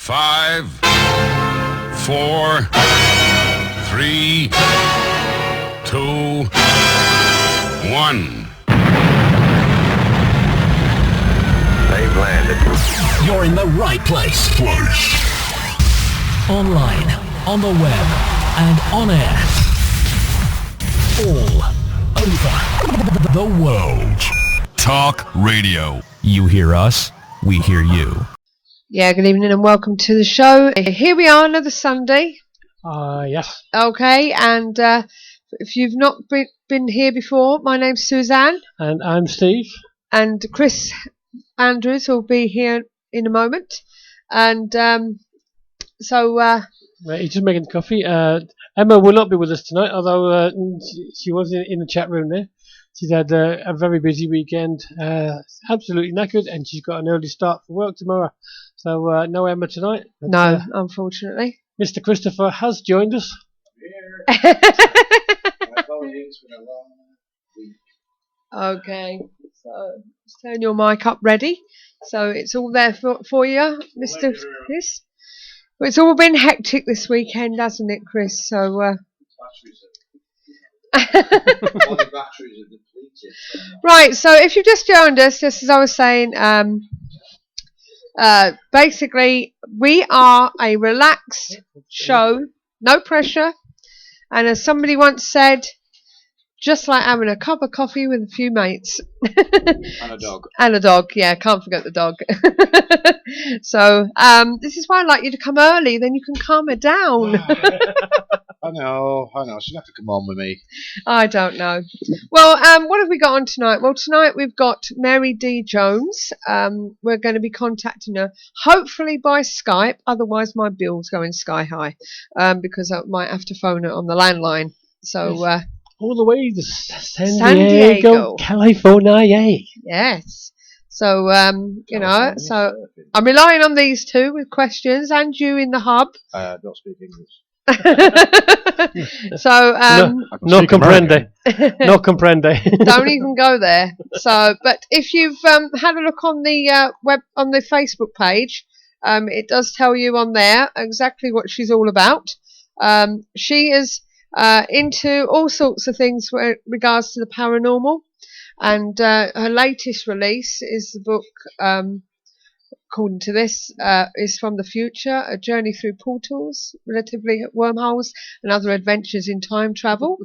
5, 4, 3, 2, 1. They've landed. You're in the right place. Online, on the web, and on air. All over the world. Talk radio. You hear us, we hear you. Yeah, good evening and welcome to the show. Here we are, another Sunday. Yes. Okay, and if you've not been here before, my name's Suzanne. And I'm Steve. And Chris Andrews will be here in a moment. And He's just making coffee. Emma will not be with us tonight, although she was in the chat room there. She's had a very busy weekend, absolutely knackered, and she's got an early start for work tomorrow. So no Emma tonight. But, no, unfortunately. Mr. Christopher has joined us. Okay, so let's turn your mic up ready. So it's all there for you, Mr. Chris. Well, it's all been hectic this weekend, hasn't it, Chris? So right, so if you've just joined us, just as I was saying, basically we are a relaxed show, no pressure, and as somebody once said, just like having a cup of coffee with a few mates. And a dog. And a dog, yeah, can't forget the dog. So this is why I like you to come early, then you can calm her down. I know. She'll have to come on with me. I don't know. Well, what have we got on tonight? Well, tonight we've got Mary D. Jones. We're going to be contacting her, hopefully by Skype. Otherwise, my bill's going sky high because I might have to phone her on the landline. So all the way to San Diego, California. Yes. So, so I'm relying on these two with questions and you in the hub. Don't speak English. So no comprende. No comprende. Don't even go there. So, but if you've had a look on the web on the Facebook page, it does tell you on there exactly what she's all about. She is into all sorts of things with regards to the paranormal, and her latest release is the book. According to this, is From the Future, a journey through portals, relatively wormholes, and other adventures in time travel,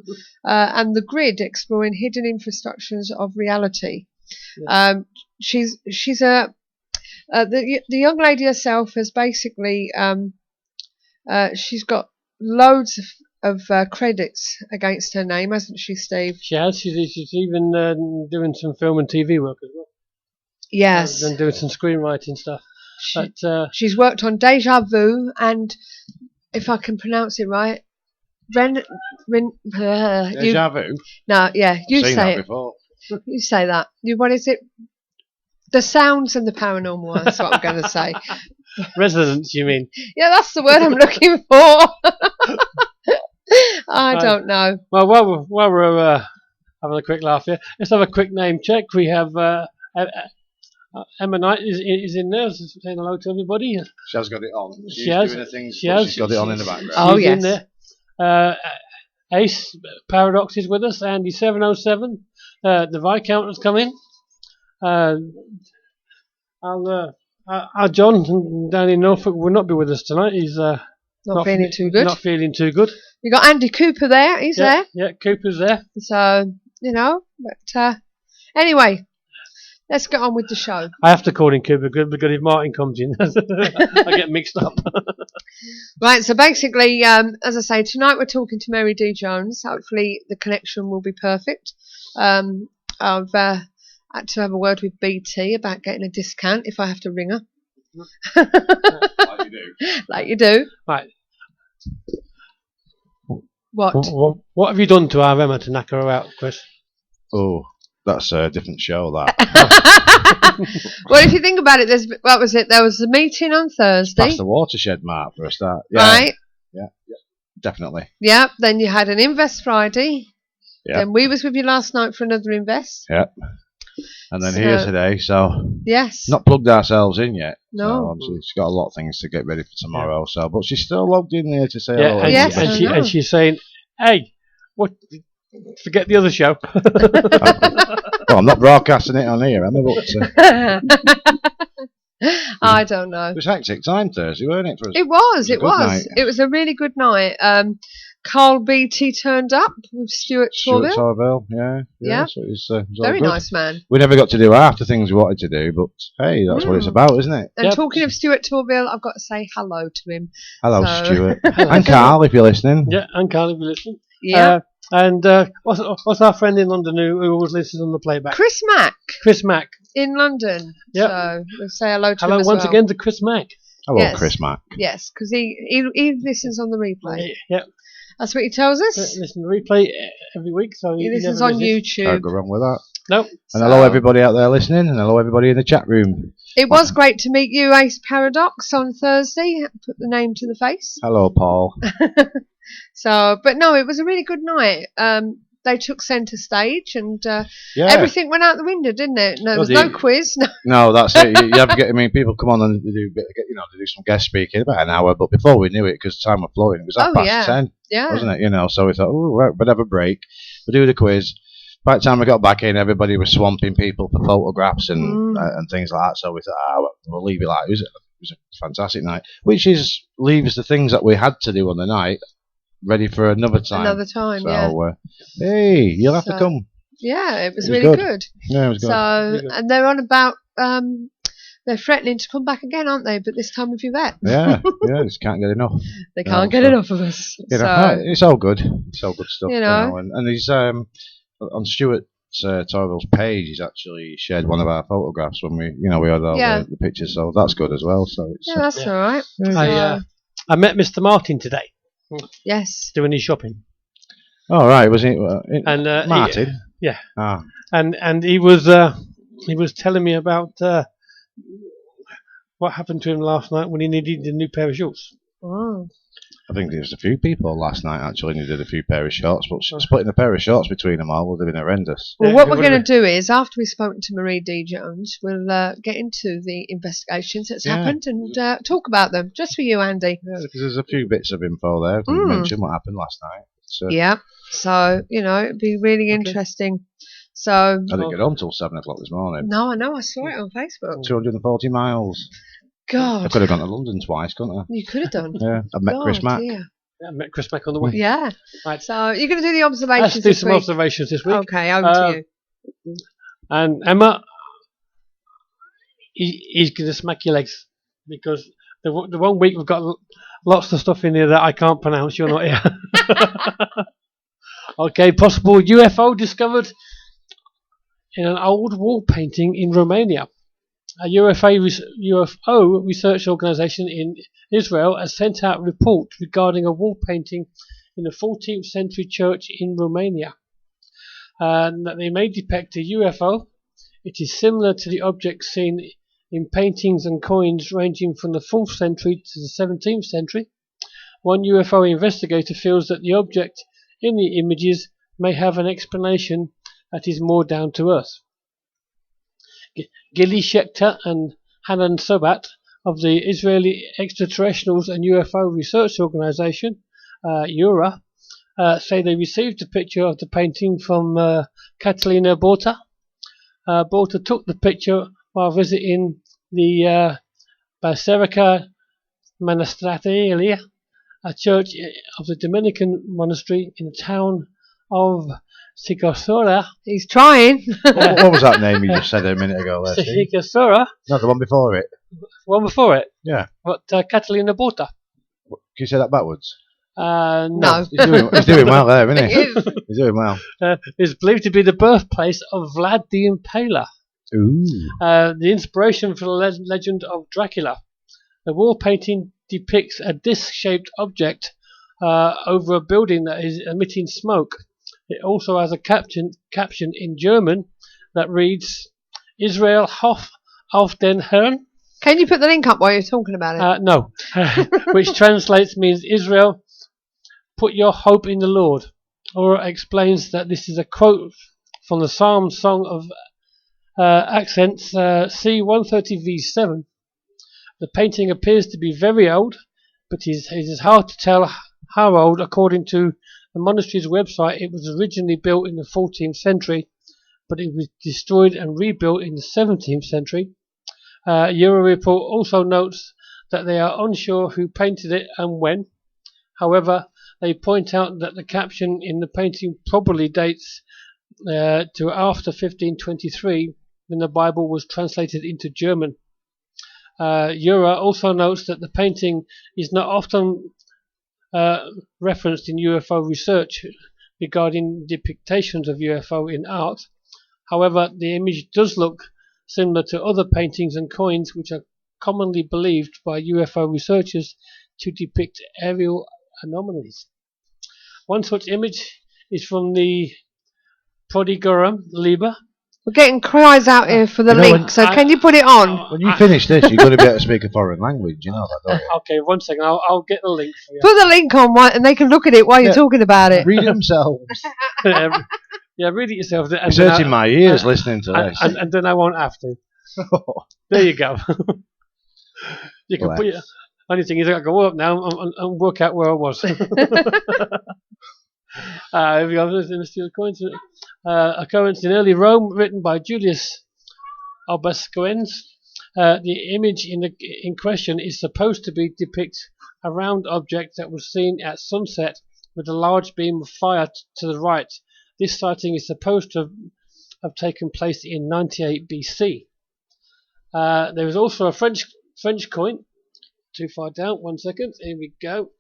and The Grid, exploring hidden infrastructures of reality. Yeah. She's the young lady herself has basically she's got loads of credits against her name, hasn't she, Steve? She has. She's even doing some film and TV work as well. Yes. And doing some screenwriting stuff. She's worked on Deja Vu and, if I can pronounce it right, Deja Vu? No, yeah, you I've seen say that it. Before. You say that. What is it? The sounds and the paranormal, that's what I'm going to say. Resonance, you mean? Yeah, that's the word I'm looking for. I don't know. Well, while we're having a quick laugh here, let's have a quick name check. We have Emma Knight is in there, saying hello to everybody. She has got it on. She's doing her things, she's got it on in the background. Oh, yes. In there. Ace Paradox is with us. Andy 707. The Viscount has come in. Our John down in Norfolk will not be with us tonight. He's not feeling too good. Not feeling too good. You got Andy Cooper there. He's there. Yeah, Cooper's there. So, but anyway, let's get on with the show. I have to call him Cooper because if Martin comes in, I get mixed up. Right, so basically, as I say, tonight we're talking to Mary D. Jones. Hopefully the connection will be perfect. I've had to have a word with BT about getting a discount if I have to ring her. Like you do. Like you do. Right. What have you done to our Emma to knock her out, Chris? Oh, that's a different show, that. Well, if you think about it, what was it? There was a meeting on Thursday. That's the watershed mark for a start. Yeah. Right. Yeah, definitely. Yeah, then you had an Invest Friday. Yeah. Then we was with you last night for another Invest. Yeah. and then here today. So yes, not plugged ourselves in yet. No. So obviously she's got a lot of things to get ready for tomorrow. So, but she's still logged in there to say hello. And, Yes, I know. and she's saying, "Hey, what? Forget the other show." Well, I'm not broadcasting it on here, am I? But I don't know. it was hectic time Thursday, weren't it? For us? It was. a good night. It was a really good night. Carl Beatty turned up with Stuart Stuart Torville. Torville, yeah. Yeah. So it was all Very good. nice man. We never got to do half the things we wanted to do, but hey, that's what it's about, isn't it? And Yep. talking of Stuart Torville, I've got to say hello to him. Hello, So- Stuart. And Carl, if you're listening. Yeah, and Carl, if you're listening. Yeah. What's our friend in London who always listens on the playback? Chris Mack Chris Mack. in London. Yep. So we'll say hello to Hello him as once well. again to Chris Mack. Hello, Yes. Chris Mack. Yes, because he listens on the replay. Yep. That's what he tells us. Listen to the replay every week, so He listens never on misses. Can't YouTube. go wrong with that. Nope. And hello, everybody out there listening, and hello, everybody in the chat room. It was great to meet you, Ace Paradox, on Thursday. Put the name to the face. Hello, Paul. So, but no, it was a really good night. They took centre stage, and Yeah. everything went out the window, didn't it? No, there was Well, no quiz. No. No, that's it. You have to get. I mean, people come on and they do, they do some guest speaking about an hour. But before we knew it, because time was flowing, it was Oh, past yeah. 10, Yeah. wasn't it? So we thought, oh, right, we'd have a break. We'll do the quiz. By the time we got back in, everybody was swamping people for photographs and things like that. So we thought, we'll leave it like it was a fantastic night, which leaves the things that we had to do on the night ready for another time. Another time, So, yeah. hey, you'll have to So- come. Yeah, it was It was really good. good. Yeah, it was good. So, good. and they're on about, they're threatening to come back again, aren't they? But this time with Yvette. yeah, just can't get enough. They can't get so- enough of us. You know, So, it's all good. It's all good stuff. You know. And he's on Stuart Torville's page. He's actually shared one of our photographs when we had all the pictures. So that's good as well. So it's yeah, that's all right. I met Mr. Martin today Yes. doing his shopping, all right. Was it and Martin? yeah. Ah, and he was telling me about what happened to him last night when he needed a new pair of shorts. Oh. I think there was a few people last night actually needed a few pair of shorts, but splitting a pair of shorts between them all would have been horrendous. Well, Yeah, what it we're would've going to do is, after we've spoken to Marie D. Jones, we'll get into the investigations that's Yeah. happened and talk about them. Just for you, Andy. Yeah, because there's a few bits of info there. Didn't mention what happened last night. So Yeah. So, it'd be really interesting. So, I didn't get home till 7 o'clock this morning. no, I know. I saw it on Facebook. 240 miles. I God. could have gone to London twice, couldn't I? You could have done. Yeah, I met Chris God, Mack. dear. Yeah, I met Chris Mack on the way. Yeah. Right. So, you're going to do the observations Let's do this some week. observations this week. Okay, over to you. And Emma, he's going to smack your legs because the one week we've got lots of stuff in here that I can't pronounce. You're not here. Okay, possible UFO discovered in an old wall painting in Romania. A UFO research organisation in Israel has sent out a report regarding a wall painting in a 14th century church in Romania. And that they may depict a UFO. It is similar to the objects seen in paintings and coins ranging from the 4th century to the 17th century. One UFO investigator feels that the object in the images may have an explanation that is more down to earth. Gilly Schechter and Hanan Sobat of the Israeli Extraterrestrials and UFO Research Organization, URA, say they received a picture of the painting from Catalina Borta. Borta took the picture while visiting the Basilica Monasteria, a church of the Dominican monastery in the town of Sigosora. He's trying. What was that name you just said a minute ago there, Steve? Sigosora, No, the one before it. one before it. Yeah. What, Catalina Borta? Can you say that backwards? No. He's doing well there, isn't It he? is. He's doing well. Is believed to be the birthplace of Vlad the Impaler, Ooh. the inspiration for the legend of Dracula. The wall painting depicts a disc-shaped object over a building that is emitting smoke. It also has a caption in German that reads, Israel Hof auf den Herrn. Can you put the link up while you're talking about it? No, which translates means Israel, put your hope in the Lord. Or explains that this is a quote from the Psalm song of Accents C130V7. The painting appears to be very old, but it is hard to tell how old. According to the monastery's website, it was originally built in the 14th century, but it was destroyed and rebuilt in the 17th century. Euro Report also notes that they are unsure who painted it and when. However, they point out that the caption in the painting probably dates to after 1523, when the Bible was translated into German. Euro also notes that the painting is not often referenced in UFO research regarding depictions of UFO in art. However, the image does look similar to other paintings and coins which are commonly believed by UFO researchers to depict aerial anomalies. One such image is from the Prodigorum Liber. We're getting cries out here for the link, so can you put it on? When you finish this, you're going to be able to speak a foreign language. You know that, don't you? Okay, 1 second. I'll get the link for you. Put the link on, right, and they can look at it while you're talking about it. Read it themselves. Yeah, read it yourself. And It's hurting my ears listening to this. And then I won't have to. There you go. You can put it. Only thing is, I got to go up now and work out where I was. Here we go. Mystical coins. Occurrence in early Rome, written by Julius Obascuens. The image in question is supposed to depict a round object that was seen at sunset with a large beam of fire to the right. This sighting is supposed to have taken place in 98 BC. There is also a French coin. Too far down. 1 second. Here we go.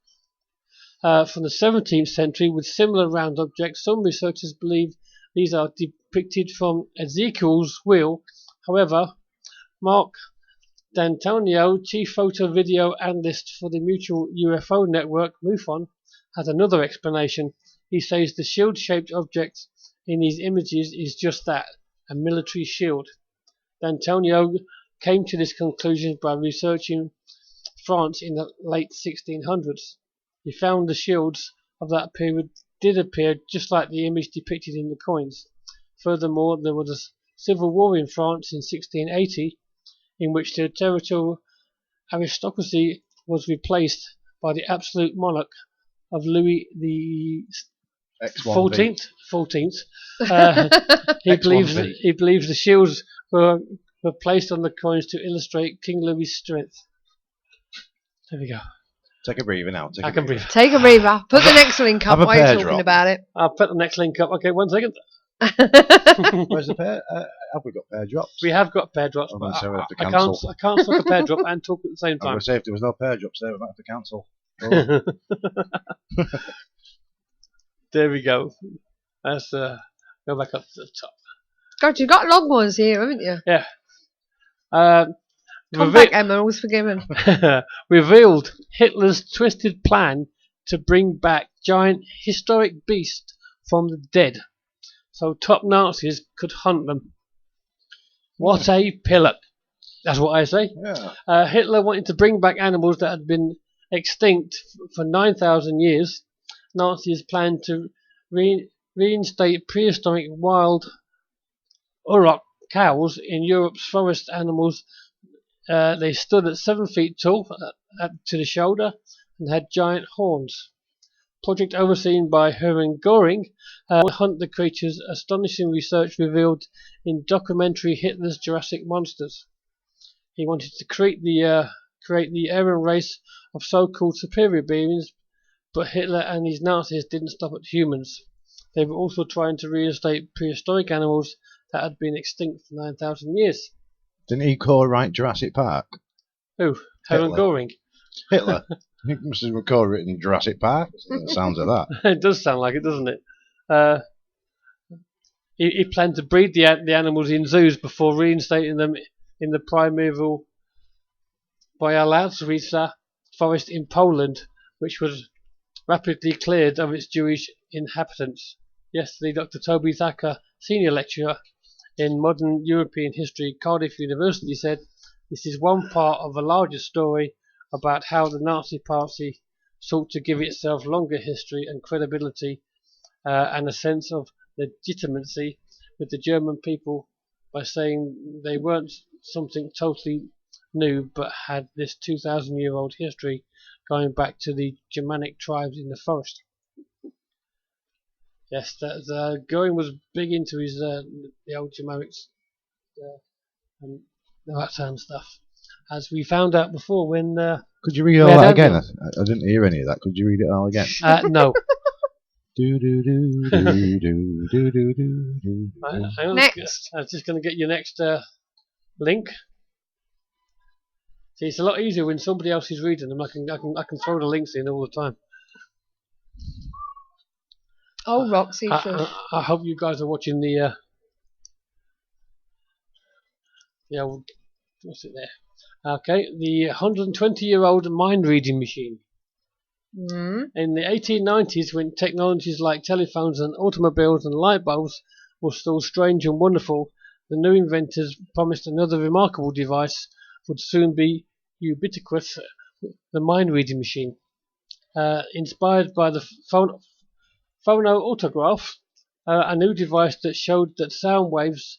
From the 17th century with similar round objects. Some researchers believe these are depicted from Ezekiel's wheel. However, Mark D'Antonio, chief photo video analyst for the mutual UFO network MUFON, has another explanation. He says the shield-shaped object in these images is just that, a military shield. D'Antonio came to this conclusion by researching France in the late 1600s. He found the shields of that period did appear just like the image depicted in the coins. Furthermore, there was a civil war in France in 1680 in which the territorial aristocracy was replaced by the absolute monarch of Louis the 14th. He believes the shields were placed on the coins to illustrate King Louis' strength. There we go. Take a breather now. I can breathe. Take a breather. Put the next link up while you're talking drop. about it. I'll put the next link up. Okay, 1 second. Where's the pair? Have we got pair drops? We have got pair drops, but I can't suck a pair drop and talk at the same I'm time. going to say if there was no pair drops there, we might have to cancel. There we go. Let's go back up to the top. God, you've got long ones here, haven't you? Yeah. Come back, Emma. All's forgiven. Revealed Hitler's twisted plan to bring back giant historic beasts from the dead, so top Nazis could hunt them. What a pillock! That's what I say. Yeah. Hitler wanted to bring back animals that had been extinct for 9,000 years. Nazis planned to reinstate prehistoric wild Uruk cows in Europe's forest animals. They stood at 7 feet tall to the shoulder and had giant horns. Project overseen by Hermann Göring hunt the creatures. Astonishing research revealed in documentary Hitler's Jurassic Monsters. He wanted to create the Aryan race of so-called superior beings, but Hitler and his Nazis didn't stop at humans. They were also trying to reinstate prehistoric animals that had been extinct for 9,000 years. Didn't he co-write Jurassic Park? Who? Hermann Göring. Hitler. He must have co-written Jurassic Park. It sounds like that. It does sound like it, doesn't it? He planned to breed the animals in zoos before reinstating them in the primeval Białowieża forest in Poland, which was rapidly cleared of its Jewish inhabitants. Yesterday, Dr. Toby Thacker, senior lecturer in modern European history, Cardiff University, said this is one part of a larger story about how the Nazi Party sought to give itself longer history and credibility and a sense of legitimacy with the German people by saying they weren't something totally new, but had this 2,000-year-old history going back to the Germanic tribes in the forest. Yes, Goring was big into his the old Germanics and that kind of stuff, as we found out before when. Could you read all that again? I didn't hear any of that. Could you read it all again? No. Do do do do do do do do. Next. I was just going to get your next link. See, it's a lot easier when somebody else is reading them. I can throw the links in all the time. Oh, Roxy, sure. I hope you guys are watching the what's it there? Okay, the 120-year-old mind reading machine. In the 1890s, when technologies like telephones and automobiles and light bulbs were still strange and wonderful, the new inventors promised another remarkable device would soon be ubiquitous: the mind reading machine. Inspired by the phonoautograph, a new device that showed that sound waves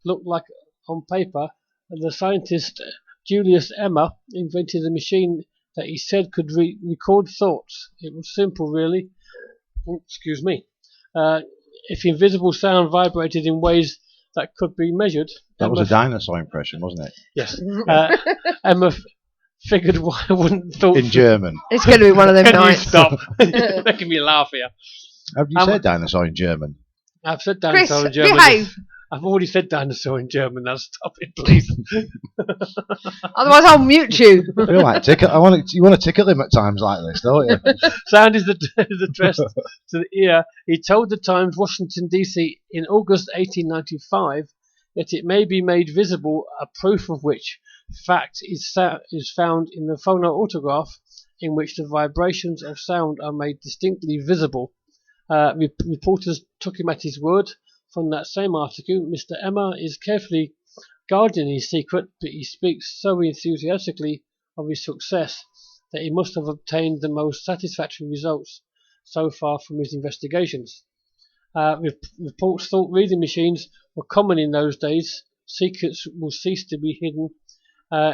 looked like on paper, the scientist Julius Emmer invented a machine that he said could record thoughts. It was simple, really. Excuse me. If invisible sound vibrated in ways that could be measured. That was a dinosaur impression, wasn't it? Yes. Emma figured why wouldn't thoughts in German. It's going to be one of them Can nights. you stop? You're making me laugh here. Have you said dinosaur in German? I've said dinosaur in Chris, German. behave. I've already said dinosaur in German. Now stop it, please. Otherwise, I'll mute you. I feel like you want to tickle him at times like this, don't you? Sound is addressed to the ear. He told the Times, Washington, D.C. in August 1895 that it may be made visible, a proof of which fact is found in the phonoautograph, in which the vibrations of sound are made distinctly visible. Reporters took him at his word. From that same article, Mr. Emmer is carefully guarding his secret, but he speaks so enthusiastically of his success that he must have obtained the most satisfactory results so far from his investigations. Reports thought reading machines were common in those days. Secrets will cease to be hidden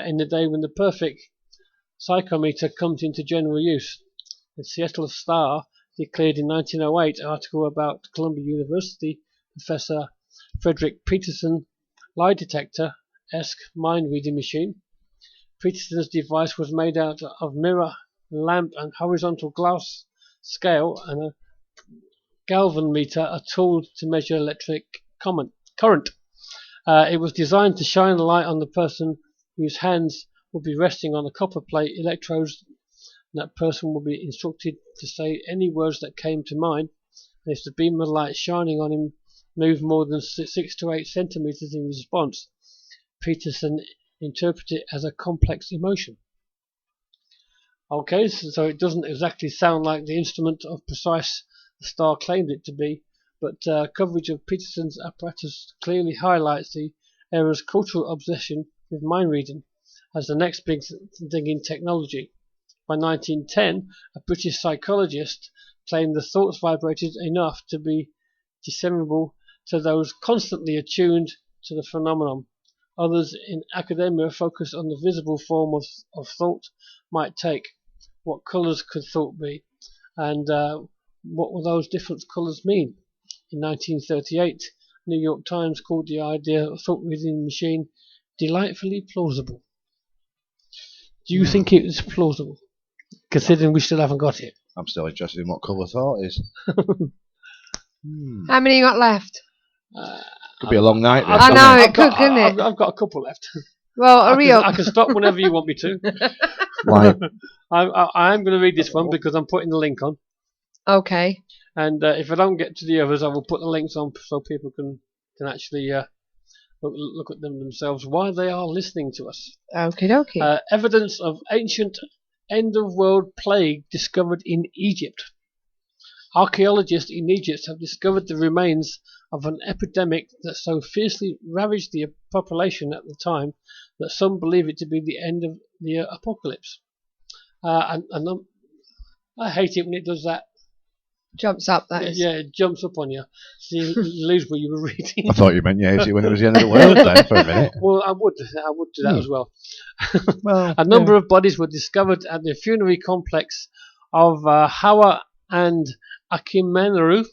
in the day when the perfect psychometer comes into general use. The Seattle Star declared in 1908 an article about Columbia University Professor Frederick Peterson lie detector-esque mind-reading machine. Peterson's device was made out of mirror, lamp and horizontal glass scale and a galvanometer, a tool to measure electric current. It was designed to shine a light on the person whose hands would be resting on a copper plate electrodes. That person would be instructed to say any words that came to mind, and if the beam of light shining on him moved more than 6 to 8 centimeters in response, Peterson interpreted it as a complex emotion. Okay, so it doesn't exactly sound like the instrument of precise the Star claimed it to be, but coverage of Peterson's apparatus clearly highlights the era's cultural obsession with mind reading as the next big thing in technology. By 1910, a British psychologist claimed the thoughts vibrated enough to be discernible to those constantly attuned to the phenomenon. Others in academia focused on the visible form of thought might take. What colours could thought be? And what will those different colours mean? In 1938, New York Times called the idea of thought reading machine delightfully plausible. Do you think it is plausible, considering we still haven't got it? I'm still interested in what colour thought is. How many you got left? Could be a long night. I know, it could, couldn't it? I've got a couple left. Well, hurry up. I can stop whenever you want me to. Why? I am going to read this one because I'm putting the link on. Okay. And if I don't get to the others, I will put the links on so people can actually look at them themselves while they are listening to us. Okie dokie. Evidence of ancient end-of-world plague discovered in Egypt. Archaeologists in Egypt have discovered the remains of an epidemic that so fiercely ravaged the population at the time that some believe it to be the end of the apocalypse. And I hate it when it does that. Jumps up, that is. Yeah, it jumps up on you. So you lose what you were reading. I thought you meant Yeti when it was the end of the world then for a minute. Well, I would do that as well. Well, A number of bodies were discovered at the funerary complex of Hawa and Akimenaru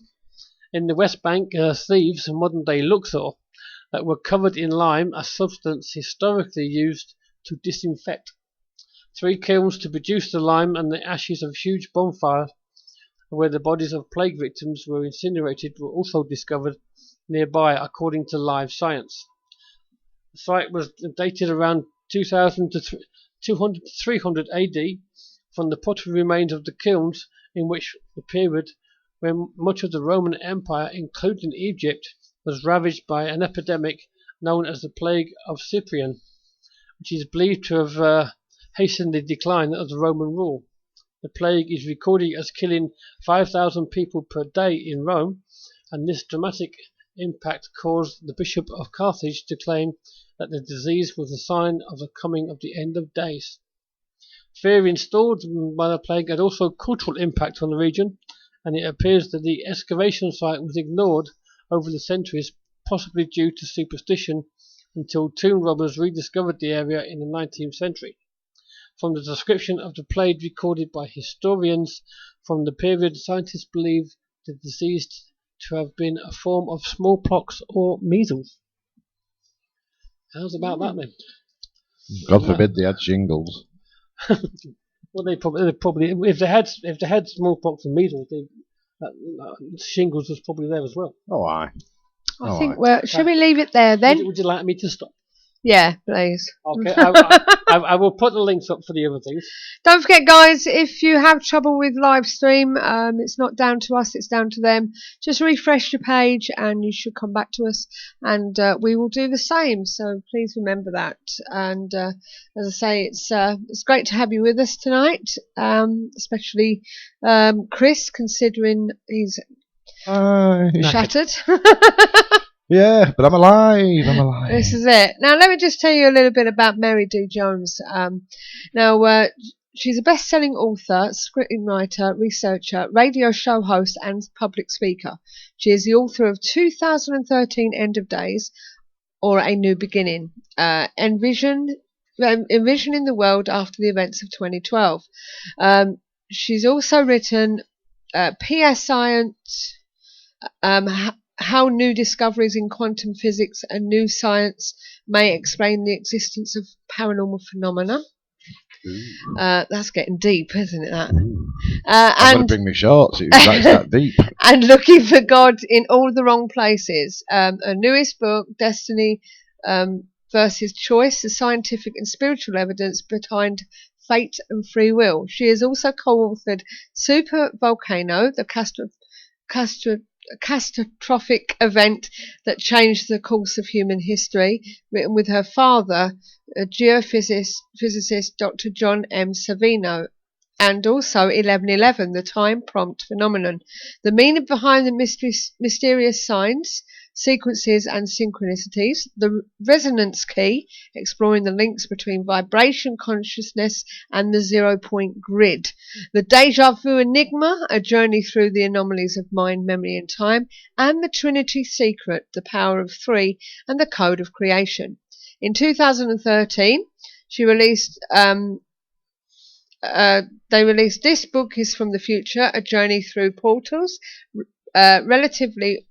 in the West Bank, Thieves, modern-day Luxor, that were covered in lime, a substance historically used to disinfect. 3 kilns to produce the lime and the ashes of huge bonfires where the bodies of plague victims were incinerated were also discovered nearby, according to Live Science. The site was dated around 2000 to 200 to 300 AD from the pottery remains of the kilns, in which the period when much of the Roman Empire, including Egypt, was ravaged by an epidemic known as the Plague of Cyprian, which is believed to have hastened the decline of the Roman rule. The plague is recorded as killing 5,000 people per day in Rome, and this dramatic impact caused the Bishop of Carthage to claim that the disease was a sign of the coming of the end of days. Fear installed by the plague had also cultural impact on the region, and it appears that the excavation site was ignored over the centuries, possibly due to superstition, until tomb robbers rediscovered the area in the 19th century. From the description of the plague recorded by historians from the period, scientists believe the disease to have been a form of smallpox or measles. How's about that then? God forbid they had shingles. Well, they probably if they had smallpox and measles, shingles was probably there as well. Oh, aye. I think, well, shall we leave it there then? Would you like me to stop? Yeah, please. Okay, I will put the links up for the other things. Don't forget, guys, if you have trouble with live stream, it's not down to us, it's down to them. Just refresh your page and you should come back to us, and we will do the same. So please remember that. And as I say, it's great to have you with us tonight, especially Chris, considering he's shattered. Yeah, but I'm alive. This is it. Now, let me just tell you a little bit about Mary D. Jones. She's a best-selling author, screenwriter, researcher, radio show host, and public speaker. She is the author of 2013 End of Days, or A New Beginning, envisioning the world after the events of 2012. She's also written PS Science, How New Discoveries in Quantum Physics and New Science May Explain the Existence of Paranormal Phenomena. That's getting deep, isn't it? That. I'm going to bring me shorts. That's that deep. And Looking for God in All the Wrong Places. Her newest book, Destiny versus Choice, the scientific and spiritual evidence behind fate and free will. She has also co-authored Super Volcano, the catastrophic event that changed the course of human history, written with her father, a geophysicist Dr. John M. Savino, and also 1111, the time prompt phenomenon, the meaning behind the mysterious signs, sequences and synchronicities, the resonance key, exploring the links between vibration consciousness and the 0 point grid, the deja vu enigma, a journey through the anomalies of mind, memory and time, and the Trinity secret, the power of 3 and the code of creation. In 2013, she released they released This Book is from the Future, a journey through portals, relativity,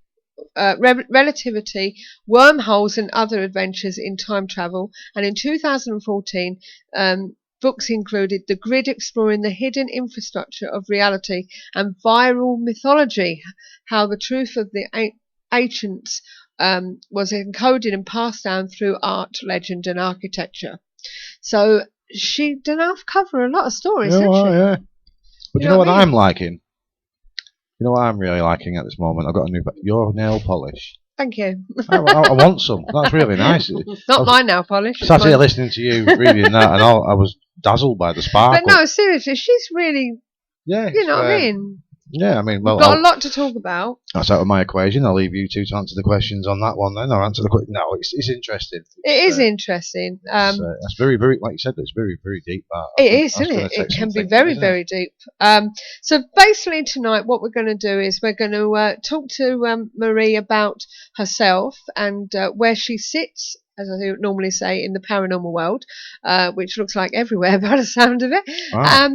wormholes and other adventures in time travel. And in 2014, books included The Grid, exploring the hidden infrastructure of reality, and Viral Mythology, how the truth of the ancients was encoded and passed down through art, legend and architecture. So she did cover a lot of stories, didn't she? Yeah. But you know what I mean? I'm liking? You know what I'm really liking at this moment? I've got your nail polish. Thank you. I want some. That's really nice. Not my nail polish. I sat here listening to you reading that, and I was dazzled by the sparkle. But no, seriously, she's really, yeah, you know what I mean? Yeah, I mean, well, We've got a lot to talk about. That's out of my equation. I'll leave you two to answer the questions on that one then, or answer the question. No, it's interesting. It is interesting. That's very, very, like you said, it's very, very deep. It is, isn't it? It can be very, very deep. So basically tonight what we're going to do is we're going to talk to Marie about herself and where she sits, as I normally say, in the paranormal world, which looks like everywhere by the sound of it. Wow.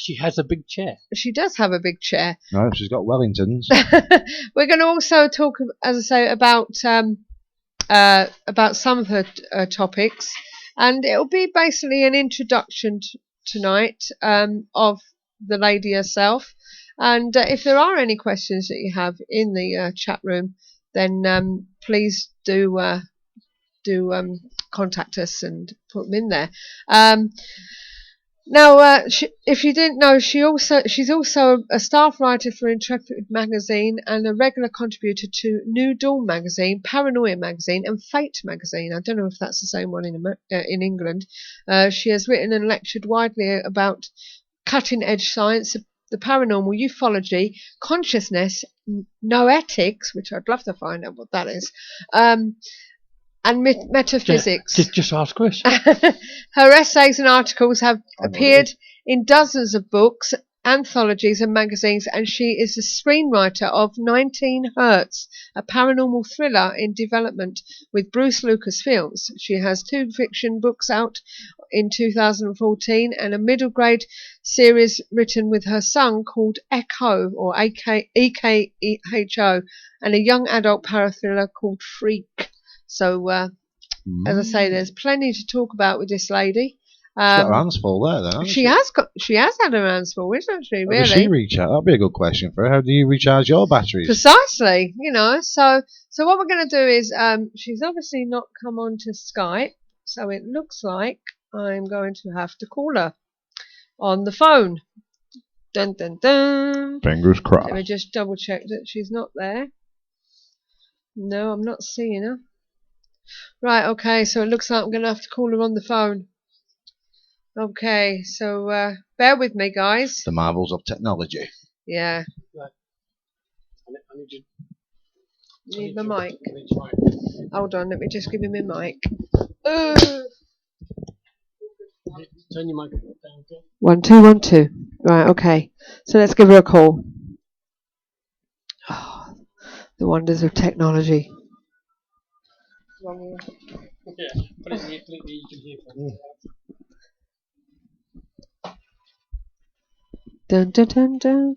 She has a big chair. She does have a big chair. No, she's got Wellingtons. We're going to also talk, as I say, about some of her topics, and it'll be basically an introduction tonight of the lady herself. And if there are any questions that you have in the chat room, then please do contact us and put them in there. Now, if you didn't know, she's also a staff writer for Intrepid magazine and a regular contributor to New Dawn magazine, Paranoia magazine, and Fate magazine. I don't know if that's the same one in England. She has written and lectured widely about cutting-edge science, the paranormal, ufology, consciousness, noetics, which I'd love to find out what that is, and metaphysics. Just ask Chris. Her essays and articles have appeared in dozens of books, anthologies and magazines, and she is the screenwriter of 19 Hertz, a paranormal thriller in development with Bruce Lucas Films. She has 2 fiction books out in 2014 and a middle grade series written with her son called Echo, or EKHO, and a young adult parathriller called Freak. So, as I say, there's plenty to talk about with this lady. She's got her hands full there, then. She has had her hands full, isn't she? Really? How does she recharge? That'd be a good question for her. How do you recharge your batteries? Precisely. So what we're going to do is, she's obviously not come onto Skype, so it looks like I'm going to have to call her on the phone. Dun dun dun. Fingers crossed. Let me just double check that she's not there. No, I'm not seeing her. Right, okay, so it looks like I'm going to have to call her on the phone. Okay, so bear with me, guys. The marvels of technology. Yeah. Right. I Need my mic. Hold on, let me just give him my mic. Turn your microphone down. 1 2 1 2. Right, okay. So let's give her a call. Oh, the wonders of technology. Yeah, put it in the clip you can hear from. Dun dun dun dun.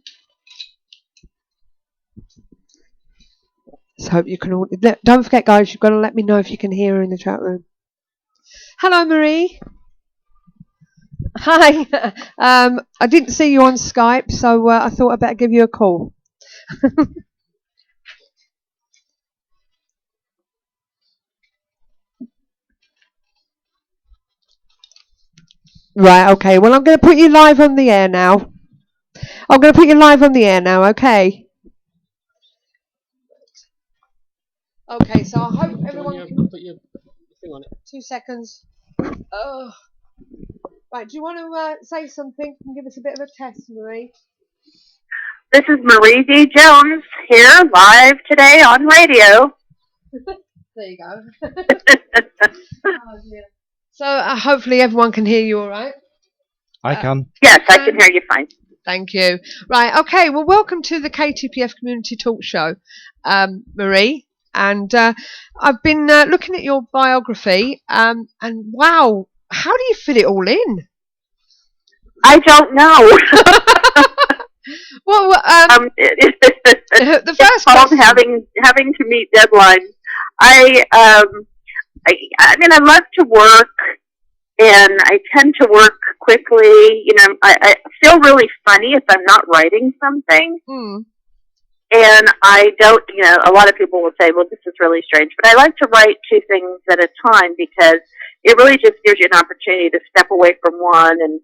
Let's hope you can all. Don't forget, guys, you've got to let me know if you can hear her in the chat room. Hello, Marie. Hi. I didn't see you on Skype, so I thought I'd better give you a call. Right, okay. Well, I'm going to put you live on the air now. Okay? Okay, so I hope everyone can... Put your thing on it. 2 seconds. Oh. Right, do you want to say something and give us a bit of a test, Marie? This is Marie D. Jones here, live today on radio. There you go. Oh, dear. So hopefully everyone can hear you all right. I can. Yes, I can hear you fine. Thank you. Right, okay, well, welcome to the KTPF Community Talk Show, Marie. And I've been looking at your biography, and wow, how do you fit it all in? I don't know. Well, the first question, question. having to meet deadlines. I mean, I love to work, and I tend to work quickly. You know, I feel really funny if I'm not writing something. And I don't, you know, a lot of people will say, well, this is really strange. But I like to write 2 things at a time because it really just gives you an opportunity to step away from one and,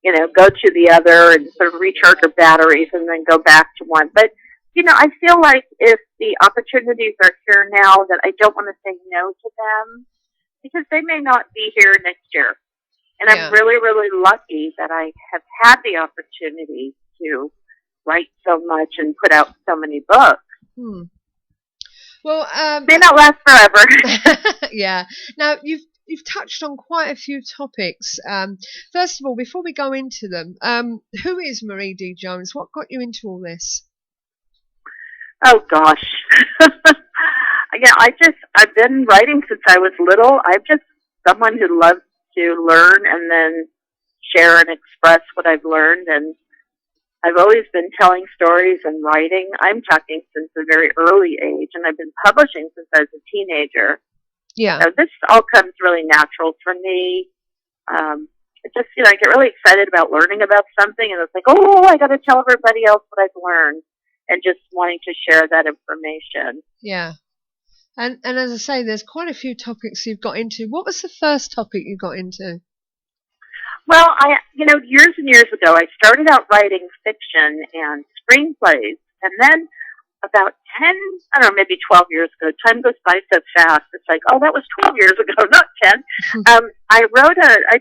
you know, go to the other and sort of recharge your batteries and then go back to one. But, you know, I feel like if the opportunities are here now that I don't want to say no to them because they may not be here next year. And I'm really, really lucky that I have had the opportunity to write so much and put out so many books. Well, May not last forever. yeah. Now you've touched on quite a few topics. First of all, before we go into them, who is Marie D. Jones? What got you into all this? Oh gosh. Yeah, I've been writing since I was little. I'm just someone who loves to learn and then share and express what I've learned, and I've always been telling stories and writing. I'm talking since a very early age, and I've been publishing since I was a teenager. Yeah. So this all comes really natural for me. It just, I get really excited about learning about something, and it's like, oh, I got to tell everybody else what I've learned, and just wanting to share that information. Yeah. And as I say, there's quite a few topics you've got into. What was the first topic you got into? Well, years and years ago, I started out writing fiction and screenplays, and then about 10, I don't know, maybe 12 years ago, time goes by so fast, it's like, oh, that was 12 years ago, not 10. I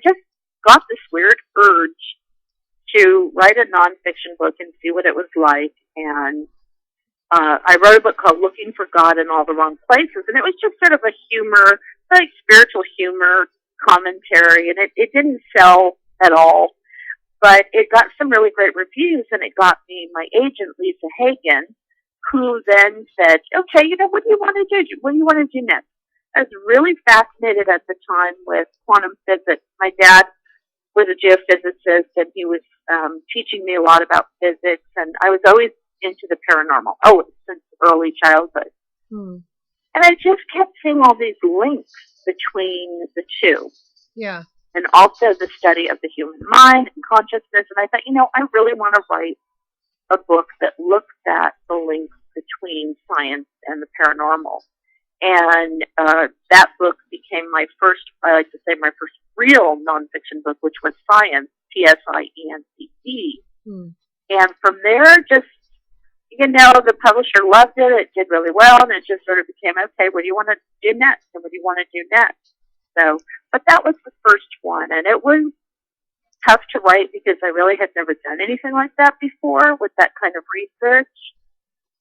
just got this weird urge to write a nonfiction book and see what it was like, and I wrote a book called Looking for God in All the Wrong Places, and it was just sort of a humor, like spiritual humor commentary, and it didn't sell at all, but it got some really great reviews, and it got me my agent, Lisa Hagen, who then said, okay, what do you want to do? What do you want to do next? I was really fascinated at the time with quantum physics. My dad was a geophysicist, and he was teaching me a lot about physics, and I was always into the paranormal, since early childhood. And I just kept seeing all these links between the two. Yeah. And also the study of the human mind and consciousness. And I thought, I really want to write a book that looks at the links between science and the paranormal. And that book became my first, I like to say, my first real nonfiction book, which was Science, P-S-I-E-N-C-E. And from there, just, the publisher loved it. It did really well, and it just sort of became, okay, what do you want to do next? And what do you want to do next? So, but that was the first one, and it was tough to write because I really had never done anything like that before with that kind of research.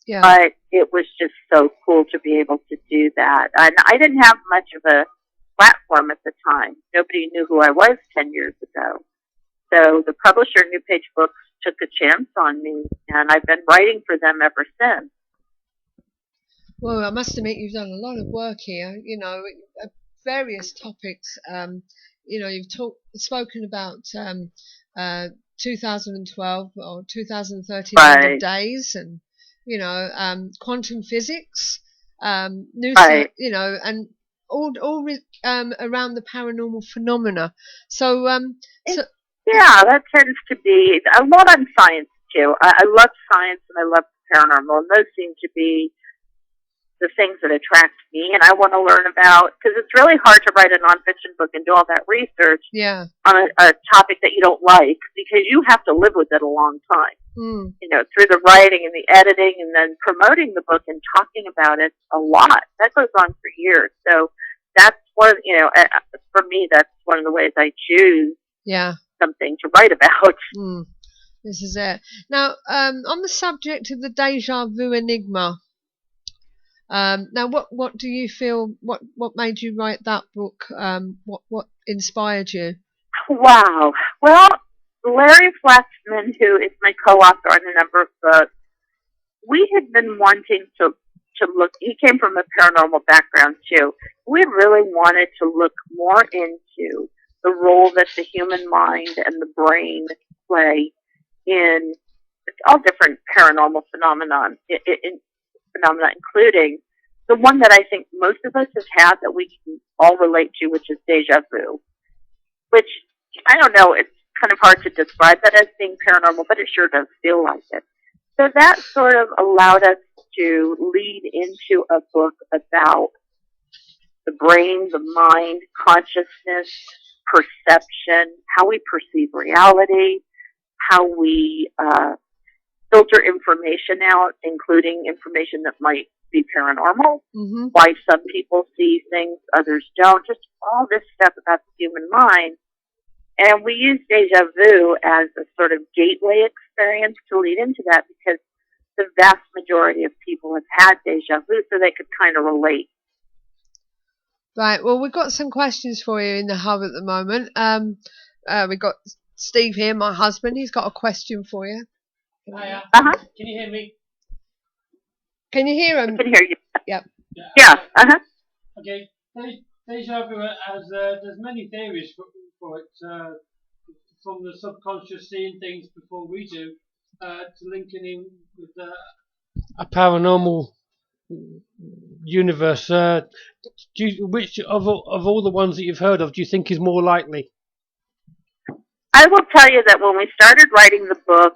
Yeah. But it was just so cool to be able to do that. And I didn't have much of a platform at the time. Nobody knew who I was 10 years ago. So the publisher, New Page Books, took a chance on me, and I've been writing for them ever since. Well, I must admit you've done a lot of work here, various topics. You've spoken about 2012 or 2013 Right. days, and quantum physics, and all around the paranormal phenomena. So, yeah, that tends to be a lot on science too. I love science and I love paranormal, and those seem to be the things that attract me and I want to learn about, because it's really hard to write a nonfiction book and do all that research on a topic that you don't like, because you have to live with it a long time. Through the writing and the editing and then promoting the book and talking about it a lot. That goes on for years. So that's one, for me, that's one of the ways I choose something to write about. This is it. Now, on the subject of the deja vu enigma, now what do you feel, what made you write that book? What inspired you? Wow. Well, Larry Flaxman, who is my co-author on a number of books, we had been wanting to look, he came from a paranormal background too. We really wanted to look more into the role that the human mind and the brain play in all different paranormal phenomena, including the one that I think most of us have had that we can all relate to, which is deja vu, which, I don't know, it's kind of hard to describe that as being paranormal, but it sure does feel like it. So that sort of allowed us to lead into a book about the brain, the mind, consciousness, perception, how we perceive reality, how we filter information out, including information that might be paranormal, why some people see things, others don't, just all this stuff about the human mind. And we use deja vu as a sort of gateway experience to lead into that because the vast majority of people have had deja vu, so they could kind of relate. Right. Well, we've got some questions for you in the hub at the moment. We've got Steve here, my husband. He's got a question for you. Hiya. Uh-huh. Can you hear me? Can you hear I him? can hear you. Yep. Yeah. Uh-huh. Okay. Deja vu has there's many theories for it, from the subconscious seeing things before we do, to linking in with a paranormal universe. Which of all the ones that you've heard of do you think is more likely? I will tell you that when we started writing the book,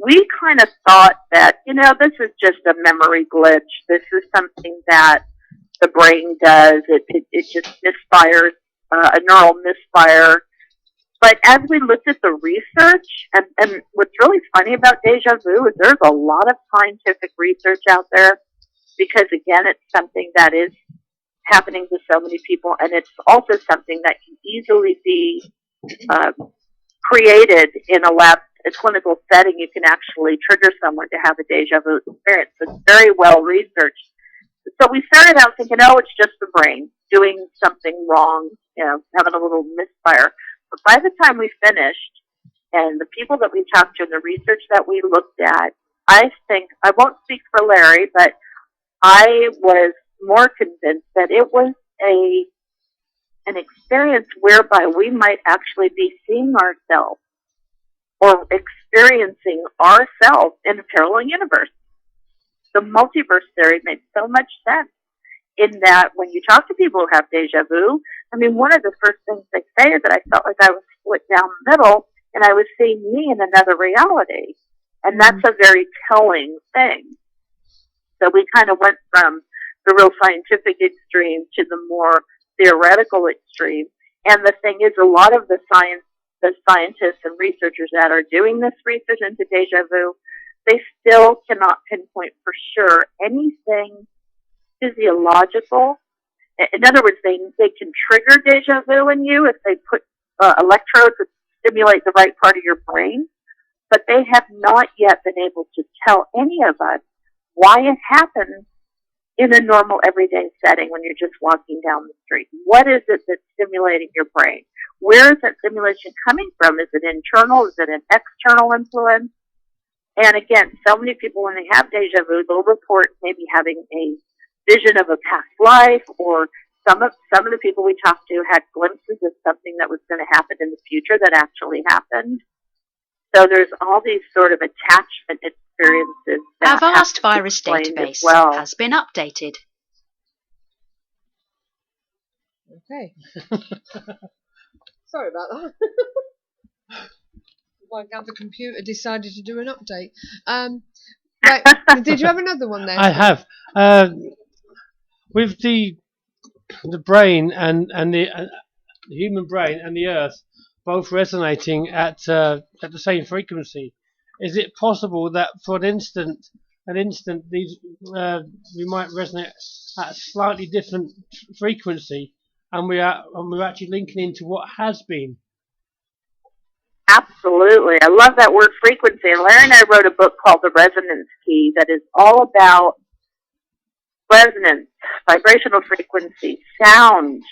we kind of thought that, this is just a memory glitch. This is something that the brain does. It just misfires, a neural misfire. But as we looked at the research, and what's really funny about deja vu is there's a lot of scientific research out there because, again, it's something that is happening to so many people, and it's also something that can easily be created in a clinical setting. You can actually trigger someone to have a deja vu experience. So it's very well researched. So we started out thinking, it's just the brain doing something wrong, having a little misfire. But by the time we finished, and the people that we talked to and the research that we looked at, I think, I won't speak for Larry, but I was more convinced that it was an experience whereby we might actually be seeing ourselves or experiencing ourselves in a parallel universe. The multiverse theory made so much sense in that when you talk to people who have deja vu, one of the first things they say is that I felt like I was split down the middle and I was seeing me in another reality. And that's a very telling thing. So we kind of went from the real scientific extreme to the more theoretical extreme. And the thing is, a lot of the scientists and researchers that are doing this research into deja vu, they still cannot pinpoint for sure anything physiological. In other words, they can trigger deja vu in you if they put electrodes that stimulate the right part of your brain, but they have not yet been able to tell any of us why it happens in a normal everyday setting when you're just walking down the street. What is it that's stimulating your brain? Where is that stimulation coming from? Is it internal? Is it an external influence? And again, so many people, when they have deja vu, they'll report maybe having a vision of a past life, or some of the people we talked to had glimpses of something that was going to happen in the future that actually happened. So there's all these sort of attachment experiences. Our vast virus database has been updated. Okay. Sorry about that. Like how the computer decided to do an update. Right. Did you have another one there? I have. With the brain and the human brain and the Earth both resonating at the same frequency, is it possible that for an instant these we might resonate at a slightly different frequency, and we're actually linking into what has been? Absolutely. I love that word frequency. And Larry and I wrote a book called The Resonance Key that is all about resonance, vibrational frequency, sound,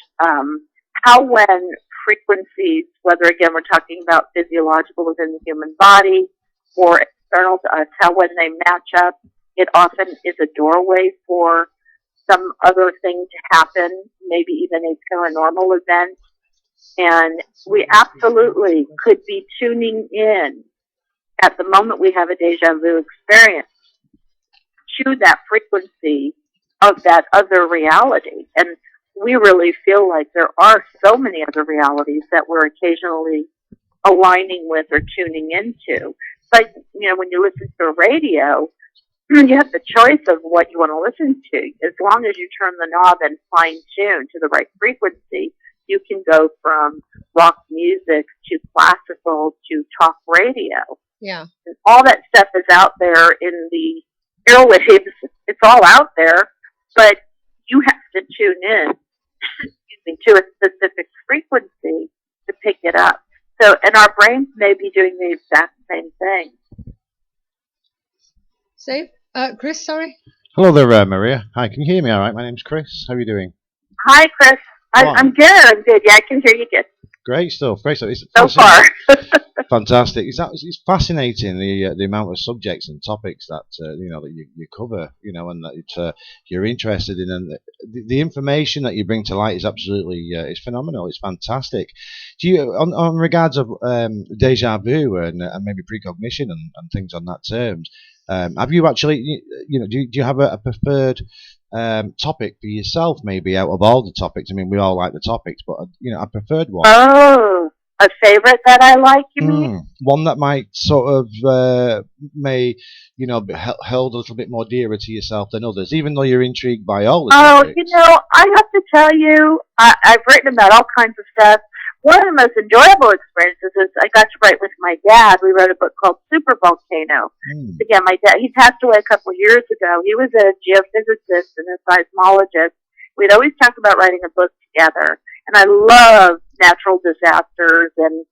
how when frequencies, whether again we're talking about physiological within the human body or external to us, how when they match up, it often is a doorway for some other thing to happen, maybe even a paranormal event. And we absolutely could be tuning in at the moment we have a deja vu experience to that frequency of that other reality. And we really feel like there are so many other realities that we're occasionally aligning with or tuning into. But, when you listen to a radio, you have the choice of what you want to listen to. As long as you turn the knob and fine tune to the right frequency, you can go from rock music to classical to talk radio. Yeah. And all that stuff is out there in the airwaves. It's all out there, but you have to tune in to a specific frequency to pick it up. So, and our brains may be doing the exact same thing. Steve? Chris, sorry? Hello there, Maria. Hi, can you hear me all right? My name's Chris. How are you doing? Hi, Chris. I'm good. I'm good. Yeah, I can hear you good. Great stuff. Great stuff. It's so far. Fantastic. It's fascinating the amount of subjects and topics that that you cover. And that you're interested in, and the information that you bring to light is absolutely it's phenomenal. It's fantastic. Do you on regards of deja vu and maybe precognition and things on that terms? Have you actually do you have a preferred topic for yourself, maybe out of all the topics? I mean, we all like the topics, but a preferred one. Oh, a favorite that I like, you mean? One that might sort of may be held a little bit more dearer to yourself than others, even though you're intrigued by all the topics. I have to tell you, I've written about all kinds of stuff. One of the most enjoyable experiences is I got to write with my dad. We wrote a book called Super Volcano. Again, my dad, he passed away a couple of years ago. He was a geophysicist and a seismologist. We'd always talk about writing a book together. And I love natural disasters and,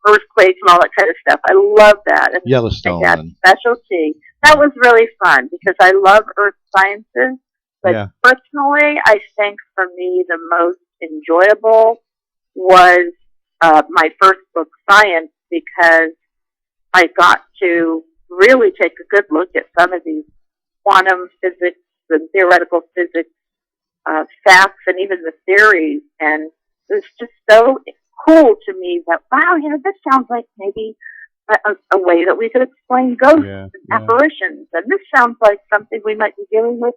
earthquakes and all that kind of stuff. I love that. And Yellowstone. My dad's specialty. That was really fun because I love earth sciences. But personally, I think for me the most enjoyable was my first book, Science, because I got to really take a good look at some of these quantum physics and theoretical physics facts and even the theories. And it was just so cool to me that, wow, this sounds like maybe a way that we could explain ghosts and apparitions. And this sounds like something we might be dealing with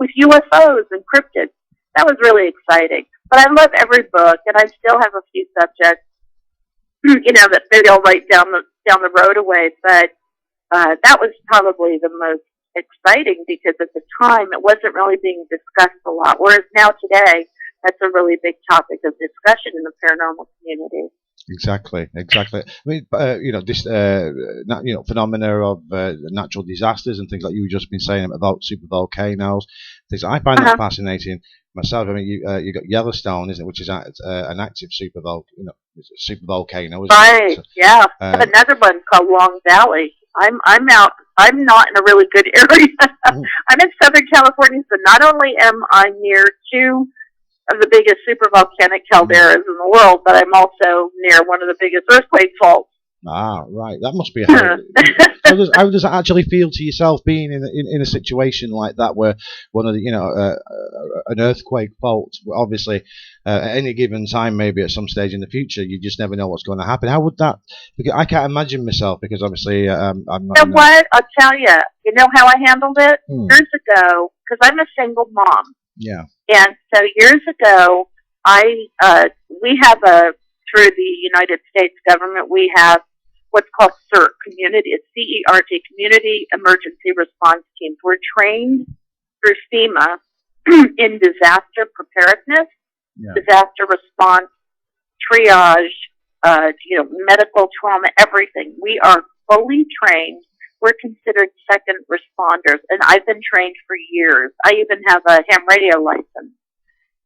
UFOs and cryptids. That was really exciting. But I love every book, and I still have a few subjects, that maybe I'll write down the road away. But that was probably the most exciting because at the time it wasn't really being discussed a lot. Whereas now today, that's a really big topic of discussion in the paranormal community. Exactly. I mean, this phenomena of natural disasters and things like you've just been saying about super volcanoes. Things I find that fascinating myself. I mean, you got Yellowstone, isn't it, which is an active super volcano. Right. So, yeah. I have another one called Long Valley. I'm out. I'm not in a really good area. I'm in Southern California, so not only am I near two of the biggest supervolcanic calderas in the world, but I'm also near one of the biggest earthquake faults. Ah, right. That must be how does it actually feel to yourself being in a situation like that, where one of the an earthquake fault? Obviously, at any given time, maybe at some stage in the future, you just never know what's going to happen. How would that? Because I can't imagine myself, because obviously I'm not. You know what? I'll tell you. You know how I handled it years ago, because I'm a single mom. Yeah. And so years ago, we have through the United States government, we have what's called CERT, it's CERT, Community Emergency Response Teams. We're trained through FEMA in disaster preparedness, disaster response, triage, medical trauma, everything. We are fully trained. We're considered second responders, and I've been trained for years. I even have a ham radio license.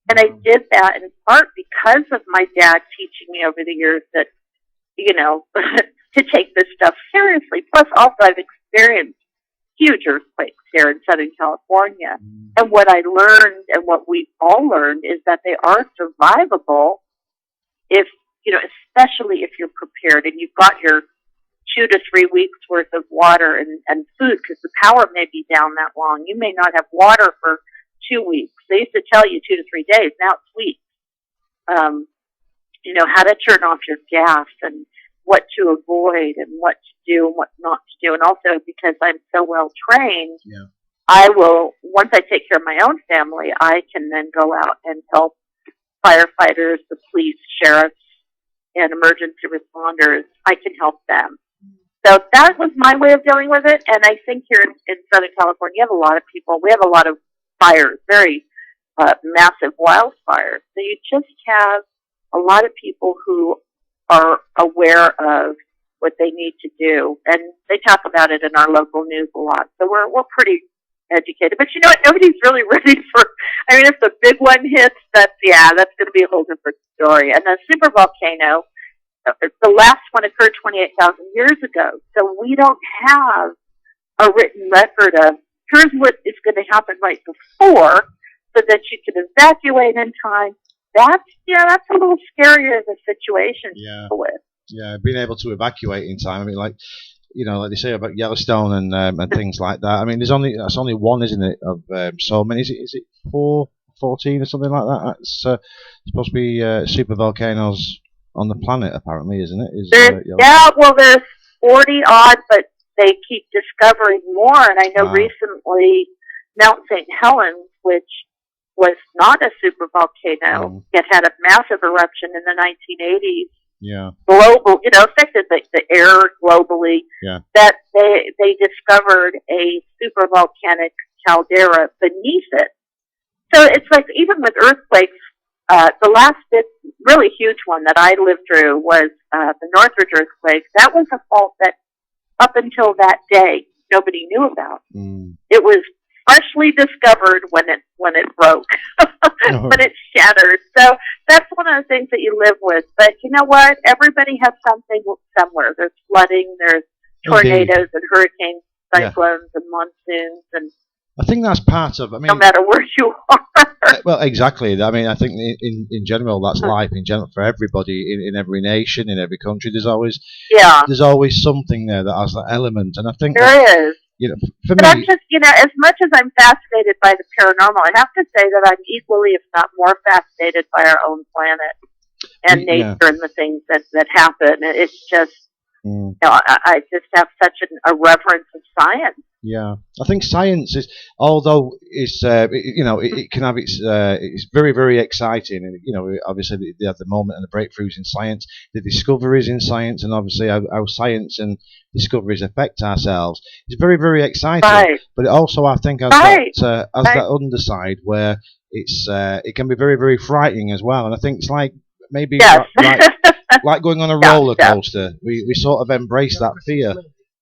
And I did that in part because of my dad teaching me over the years that, to take this stuff seriously. Plus, also, I've experienced huge earthquakes here in Southern California. And what I learned, and what we all learned, is that they are survivable if, especially if you're prepared and you've got your 2 to 3 weeks worth of water and food, because the power may be down that long. You may not have water for 2 weeks. They used to tell you 2 to 3 days. Now it's weeks. How to turn off your gas and what to avoid and what to do and what not to do. And also, because I'm so well trained, I will, once I take care of my own family, I can then go out and help firefighters, the police, sheriffs, and emergency responders. I can help them. So that was my way of dealing with it. And I think here in Southern California, you have a lot of people. We have a lot of fires, very massive wildfires. So you just have a lot of people who are aware of what they need to do. And they talk about it in our local news a lot. So we're pretty educated. But you know what? Nobody's really ready for, if the big one hits, that's going to be a whole different story. And the supervolcano, the last one occurred 28,000 years ago. So we don't have a written record of here's what is going to happen right before, so that you can evacuate in time. That's a little scarier of a situation to deal with. Yeah, being able to evacuate in time. I mean, like they say about Yellowstone and things like that. I mean, that's only one, isn't it? Of so many. Is it 14 or something like that? That's supposed to be super volcanoes on the planet, apparently, isn't it? There's 40 odd, but they keep discovering more. And I know recently Mount St. Helens, which was not a super volcano, it had a massive eruption in the 1980s. Yeah. Global, affected the air globally. Yeah. That they discovered a super volcanic caldera beneath it. So it's like even with earthquakes, the last really huge one that I lived through was the Northridge earthquake. That was a fault that up until that day nobody knew about. It was freshly discovered when it broke, when it shattered. So that's one of the things that you live with. But you know what? Everybody has something somewhere. There's flooding, there's tornadoes and hurricanes, cyclones and monsoons, and I think that's part of. I mean, no matter where you are. Well, exactly. I mean, I think in general that's life in general for everybody in every nation, in every country. There's always something there that has that element, and I think there is. For but me, I'm just, as much as I'm fascinated by the paranormal, I have to say that I'm equally, if not more, fascinated by our own planet and nature and the things that happen. It's just, I just have such a reverence of science. Yeah, I think science is, although it can have it's very, very exciting, and obviously they have the moment and the breakthroughs in science, the discoveries in science, and obviously how science and discoveries affect ourselves. It's very, very exciting, right. But it also, I think, has that underside where it can be very, very frightening as well. And I think it's like maybe like going on a roller coaster. We sort of embrace that fear,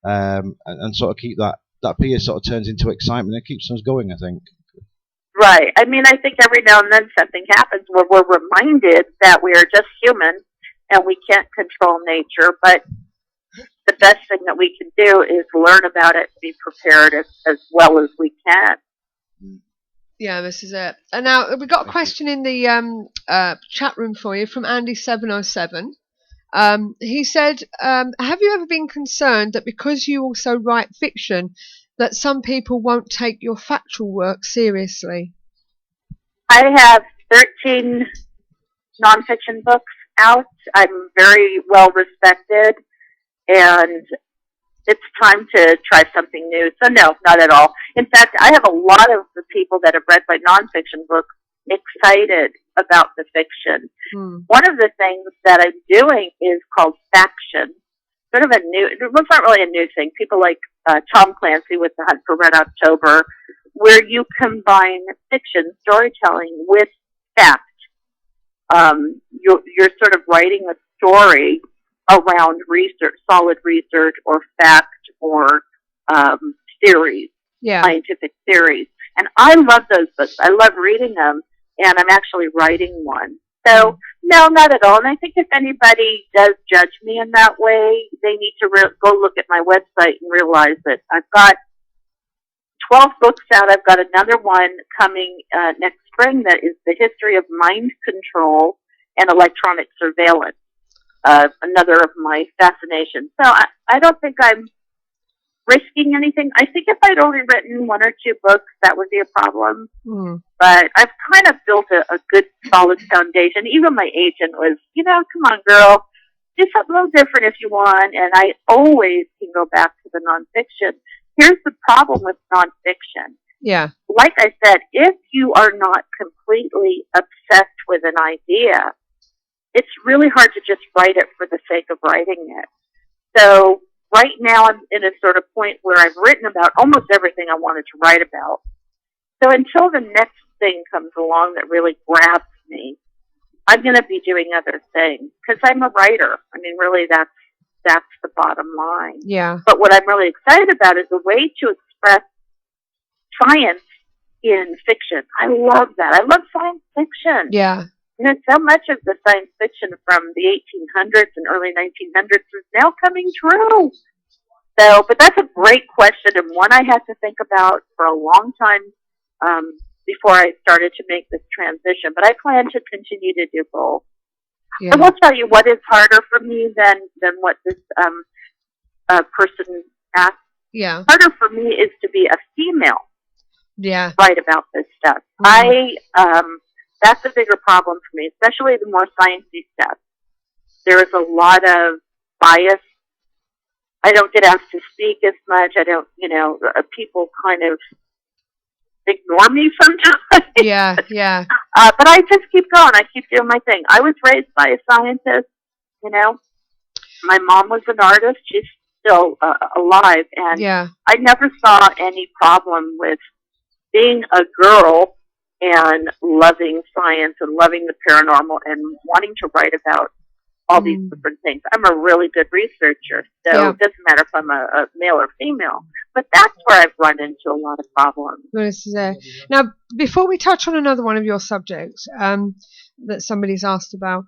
and sort of keep that fear sort of turns into excitement and keeps us going, I think. Right. I mean, I think every now and then something happens where we're reminded that we are just human and we can't control nature, but the best thing that we can do is learn about it and be prepared as well as we can. Yeah, this is it. And now we've got a question in the chat room for you from Andy707. He said, have you ever been concerned that because you also write fiction, that some people won't take your factual work seriously? I have 13 nonfiction books out. I'm very well respected, and it's time to try something new. So no, not at all. In fact, I have a lot of the people that have read my nonfiction books excited about the fiction. One of the things that I'm doing is called faction. Sort of a new, it's not really a new thing. People like Tom Clancy with The Hunt for Red October, where you combine fiction storytelling with fact. You're sort of writing a story around research, solid research, or fact, or theories, scientific theories. And I love those books. I love reading them. And I'm actually writing one. So, no, not at all. And I think if anybody does judge me in that way, they need to go look at my website and realize that I've got 12 books out. I've got another one coming next spring that is the history of mind control and electronic surveillance, another of my fascinations. So I don't think I'm risking anything. I think if I'd only written one or two books, that would be a problem. But I've kind of built a good, solid foundation. Even my agent was, come on, girl, do something a little different if you want. And I always can go back to the nonfiction. Here's the problem with nonfiction. Yeah. Like I said, if you are not completely obsessed with an idea, it's really hard to just write it for the sake of writing it. So right now I'm in a sort of point where I've written about almost everything I wanted to write about. So until the next thing comes along that really grabs me, I'm going to be doing other things because I'm a writer. I mean, really, that's the bottom line. Yeah. But what I'm really excited about is a way to express science in fiction. I love that. I love science fiction. Yeah. So much of the science fiction from the 1800s and early 1900s is now coming true. So, but that's a great question, and one I had to think about for a long time before I started to make this transition. But I plan to continue to do both. Yeah. I will tell you what is harder for me than what this person asked. Yeah. Harder for me is to be a female. Yeah. Write about this stuff. That's a bigger problem for me, especially the more sciencey stuff. There is a lot of bias. I don't get asked to speak as much. I don't, people kind of ignore me sometimes. Yeah, yeah. But I just keep going. I keep doing my thing. I was raised by a scientist, My mom was an artist. She's still alive. And yeah. I never saw any problem with being a girl and loving science and loving the paranormal and wanting to write about all these different things. I'm a really good researcher, so it doesn't matter if I'm a male or female. But that's where I've run into a lot of problems. Now, before we touch on another one of your subjects that somebody's asked about,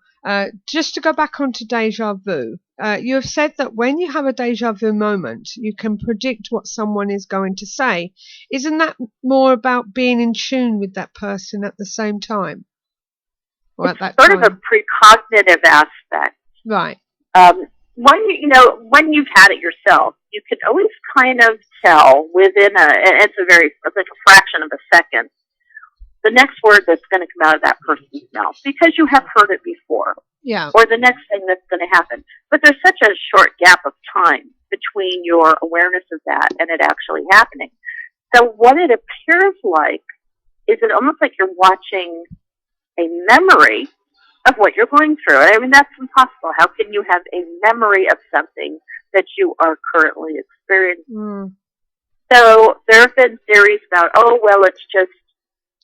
just to go back onto deja vu, you have said that when you have a deja vu moment, you can predict what someone is going to say. Isn't that more about being in tune with that person at the same time? Or it's sort of a precognitive aspect. Right. When you've had it yourself, you can always kind of tell within it's like a fraction of a second, the next word that's going to come out of that person's mouth because you have heard it before. Yeah. Or the next thing that's going to happen. But there's such a short gap of time between your awareness of that and it actually happening. So what it appears like is it almost like you're watching a memory of what you're going through. I mean, that's impossible. How can you have a memory of something that you are currently experiencing? So there have been theories about, it's just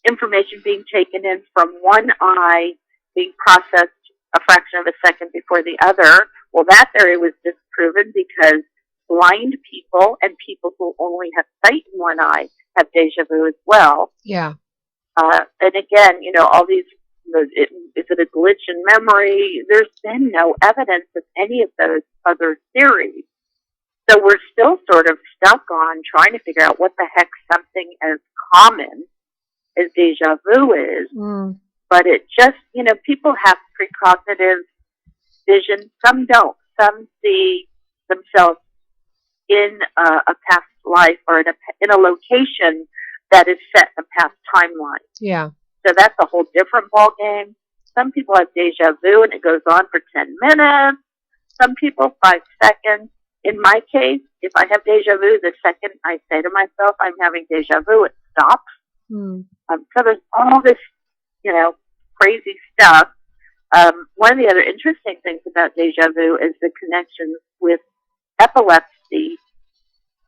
information being taken in from one eye, being processed a fraction of a second before the other. Well, that theory was disproven because blind people and people who only have sight in one eye have deja vu as well. Yeah. And again, all these, is it a glitch in memory? There's been no evidence of any of those other theories. So we're still sort of stuck on trying to figure out what the heck something as common as deja vu is. But it just, people have precognitive vision. Some don't. Some see themselves in a past life or in a location that is set in a past timeline. Yeah. So that's a whole different ball game. Some people have deja vu and it goes on for 10 minutes. Some people 5 seconds. In my case, if I have deja vu, the second I say to myself, I'm having deja vu, it stops. So there's all this, crazy stuff. One of the other interesting things about deja vu is the connections with epilepsy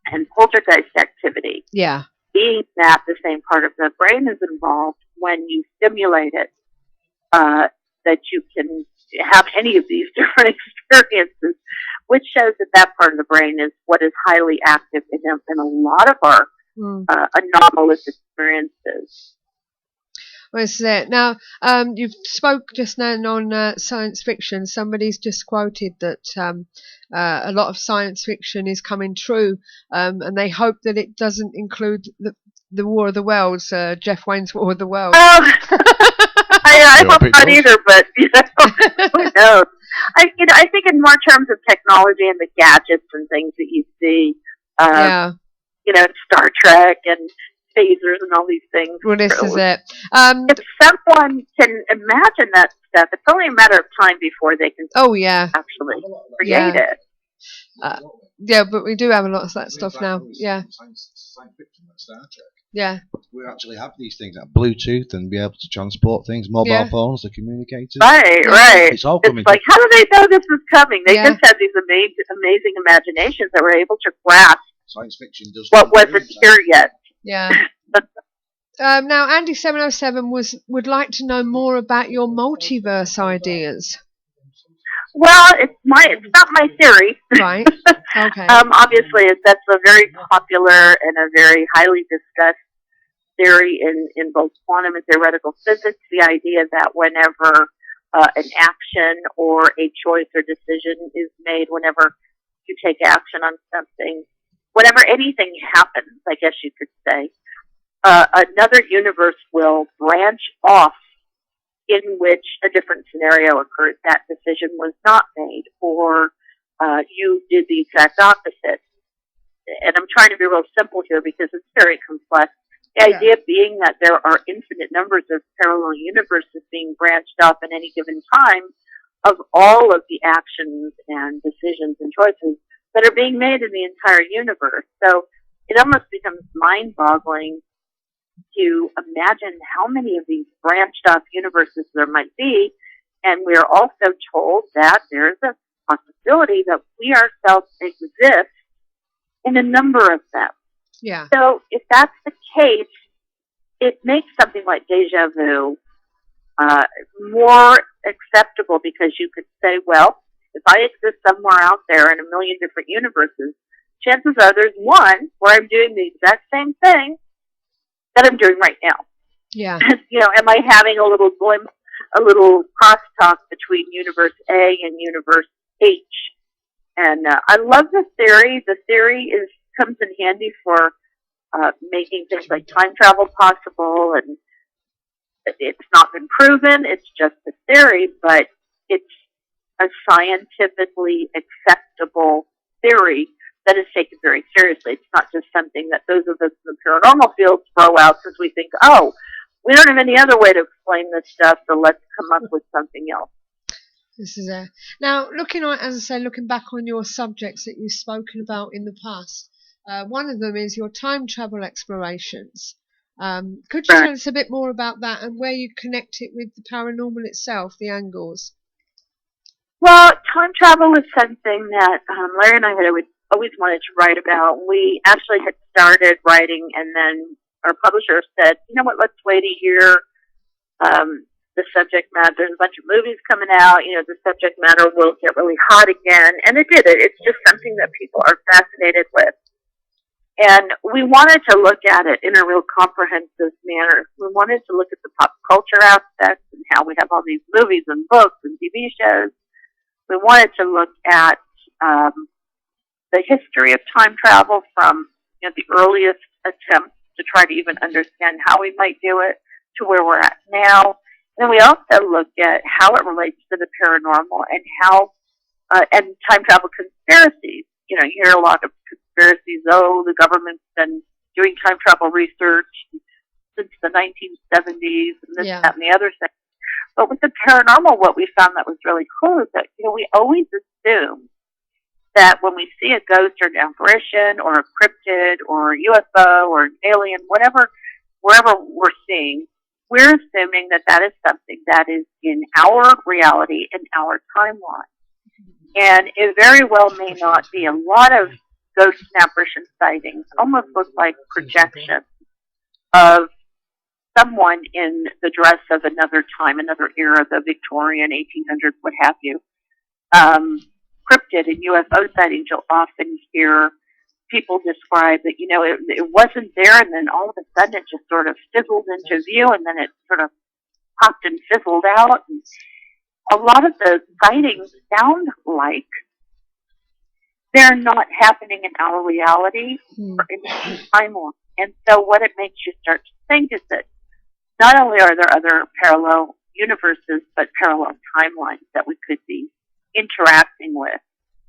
and poltergeist activity. Yeah. Being that the same part of the brain is involved when you stimulate it, that you can have any of these different experiences, which shows that part of the brain is what is highly active in a lot of our anomalous experiences. Well, this is it. Now, you spoke just now on science fiction. Somebody's just quoted that a lot of science fiction is coming true, and they hope that it doesn't include the War of the Worlds, Jeff Wayne's War of the Worlds. I hope not either, but who knows? I think in more terms of technology and the gadgets and things that you see, Star Trek and phasers and all these things. Well, this is it. If someone can imagine that stuff, it's only a matter of time before they can actually create it. Yeah, but we do have a lot of that stuff now. Yeah. Science fiction like Star Trek. Yeah. We actually have these things like Bluetooth and be able to transport things, mobile phones, the communicators. Right. It's all coming. It's like, how do they know this is coming? They just have these amazing imaginations that were able to grasp science fiction does what wasn't here yet. Yeah. Now, Andy707 would like to know more about your multiverse ideas. Well, it's not my theory. Right. Okay. Obviously, that's a very popular and a very highly discussed theory in both quantum and theoretical physics, the idea that whenever an action or a choice or decision is made, whenever you take action on something, whenever anything happens, I guess you could say, another universe will branch off in which a different scenario occurred. That decision was not made, or you did the exact opposite. And I'm trying to be real simple here because it's very complex. The idea being that there are infinite numbers of parallel universes being branched off at any given time of all of the actions and decisions and choices that are being made in the entire universe. So it almost becomes mind-boggling to imagine how many of these branched off universes there might be. And we're also told that there's a possibility that we ourselves exist in a number of them. Yeah. So if that's the case, it makes something like deja vu more acceptable, because you could say, well, if I exist somewhere out there in a million different universes, chances are there's one where I'm doing the exact same thing that I'm doing right now. Yeah. Am I having a little glimpse, a little crosstalk between universe A and universe H? And I love the theory. The theory comes in handy for making things like time travel possible, and it's not been proven. It's just a theory, but it's a scientifically acceptable theory that is taken very seriously. It's not just something that those of us in the paranormal field throw out because we think, oh, we don't have any other way to explain this stuff, so let's come up with something else. This is now looking on, as I say, looking back on your subjects that you've spoken about in the past. One of them is your time travel explorations. Could you tell us a bit more about that and where you connect it with the paranormal itself, the angles? Well, time travel is something that Larry and I had always wanted to write about. We actually had started writing, and then our publisher said, you know what, let's wait a year. The subject matter, there's a bunch of movies coming out, the subject matter will get really hot again. And it did it. It's just something that people are fascinated with. And we wanted to look at it in a real comprehensive manner. We wanted to look at the pop culture aspects and how we have all these movies and books and TV shows. We wanted to look at the history of time travel from the earliest attempts to try to even understand how we might do it to where we're at now. And we also looked at how it relates to the paranormal and how and time travel conspiracies. You hear a lot of conspiracies. Oh, the government's been doing time travel research since the 1970s and this, that, and the other thing. But with the paranormal, what we found that was really cool is that, we always assume that when we see a ghost or an apparition or a cryptid or a UFO or an alien, wherever we're seeing, we're assuming that that is something that is in our reality, in our timeline. And it very well may not be. A lot of ghost and apparition sightings almost look like projections of someone in the dress of another time, another era, the Victorian, 1800s, what have you. Cryptid and UFO sightings, you'll often hear people describe that, it wasn't there, and then all of a sudden it just sort of fizzled into view, and then it sort of popped and fizzled out. And a lot of the sightings sound like they're not happening in our reality or in the timeline. And so what it makes you start to think is that not only are there other parallel universes, but parallel timelines that we could be interacting with.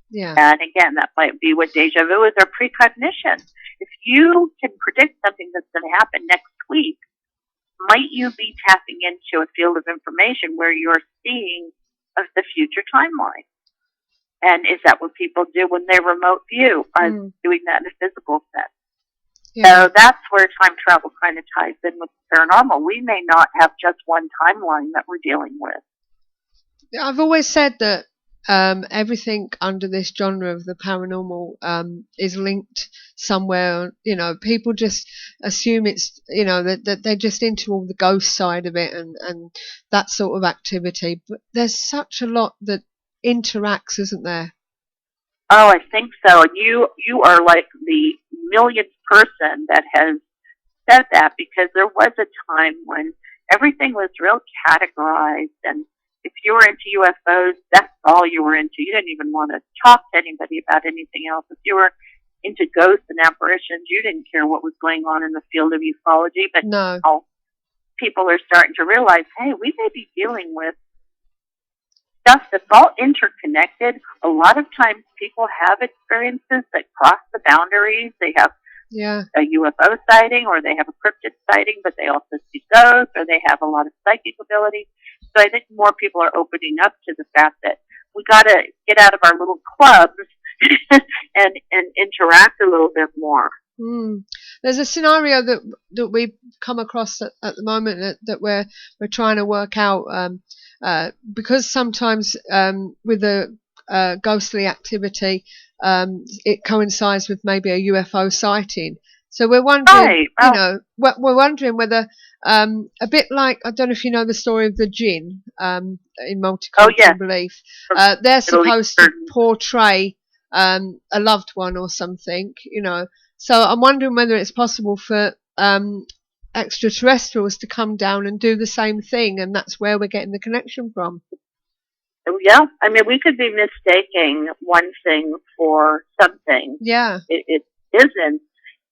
Yeah. And again, that might be what deja vu is, or precognition. If you can predict something that's going to happen next week, might you be tapping into a field of information where you're seeing of the future timeline? And is that what people do when they remote view? Doing that in a physical sense. Yeah. So that's where time travel kind of ties in with the paranormal. We may not have just one timeline that we're dealing with. I've always said that everything under this genre of the paranormal is linked somewhere. People just assume it's, that they're just into all the ghost side of it and that sort of activity. But there's such a lot that interacts, isn't there? Oh, I think so. And you are like the millionth person that has said that because there was a time when everything was real categorized, and if you were into UFOs, that's all you were into. You didn't even want to talk to anybody about anything else. If you were into ghosts and apparitions, you didn't care what was going on in the field of ufology. But no. Now people are starting to realize, hey, we may be dealing with stuff that's all interconnected. A lot of times people have experiences that cross the boundaries. They have a UFO sighting, or they have a cryptid sighting, but they also see ghosts, or they have a lot of psychic ability. So I think more people are opening up to the fact that we got to get out of our little clubs and interact a little bit more. There's a scenario that we've come across at the moment that we're trying to work out, because sometimes with the ghostly activity, it coincides with maybe a UFO sighting. So we're wondering, we're wondering whether a bit like, I don't know if you know the story of the jinn in multicultural belief. They're supposed to portray a loved one or something, So I'm wondering whether it's possible for extraterrestrials to come down and do the same thing, and that's where we're getting the connection from. Yeah, I mean, we could be mistaking one thing for something. Yeah. It isn't.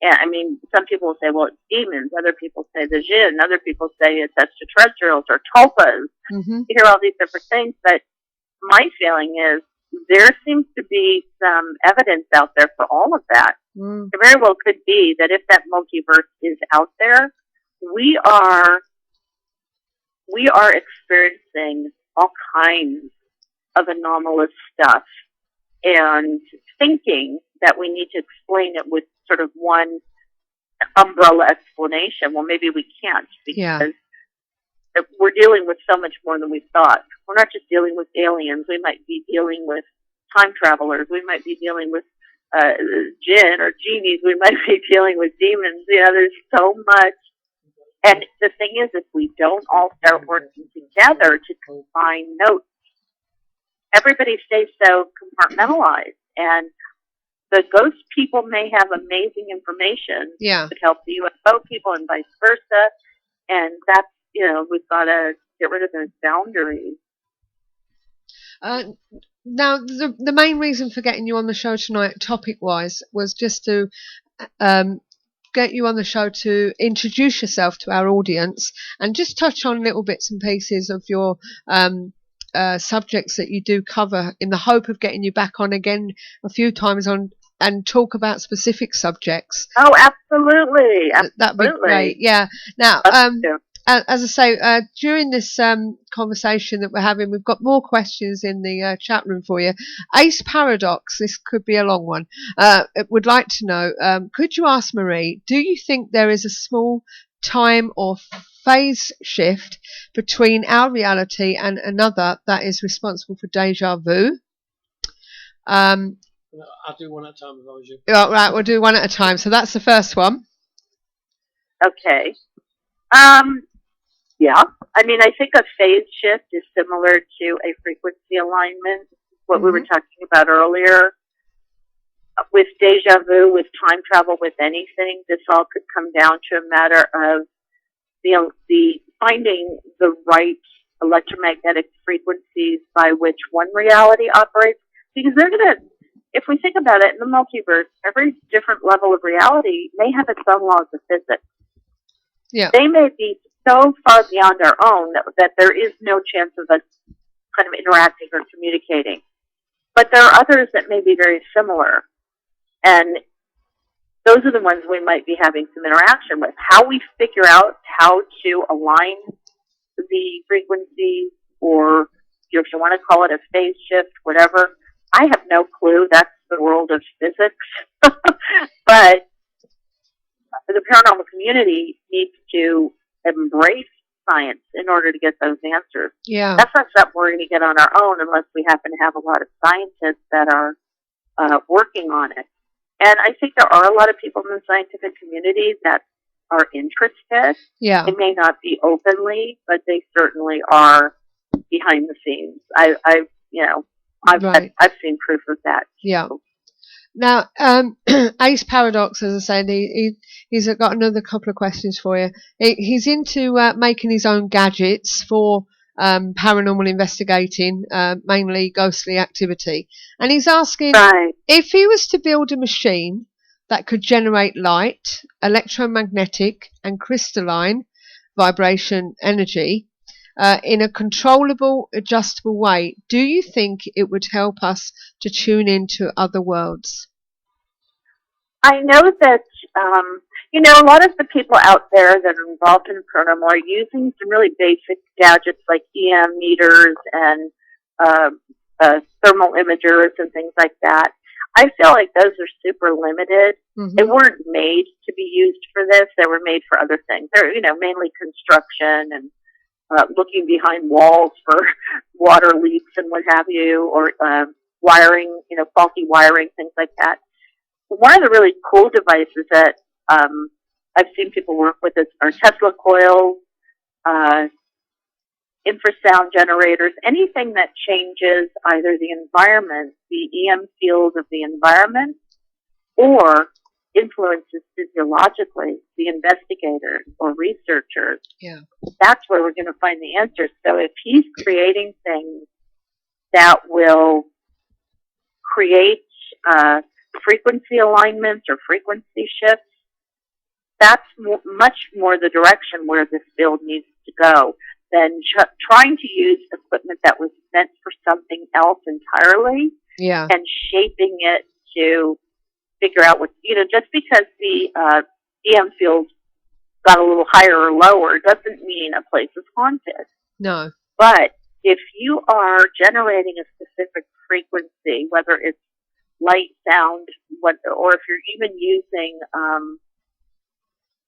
Yeah, I mean, some people say, well, it's demons. Other people say the jinn. Other people say it's extraterrestrials or tulpas. You hear all these different things, but my feeling is there seems to be some evidence out there for all of that. It very well could be that if that multiverse is out there, we are experiencing all kinds of anomalous stuff and thinking that we need to explain it with sort of one umbrella explanation. Well, maybe we can't, because we're dealing with so much more than we thought. We're not just dealing with aliens. We might be dealing with time travelers. We might be dealing with jinn or genies. We might be dealing with demons. There's so much. And the thing is, if we don't all start working together to combine notes, everybody stays so compartmentalized. And the ghost people may have amazing information that help the UFO people and vice versa. And that's, we've got to get rid of those boundaries. Now, the main reason for getting you on the show tonight, topic-wise, was just to get you on the show to introduce yourself to our audience and just touch on little bits and pieces of your subjects that you do cover, in the hope of getting you back on again a few times and talk about specific subjects. Oh, absolutely. That'd be great. Yeah. Now, as I say, during this conversation that we're having, we've got more questions in the chat room for you. Ace Paradox, this could be a long one, would like to know, could you ask Marie, do you think there is a small time or phase shift between our reality and another that is responsible for deja vu? I'll do one at a time if I was you. Right, we'll do one at a time. So that's the first one. Okay. Yeah. I mean, I think a phase shift is similar to a frequency alignment, what we were talking about earlier. With deja vu, with time travel, with anything, this all could come down to a matter of the finding the right electromagnetic frequencies by which one reality operates. Because they're going to, if we think about it, in the multiverse, every different level of reality may have its own laws of physics. Yeah. They may be so far beyond our own that there is no chance of us kind of interacting or communicating. But there are others that may be very similar. And those are the ones we might be having some interaction with. How we figure out how to align the frequencies, or if you want to call it a phase shift, whatever, I have no clue. That's the world of physics. But the paranormal community needs to embrace science in order to get those answers. Yeah. That's not something we're going to get on our own unless we happen to have a lot of scientists that are working on it. And I think there are a lot of people in the scientific community that are interested. Yeah. They may not be openly, but they certainly are behind the scenes. I've seen proof of that. Yeah. Now, Ace Paradox, as I said, he's got another couple of questions for you. He's into making his own gadgets for paranormal investigating, mainly ghostly activity. And he's asking, if he was to build a machine that could generate light, electromagnetic and crystalline vibration energy in a controllable, adjustable way, do you think it would help us to tune into other worlds? I know that, a lot of the people out there that are involved in paranormal are using some really basic gadgets like EM meters and thermal imagers and things like that. I feel like those are super limited. Mm-hmm. They weren't made to be used for this. They were made for other things. They're, mainly construction and looking behind walls for water leaks and what have you, or wiring, faulty wiring, things like that. One of the really cool devices that I've seen people work with are Tesla coils, infrasound generators, anything that changes either the environment, the EM field of the environment, or influences physiologically the investigators or researchers. Yeah. That's where we're going to find the answers. So if he's creating things that will create frequency alignments or frequency shifts, that's much more the direction where this field needs to go than trying to use equipment that was meant for something else entirely, and shaping it to figure out what, just because the EM field got a little higher or lower doesn't mean a place is haunted. No. But if you are generating a specific frequency, whether it's light, sound, or if you're even using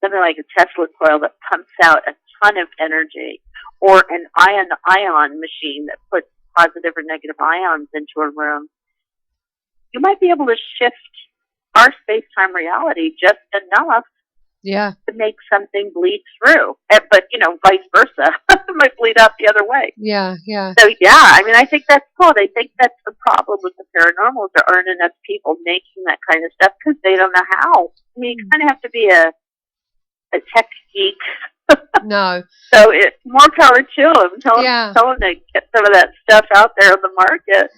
something like a Tesla coil that pumps out a ton of energy, or an ion machine that puts positive or negative ions into a room, you might be able to shift our space-time reality just enough to make something bleed through. But, vice versa. It might bleed out the other way. Yeah. So, I think that's cool. I think that's the problem with the paranormal. There aren't enough people making that kind of stuff because they don't know how. You kind of have to be a tech geek. No. So it's more power to them. Tell them to get some of that stuff out there on the market.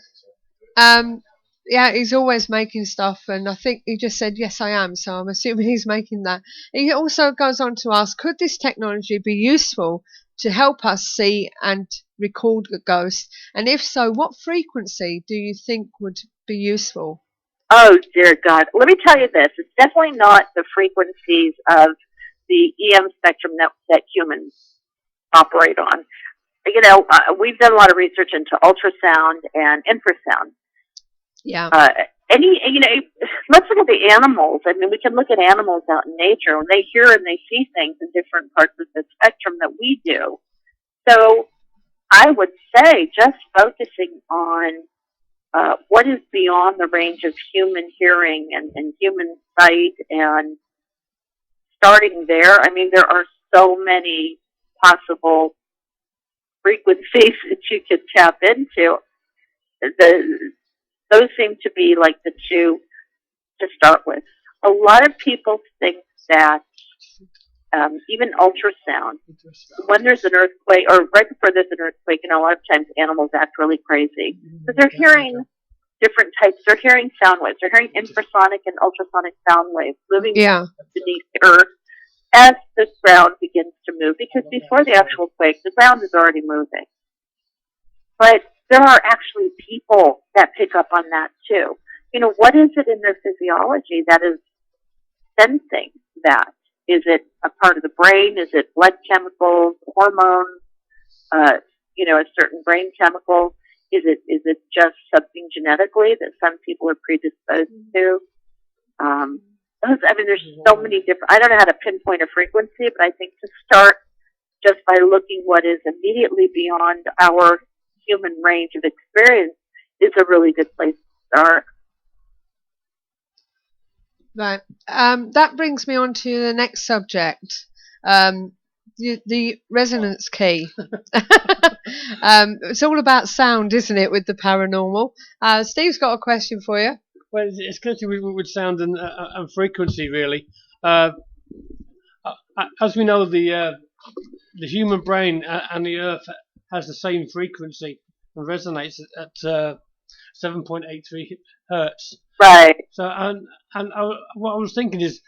He's always making stuff, and I think he just said, yes, I am, so I'm assuming he's making that. He also goes on to ask, could this technology be useful to help us see and record a ghost? And if so, what frequency do you think would be useful? Oh, dear God. Let me tell you this. It's definitely not the frequencies of the EM spectrum that humans operate on. We've done a lot of research into ultrasound and infrasound. Yeah. Let's look at the animals. We can look at animals out in nature, and they hear and they see things in different parts of the spectrum that we do. So I would say just focusing on what is beyond the range of human hearing and human sight, and starting there. There are so many possible frequencies that you could tap into. Those seem to be like the two to start with. A lot of people think that even ultrasound, when there's an earthquake, or right before there's an earthquake, a lot of times animals act really crazy. Because they're hearing different types. They're hearing sound waves. They're hearing infrasonic and ultrasonic sound waves moving beneath the earth as the ground begins to move. Because before the actual quake, the ground is already moving. But there are actually people that pick up on that too. What is it in their physiology that is sensing that? Is it a part of the brain? Is it blood chemicals, hormones, a certain brain chemical? Is it just something genetically that some people are predisposed to? There's so many different, I don't know how to pinpoint a frequency, but I think to start just by looking what is immediately beyond our human range of experience is a really good place to start. Right. That brings me on to the next subject, the resonance key. It's all about sound, isn't it, with the paranormal? Steve's got a question for you. Well, it's connected with sound and frequency, really. As we know, the human brain and the Earth has the same frequency and resonates at 7.83 hertz. Right. So, what I was thinking is,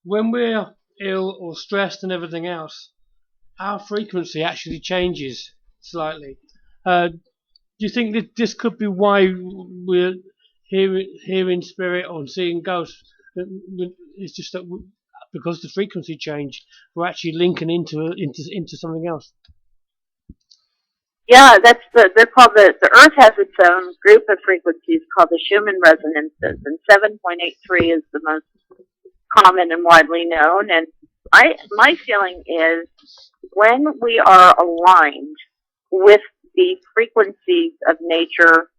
when we're ill or stressed and everything else, our frequency actually changes slightly. Do you think that this could be why we're hearing spirit or seeing ghosts? It's just that because the frequency changed, we're actually linking into something else. Yeah, they're called the Earth has its own group of frequencies called the Schumann resonances, and 7.83 is the most common and widely known. And my feeling is when we are aligned with the frequencies of nature,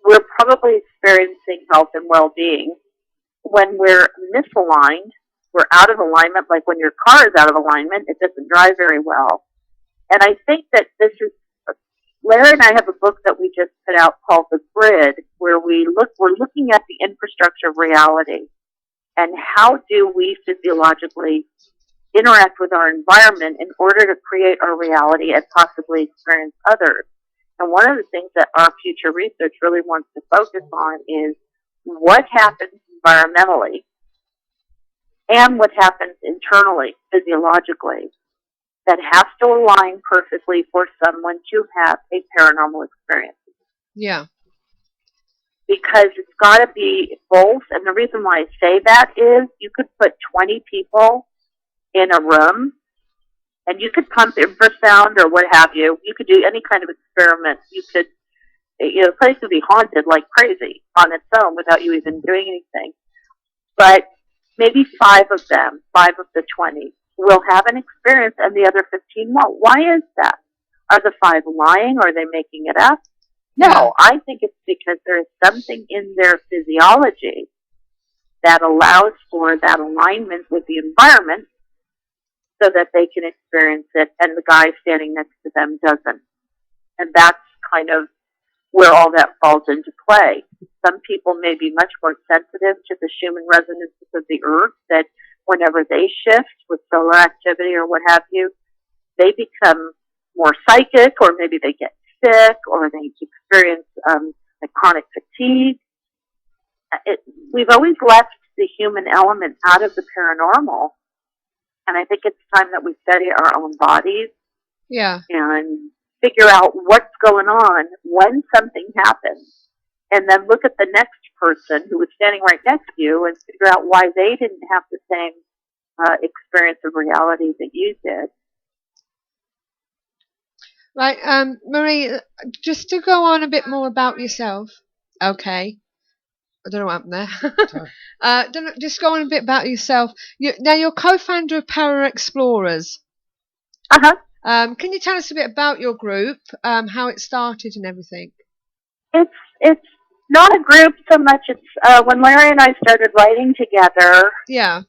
we're probably experiencing health and well-being. When we're misaligned, we're out of alignment, like when your car is out of alignment, it doesn't drive very well. And I think that this is, Larry and I have a book that we just put out called The Grid, where we're looking at the infrastructure of reality and how do we physiologically interact with our environment in order to create our reality and possibly experience others. And one of the things that our future research really wants to focus on is what happens environmentally and what happens internally, physiologically, that has to align perfectly for someone to have a paranormal experience. Yeah. Because it's got to be both. And the reason why I say that is you could put 20 people in a room and you could pump infrasound or what have you. You could do any kind of experiment. You could, the place would be haunted like crazy on its own without you even doing anything. But maybe 5 of the 20 will have an experience and the other 15 won't. Why is that? Are the 5 lying? Or are they making it up? No, I think it's because there is something in their physiology that allows for that alignment with the environment so that they can experience it and the guy standing next to them doesn't. And that's kind of where all that falls into play. Some people may be much more sensitive to the Schumann resonances of the Earth, that whenever they shift with solar activity or what have you, they become more psychic, or maybe they get sick, or they experience like chronic fatigue. We've always left the human element out of the paranormal, and I think it's time that we study our own bodies and figure out what's going on when something happens, and then look at the next person who was standing right next to you and figure out why they didn't have the same experience of reality that you did. Right, Marie, just to go on a bit more about yourself. Okay. I don't know what happened there. Just go on a bit about yourself. Now, you're co-founder of ParaExplorers. Uh-huh. Can you tell us a bit about your group, how it started and everything? It's not a group so much. It's when Larry and I started writing together. Yeah.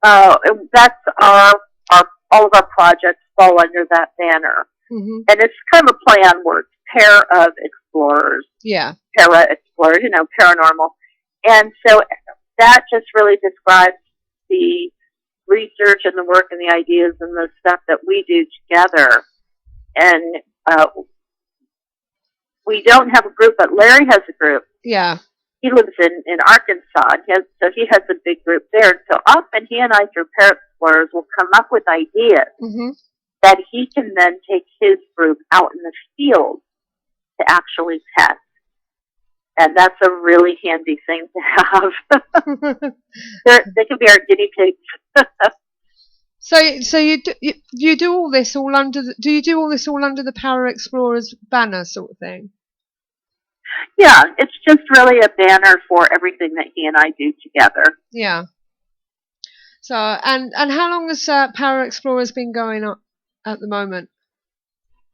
That's all of our projects fall under that banner. Mm-hmm. And it's kind of a play on words, pair of explorers. Yeah. ParaExplorers, paranormal. And so that just really describes the research and the work and the ideas and the stuff that we do together. And we don't have a group, but Larry has a group. Yeah. He lives in Arkansas. He has a big group there. So often he and I, through ParaExplorers, will come up with ideas that he can then take his group out in the field to actually test. And that's a really handy thing to have. They can be our guinea pigs. So you do all this all under do you do all this all under the ParaExplorers banner sort of thing? Yeah, it's just really a banner for everything that he and I do together. Yeah. So and how long has ParaExplorers been going on at the moment?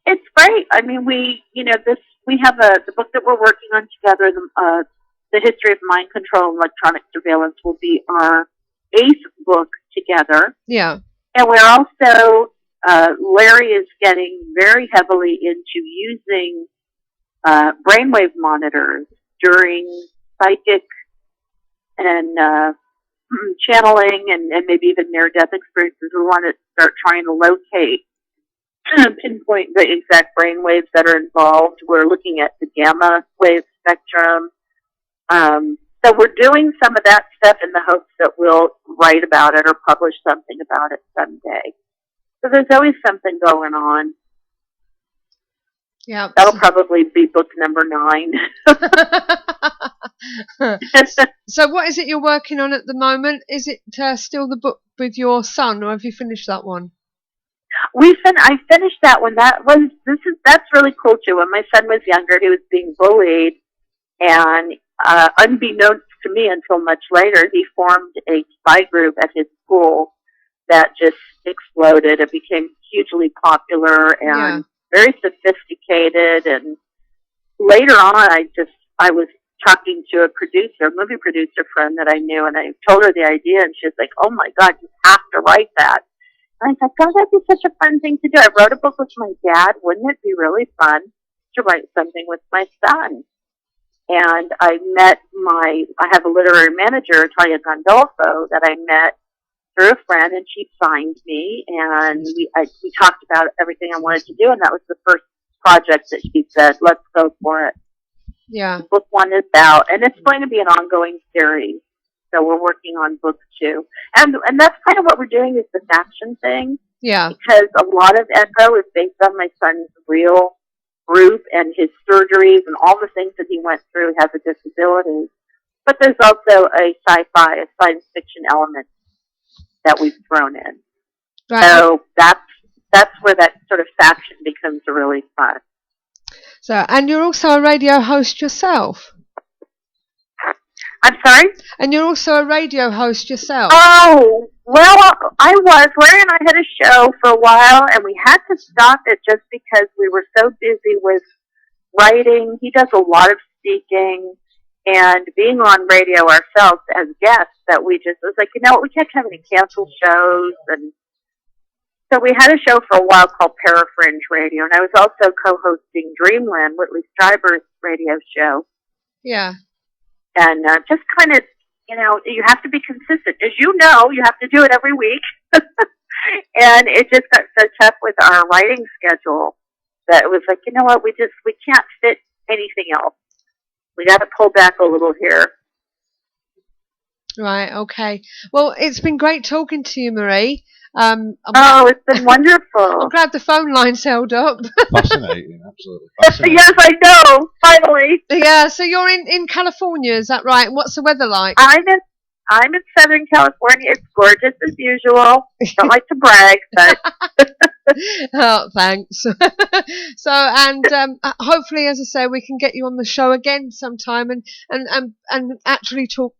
It's great. I mean, we have the book that we're working on together. The history of mind control and electronic surveillance will be our 8th book together. Yeah. And we're also Larry is getting very heavily into using brainwave monitors during psychic and channeling and maybe even near-death experiences. We want to start trying to locate, pinpoint the exact brain waves that are involved. We're looking at the gamma wave spectrum. So we're doing some of that stuff in the hopes that we'll write about it or publish something about it someday. So there's always something going on. Yeah. That'll probably be book number 9. So what is it you're working on at the moment? Is it still the book with your son, or have you finished that one? I finished that one. That's really cool too. When my son was younger, he was being bullied, and unbeknownst to me until much later, he formed a spy group at his school that just exploded. It became hugely popular and very sophisticated. And later on, I was talking to a movie producer friend that I knew, and I told her the idea, and she was like, "Oh my God, you have to write that." And I thought, God, that'd be such a fun thing to do. I wrote a book with my dad. Wouldn't it be really fun to write something with my son? And I have a literary manager, Talia Gandolfo, that I met through a friend, and she signed me, and we talked about everything I wanted to do, and that was the first project that she said, let's go for it. Yeah. Book 1 is out, and it's going to be an ongoing series. So we're working on book 2. And that's kind of what we're doing is the faction thing. Yeah. Because a lot of Echo is based on my son's real group and his surgeries and all the things that he went through. He has a disability. But there's also a sci-fi, a science fiction element that we've thrown in. Right. So that's where that sort of faction becomes really fun. So, and you're also a radio host yourself. I'm sorry? And you're also a radio host yourself. Oh, well, I was. Larry and I had a show for a while, and we had to stop it just because we were so busy with writing. He does a lot of speaking and being on radio ourselves as guests that we just was like, you know what, we kept having to cancel shows. And so we had a show for a while called Parafringe Radio, and I was also co-hosting Dreamland, Whitley Strieber's radio show. Yeah. And just kind of, you have to be consistent. As you know, you have to do it every week. And it just got so tough with our writing schedule that it was like, you know what, we can't fit anything else. We got to pull back a little here. Right, okay. Well, it's been great talking to you, Marie. It's been wonderful. I'm glad the phone line's held up. Fascinating, absolutely fascinating. Yes, I know, finally. Yeah, so you're in California, is that right? What's the weather like? I'm in Southern California. It's gorgeous as usual. Don't like to brag, but... Oh, thanks. So, and hopefully, as I say, we can get you on the show again sometime and actually talk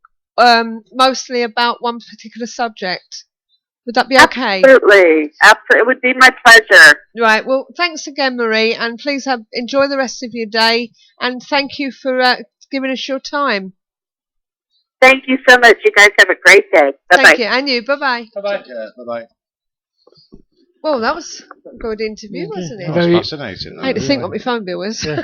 mostly about one particular subject. Would that be okay? Absolutely. It would be my pleasure. Right. Well, thanks again, Marie, and please enjoy the rest of your day, and thank you for giving us your time. Thank you so much. You guys have a great day. Bye-bye. Thank you, and you. Bye-bye. Bye-bye. Yeah, bye-bye. Well, that was a good interview, wasn't it? That was fascinating. I had to think what my phone bill was. Yeah.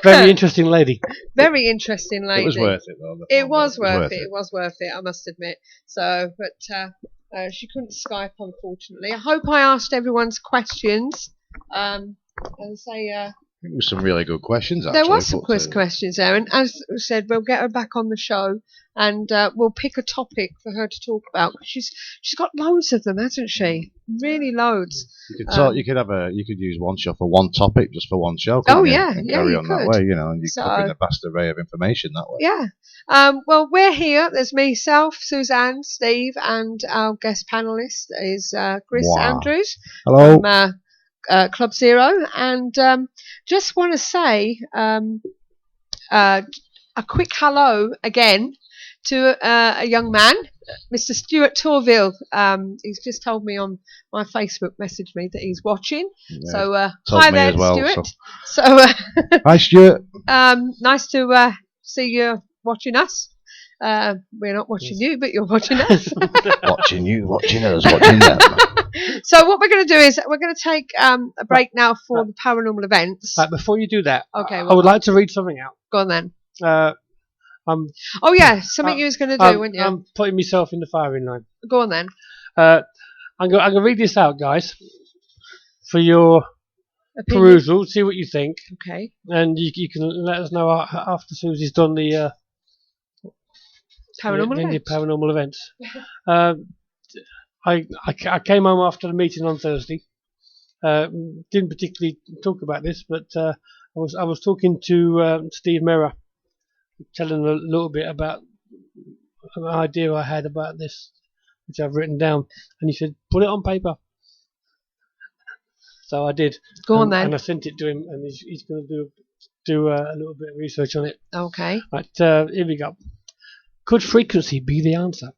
Very interesting lady. Very interesting lady. It was worth it, though. It was worth it. It was worth it, I must admit. So, but she couldn't Skype, unfortunately. I hope I asked everyone's questions. And say, there was some really good questions, actually. There was some questions there, and as I said, we'll get her back on the show, and we'll pick a topic for her to talk about. She's got loads of them, hasn't she? Really loads. You could use one show for one topic, just for one show. Oh you? yeah, and yeah, carry you on could. that way, and you cover in a vast array of information that way. Yeah. Well, we're here. There's myself, Suzanne, Steve, and our guest panelist is Chris Andrews. Hello. From, Club Zero, and just want to say a quick hello again to a young man, Mr. Stuart Torville. He's just told me on my Facebook message me that he's watching. Yeah, so hi there, well, Stuart. So hi, Stuart. Nice to see you watching us. We're not watching you, but you're watching us. Watching you, watching us, watching them. So what we're going to do is we're going to take a break now for the paranormal events. Before you do that, okay, I would like to read something out. Go on then. Oh yeah, something you was going to do, weren't you? I'm putting myself in the firing line. Go on then. I'm going to read this out, guys, for your perusal. See what you think. Okay. And you can let us know after Susie's done the paranormal events. I came home after the meeting on Thursday. Didn't particularly talk about this, but I was talking to Steve Mirror, telling a little bit about an idea I had about this, which I've written down, and he said, "Put it on paper." So I did. Go on then. And I sent it to him, and he's going to do a little bit of research on it. Okay. Right, here we go. Could frequency be the answer?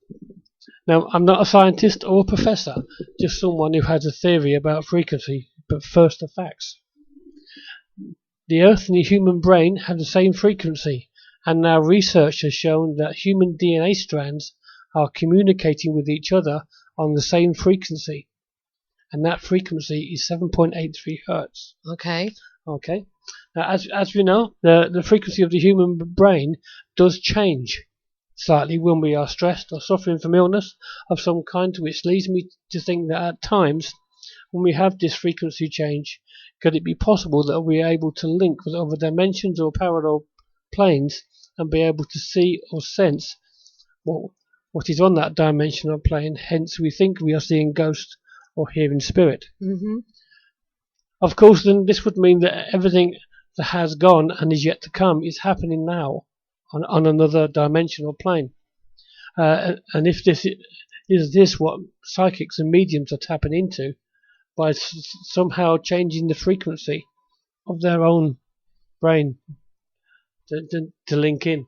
Now, I'm not a scientist or a professor, just someone who has a theory about frequency, but first the facts. The Earth and the human brain have the same frequency, and now research has shown that human DNA strands are communicating with each other on the same frequency, and that frequency is 7.83 Hertz. Okay. Now, as we know, the frequency of the human brain does change slightly when we are stressed or suffering from illness of some kind, which leads me to think that at times when we have this frequency change, could it be possible that we are able to link with other dimensions or parallel planes and be able to see or sense what is on that dimensional plane? Hence, we think we are seeing ghosts or hearing spirit. Mm-hmm. Of course, then this would mean that everything that has gone and is yet to come is happening now on another dimensional plane. And if this is what psychics and mediums are tapping into by somehow changing the frequency of their own brain to link in.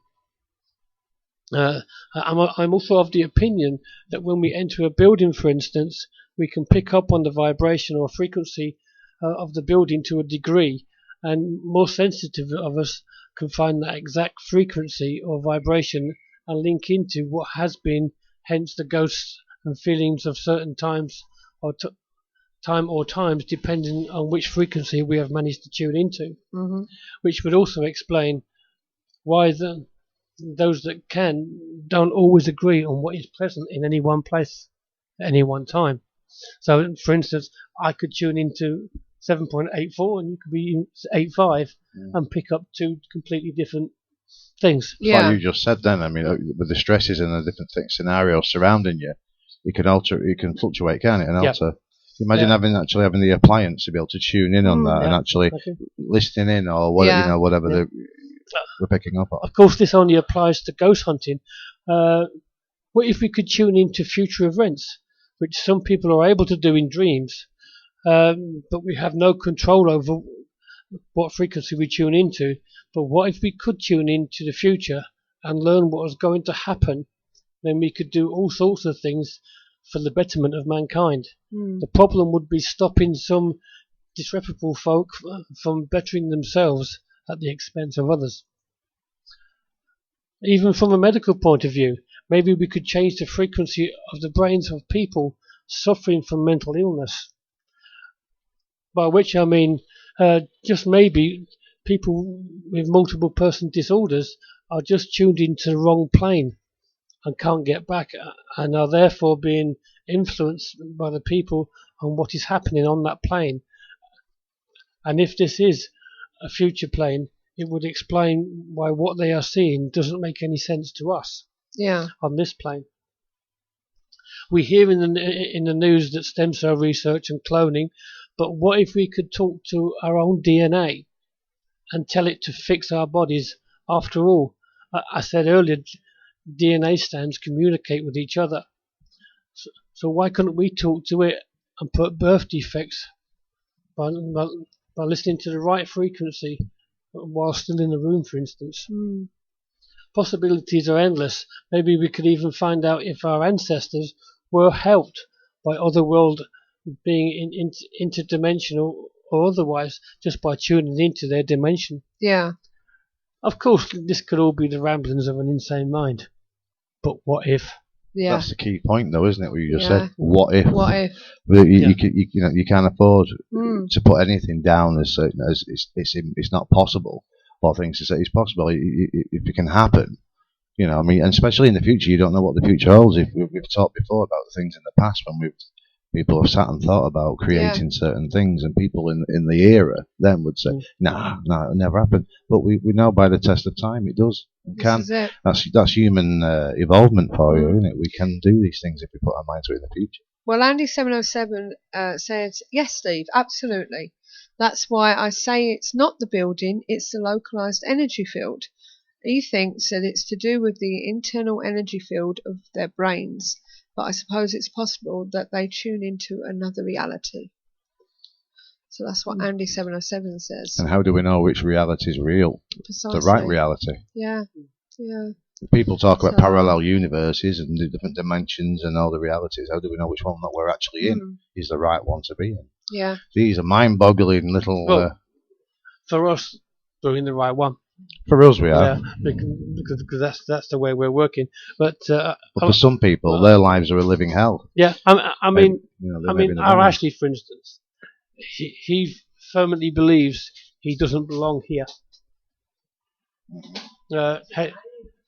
I'm also of the opinion that when we enter a building, for instance, we can pick up on the vibration or frequency of the building to a degree, and more sensitive of us can find that exact frequency or vibration and link into what has been, hence the ghosts and feelings of certain times or times, depending on which frequency we have managed to tune into. Mm-hmm. Which would also explain why those that don't always agree on what is present in any one place at any one time. So, for instance, I could tune into 7.84 and you could be in 8.5 and pick up two completely different things. Yeah. Like you just said then, I mean, with the stresses and the different scenarios surrounding you, it can fluctuate, can't it? And alter. Imagine having the appliance to be able to tune in on that and actually listening in or whatever, whatever we're picking up on. Of course, this only applies to ghost hunting. What if we could tune into future events, which some people are able to do in dreams, but we have no control over what frequency we tune into? But what if we could tune into the future and learn what was going to happen? Then we could do all sorts of things for the betterment of mankind. The problem would be stopping some disreputable folk from bettering themselves at the expense of others. Even from a medical point of view, maybe we could change the frequency of the brains of people suffering from mental illness. By which I mean, just maybe people with multiple person disorders are just tuned into the wrong plane and can't get back, and are therefore being influenced by the people on what is happening on that plane. And if this is a future plane, it would explain why what they are seeing doesn't make any sense to us on this plane. We hear in the news that stem cell research and cloning, but what if we could talk to our own DNA and tell it to fix our bodies? After all, I said earlier, DNA strands communicate with each other. So why couldn't we talk to it and put birth defects by listening to the right frequency while still in the room, for instance? Possibilities are endless. Maybe we could even find out if our ancestors were helped by other world being interdimensional or otherwise, just by tuning into their dimension. Yeah. Of course, this could all be the ramblings of an insane mind. But what if? Yeah. That's the key point, though, isn't it? What you just said. What if? What if? You can't afford to put anything down as it's not possible. Or things to say it's possible. If it can happen, You know, I mean, and especially in the future, you don't know what the future holds. If we've talked before about the things in the past when people have sat and thought about creating certain things, and people in the era then would say, "Nah, it never happened." But we know by the test of time it does. And This is it. That's human evolvement for you, isn't it? We can do these things if we put our mind to it in the future. Well, Andy707 says, yes, Steve, absolutely. That's why I say it's not the building, it's the localized energy field. He thinks that it's to do with the internal energy field of their brains, but I suppose it's possible that they tune into another reality. So that's what Andy707 says. And how do we know which reality is real? Precisely. The right reality. Yeah. People talk about parallel universes and the different dimensions and all the realities. How do we know which one that we're actually in is the right one to be in? Yeah. These are mind-boggling little... Well, for us, we're in the right one. For us, we are. Yeah, because that's the way we're working. But for some people, their lives are a living hell. Yeah, I mean, our life. Ashley, for instance, he firmly believes he doesn't belong here.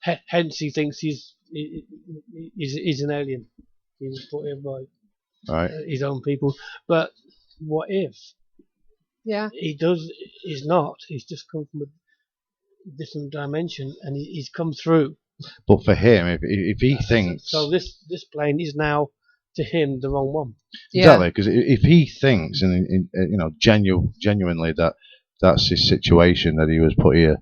Hence, he thinks he's an alien. He's put here by his own people. But what if? Yeah. He's not. He's just come from a different dimension, and he's come through. But for him, if he thinks... So this plane is now, to him, the wrong one. Exactly, because if he thinks, and genuinely that's his situation, that he was put here,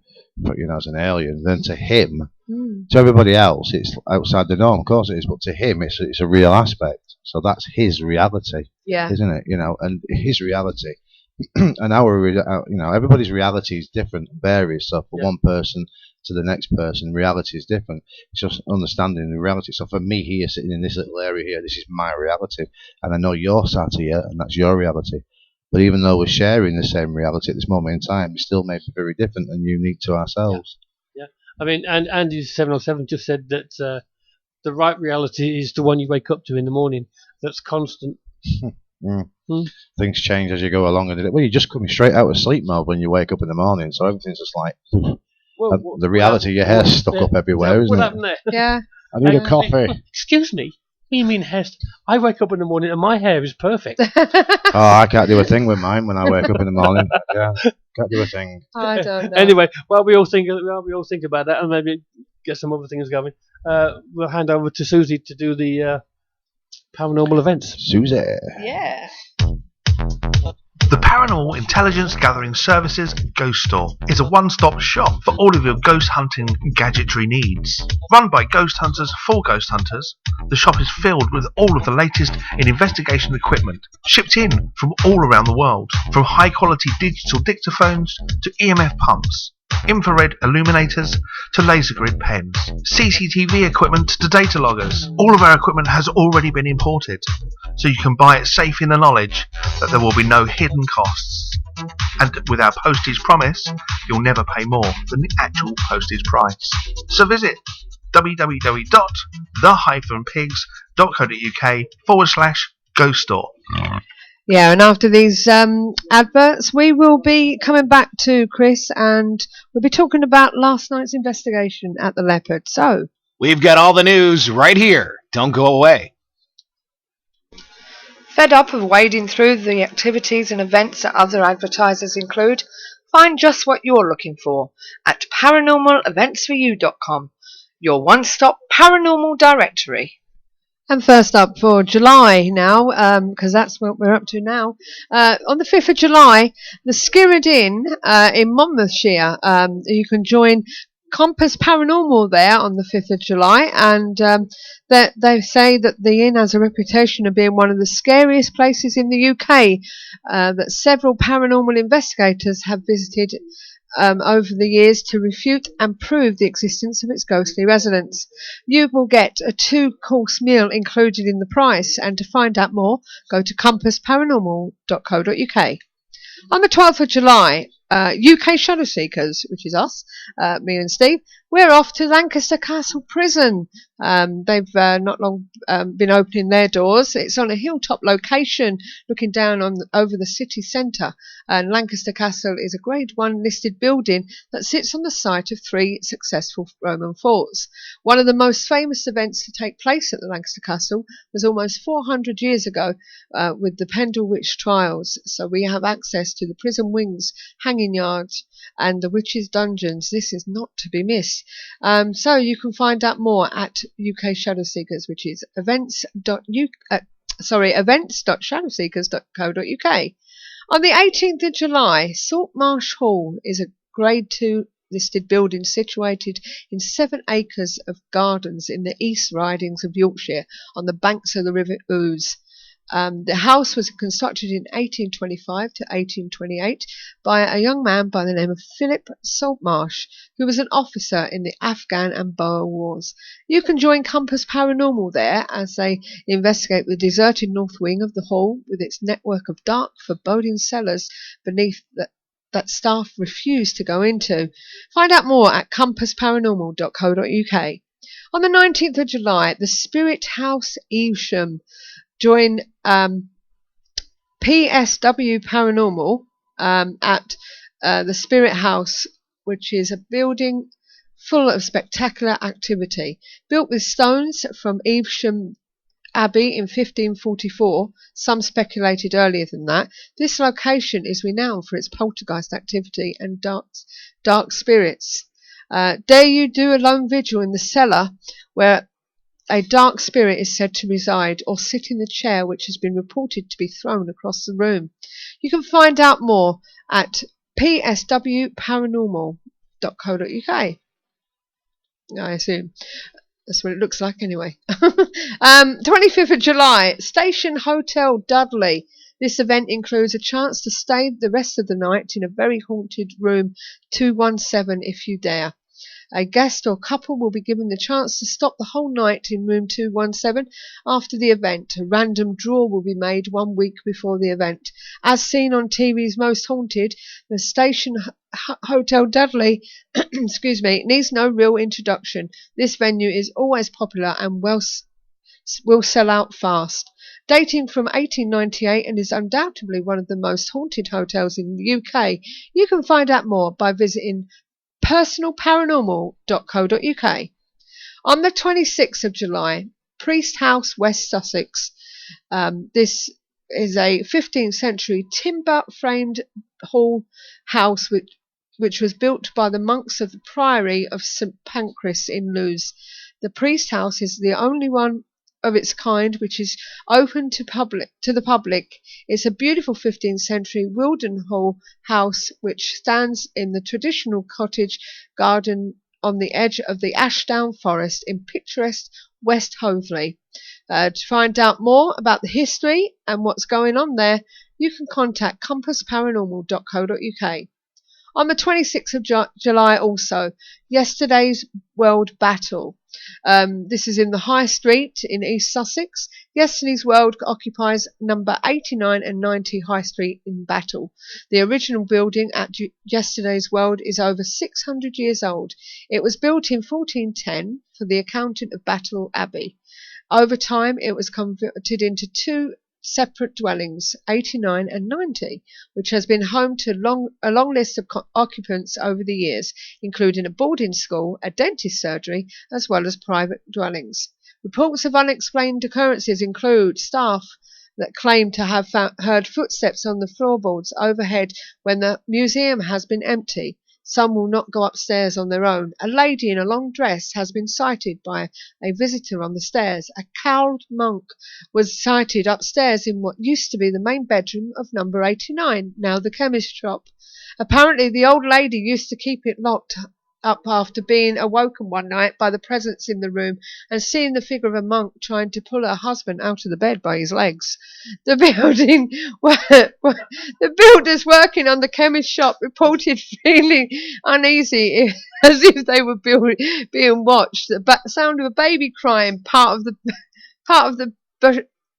as an alien, then to him, to everybody else, it's outside the norm. Of course it is, but to him, it's a real aspect. So that's his reality, isn't it? And his reality. And everybody's reality is different and varies. So for one person to the next person, reality is different. It's just understanding the reality. So for me here, sitting in this little area here, this is my reality. And I know you're sat here, and that's your reality. But even though we're sharing the same reality at this moment in time, it still may be very different and unique to ourselves. Yeah. I mean, and Andy707 just said that the right reality is the one you wake up to in the morning. That's constant. Things change as you go along, and you're just coming straight out of sleep mode when you wake up in the morning, so everything's just like the reality. Your hair's stuck up everywhere, isn't it? What happened there? Yeah. I need a coffee. Excuse me. What do you mean hair? I wake up in the morning and my hair is perfect. I can't do a thing with mine when I wake up in the morning. Yeah, can't do a thing. I don't know. Anyway, while we all think about that, and maybe get some other things going, we'll hand over to Susie to do the paranormal events. Susie. Yeah. The Paranormal Intelligence Gathering Services Ghost Store is a one-stop shop for all of your ghost hunting gadgetry needs. Run by ghost hunters for ghost hunters, the shop is filled with all of the latest in investigation equipment, shipped in from all around the world, from high-quality digital dictaphones to EMF pumps, infrared illuminators to laser grid pens, CCTV equipment to data loggers. All of our equipment has already been imported, so you can buy it safe in the knowledge that there will be no hidden costs. And with our postage promise, you'll never pay more than the actual postage price. So visit www.the-pigs.co.uk/ghost store. Yeah, and after these adverts, we will be coming back to Chris, and we'll be talking about last night's investigation at the Leopard. So we've got all the news right here. Don't go away. Fed up of wading through the activities and events that other advertisers include? Find just what you're looking for at paranormaleventsforyou.com, your one-stop paranormal directory. And first up for July now, because that's what we're up to now. On the 5th of July, the Skirrid Inn in Monmouthshire. You can join Compass Paranormal there on the 5th of July, and they say that the inn has a reputation of being one of the scariest places in the UK, that several paranormal investigators have visited over the years to refute and prove the existence of its ghostly residents. You will get a 2-course meal included in the price, and to find out more, go to compassparanormal.co.uk. On the 12th of July, UK Shadow Seekers, which is us, me and Steve, we're off to Lancaster Castle Prison. They've not long been opening their doors. It's on a hilltop location looking down over the city centre, and Lancaster Castle is a Grade 1 listed building that sits on the site of 3 successful Roman forts. One of the most famous events to take place at the Lancaster Castle was almost 400 years ago with the Pendle Witch trials. So we have access to the prison wings, hanging yards, and the witches' dungeons. This is not to be missed. So you can find out more at UK Shadow Seekers, which is events.shadowseekers.co.uk. On the 18th of July, Saltmarsh Hall is a Grade 2 listed building situated in 7 acres of gardens in the East Ridings of Yorkshire on the banks of the River Ouse. The house was constructed in 1825 to 1828 by a young man by the name of Philip Saltmarsh, who was an officer in the Afghan and Boer Wars. You can join Compass Paranormal there as they investigate the deserted north wing of the hall with its network of dark, foreboding cellars beneath that staff refuse to go into. Find out more at compassparanormal.co.uk. On the 19th of July, the Spirit House Evesham. Join PSW Paranormal at the Spirit House, which is a building full of spectacular activity. Built with stones from Evesham Abbey in 1544, some speculated earlier than that, this location is renowned for its poltergeist activity and dark spirits. Dare you do a lone vigil in the cellar where a dark spirit is said to reside, or sit in the chair which has been reported to be thrown across the room. You can find out more at pswparanormal.co.uk. I assume that's what it looks like anyway. 25th of July, Station Hotel Dudley. This event includes a chance to stay the rest of the night in a very haunted room 217 if you dare. A guest or couple will be given the chance to stop the whole night in room 217 after the event. A random draw will be made 1 week before the event. As seen on TV's Most Haunted, the Station Hotel Dudley needs no real introduction. This venue is always popular and will sell out fast. Dating from 1898 and is undoubtedly one of the most haunted hotels in the UK. You can find out more by visiting personalparanormal.co.uk. On the 26th of July, Priest House, West Sussex. This is a 15th century timber-framed hall house which was built by the monks of the Priory of St Pancras in Lewes. The Priest House is the only one of its kind which is open to the public. It's a beautiful 15th century Wilden Hall house which stands in the traditional cottage garden on the edge of the Ashdown Forest in picturesque West Hoathly. To find out more about the history and what's going on there, you can contact compassparanormal.co.uk. On the 26th of July also, Yesterday's World Battle. This is in the High Street in East Sussex. Yesterday's World occupies number 89 and 90 High Street in Battle. The original building at Yesterday's World is over 600 years old. It was built in 1410 for the accountant of Battle Abbey. Over time, it was converted into 2 separate dwellings, 89 and 90, which has been home to a long list of occupants over the years, including a boarding school, a dentist surgery, as well as private dwellings. Reports of unexplained occurrences include staff that claim to have heard footsteps on the floorboards overhead when the museum has been empty. Some will not go upstairs on their own. A lady in a long dress has been sighted by a visitor on the stairs. A cowled monk was sighted upstairs in what used to be the main bedroom of number 89, now the chemist shop. Apparently the old lady used to keep it locked up after being awoken one night by the presence in the room and seeing the figure of a monk trying to pull her husband out of the bed by his legs. The builders working on the chemist shop reported feeling uneasy as if they were being watched. The sound of a baby crying, part of the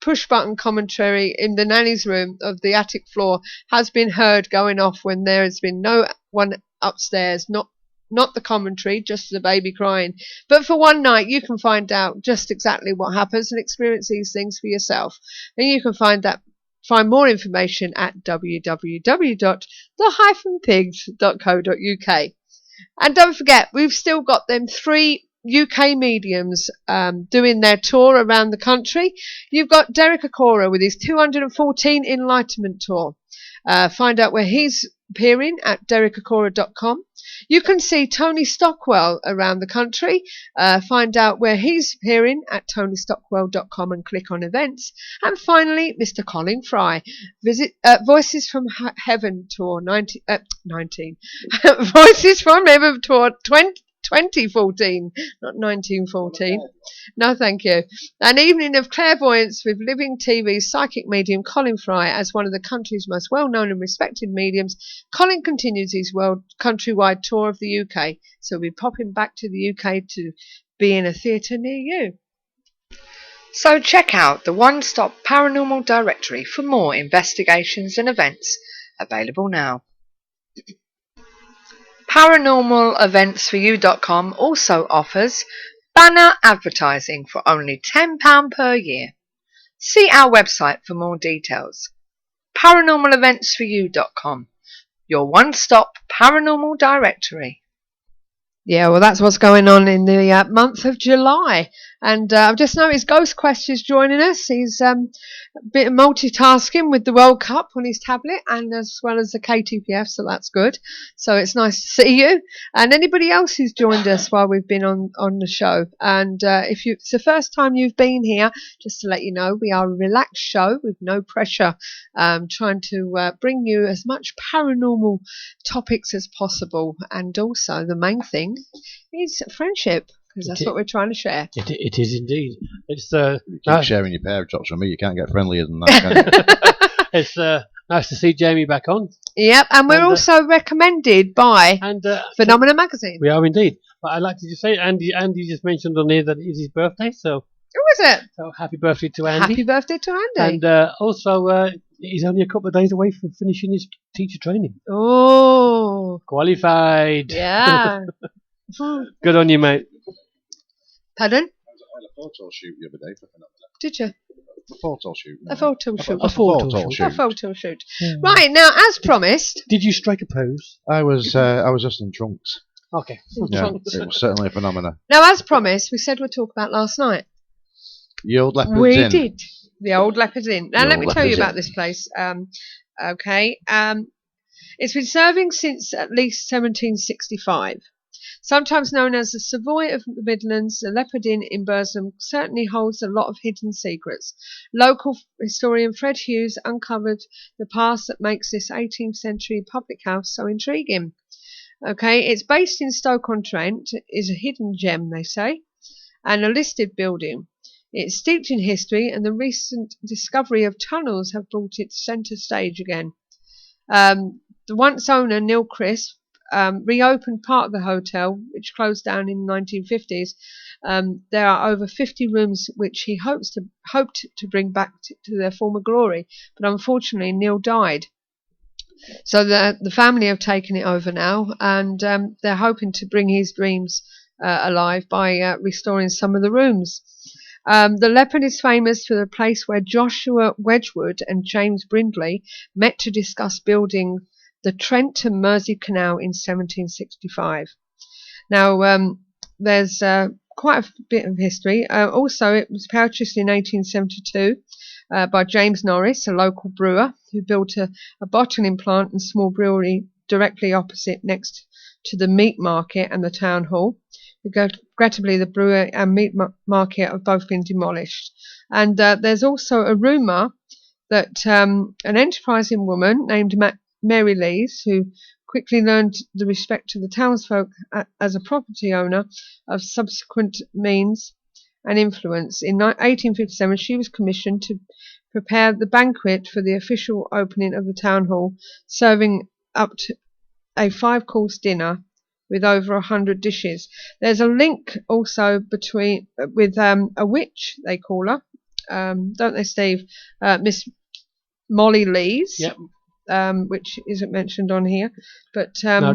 push button commentary in the nanny's room of the attic floor has been heard going off when there has been no one upstairs, not not the commentary, just the baby crying. But for one night, you can find out just exactly what happens and experience these things for yourself. And you can find more information at www.the-pigs.co.uk. And don't forget, we've still got them 3 UK mediums doing their tour around the country. You've got Derek Acora with his 214 Enlightenment Tour. Find out where he's appearing at derekacora.com. You can see Tony Stockwell around the country. Find out where he's appearing at tonystockwell.com and click on events. And finally, Mr. Colin Fry. Visit Voices from Heaven Tour 19. Voices from Heaven Tour 2014, not 1914. No, thank you. An evening of clairvoyance with living TV's psychic medium Colin Fry as one of the country's most well-known and respected mediums. Colin continues his world countrywide tour of the UK, so we'll be popping back to the UK to be in a theatre near you. So check out the one-stop paranormal directory for more investigations and events, available now. ParanormalEventsForYou.com also offers banner advertising for only £10 per year. See our website for more details. ParanormalEventsForYou.com, your one-stop paranormal directory. Yeah, well, that's what's going on in the month of July. And I've just noticed Ghost Quest is joining us. He's a bit of multitasking with the World Cup on his tablet and as well as the KTPF, so that's good. So it's nice to see you. And anybody else who's joined us while we've been on the show. And if it's the first time you've been here, just to let you know, we are a relaxed show with no pressure, trying to bring you as much paranormal topics as possible. And also, the main thing is friendship. Because that's what we're trying to share. It is indeed. It's you keep sharing your pair drops from me. You can't get friendlier than that, can you? It's nice to see Jamie back on. Yep, and we're also recommended by Phenomena Magazine. We are indeed. But I'd like to just say, Andy just mentioned on here that it is his birthday, so. Who is it? So happy birthday to Andy. Happy birthday to Andy. And also, he's only a couple of days away from finishing his teacher training. Oh. Qualified. Yeah. Good on you, mate. Pardon? I had a photo shoot the other day for Phenomena. Did you? A photo shoot. A photo shoot. A photo shoot. A photo shoot. Right, now, as promised. Did you strike a pose? I was just in trunks. Okay. Yeah, it was certainly a Phenomena. Now, as promised, we said we'd talk about last night. The Old Leopard's We Inn. did. The Old Leopard's Inn. Now, let me tell you about this place. Okay. It's been serving since at least 1765. Sometimes known as the Savoy of the Midlands, the Leopard Inn in Burslem certainly holds a lot of hidden secrets. Local historian Fred Hughes uncovered the past that makes this 18th century public house so intriguing. Okay, it's based in Stoke-on-Trent, is a hidden gem, they say, and a listed building. It's steeped in history, and the recent discovery of tunnels have brought it centre stage again. The once owner, Neil Crisp, reopened part of the hotel, which closed down in the 1950s. There are over 50 rooms which he hoped to bring back to their former glory, but unfortunately Neil died. So the family have taken it over now, and they're hoping to bring his dreams alive by restoring some of the rooms. The Leopard is famous for the place where Joshua Wedgwood and James Brindley met to discuss building the Trent to Mersey Canal in 1765. Now, there's quite a bit of history. Also, it was purchased in 1872 by James Norris, a local brewer, who built a bottling plant and small brewery directly opposite next to the meat market and the town hall. Regrettably, the brewery and meat market have both been demolished. And there's also a rumour that an enterprising woman named Mary Lees, who quickly learned the respect of the townsfolk as a property owner of subsequent means and influence. In 1857, she was commissioned to prepare the banquet for the official opening of the town hall, serving up to a 5-course dinner with over 100 dishes. There's a link also with a witch, they call her, don't they, Steve? Miss Molly Lees. Yep. which isn't mentioned on here. But no,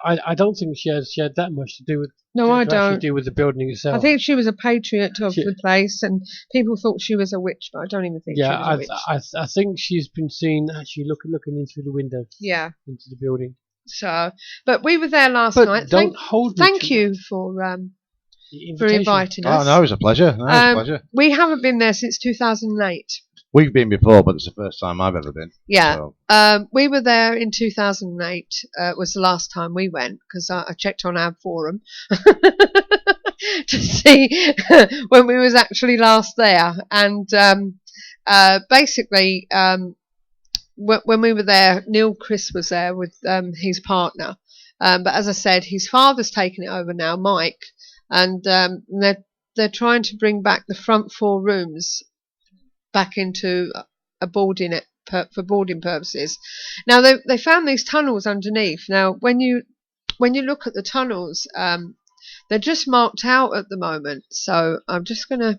I don't think she had that much to do with. No, I don't. Do with the building itself. I think she was a patriot of the place, and people thought she was a witch, but I don't even think she was a witch. I think she's been seen actually looking in through the window. Yeah. Into the building. So, but we were there last night. Thank you for inviting us. Oh no, it was a pleasure. No, it was a pleasure. We haven't been there since 2008. We've been before, but it's the first time I've ever been. Yeah. So. We were there in 2008. Was the last time we went, because I checked on our forum to see when we was actually last there. And basically, when we were there, Neil Chris was there with his partner. But as I said, his father's taken it over now, Mike, and they're trying to bring back the front 4 rooms back into a boarding for boarding purposes. Now they found these tunnels underneath. Now when you look at the tunnels, they're just marked out at the moment. So I'm just going to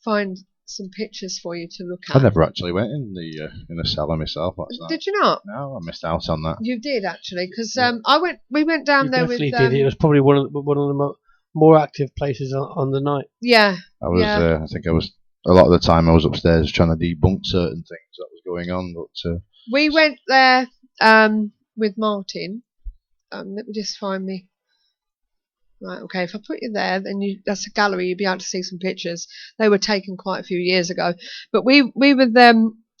find some pictures for you to look at. I never actually went in the cellar myself last night. Did you not? No, I missed out on that. You did actually, because we went down there with. Definitely did. It was probably one of the more active places on the night. Yeah. I think I was. A lot of the time I was upstairs trying to debunk certain things that was going on. But we went there with Martin. Let me just find me. Right, okay. If I put you there, then that's a gallery. You'll be able to see some pictures. They were taken quite a few years ago. But we were there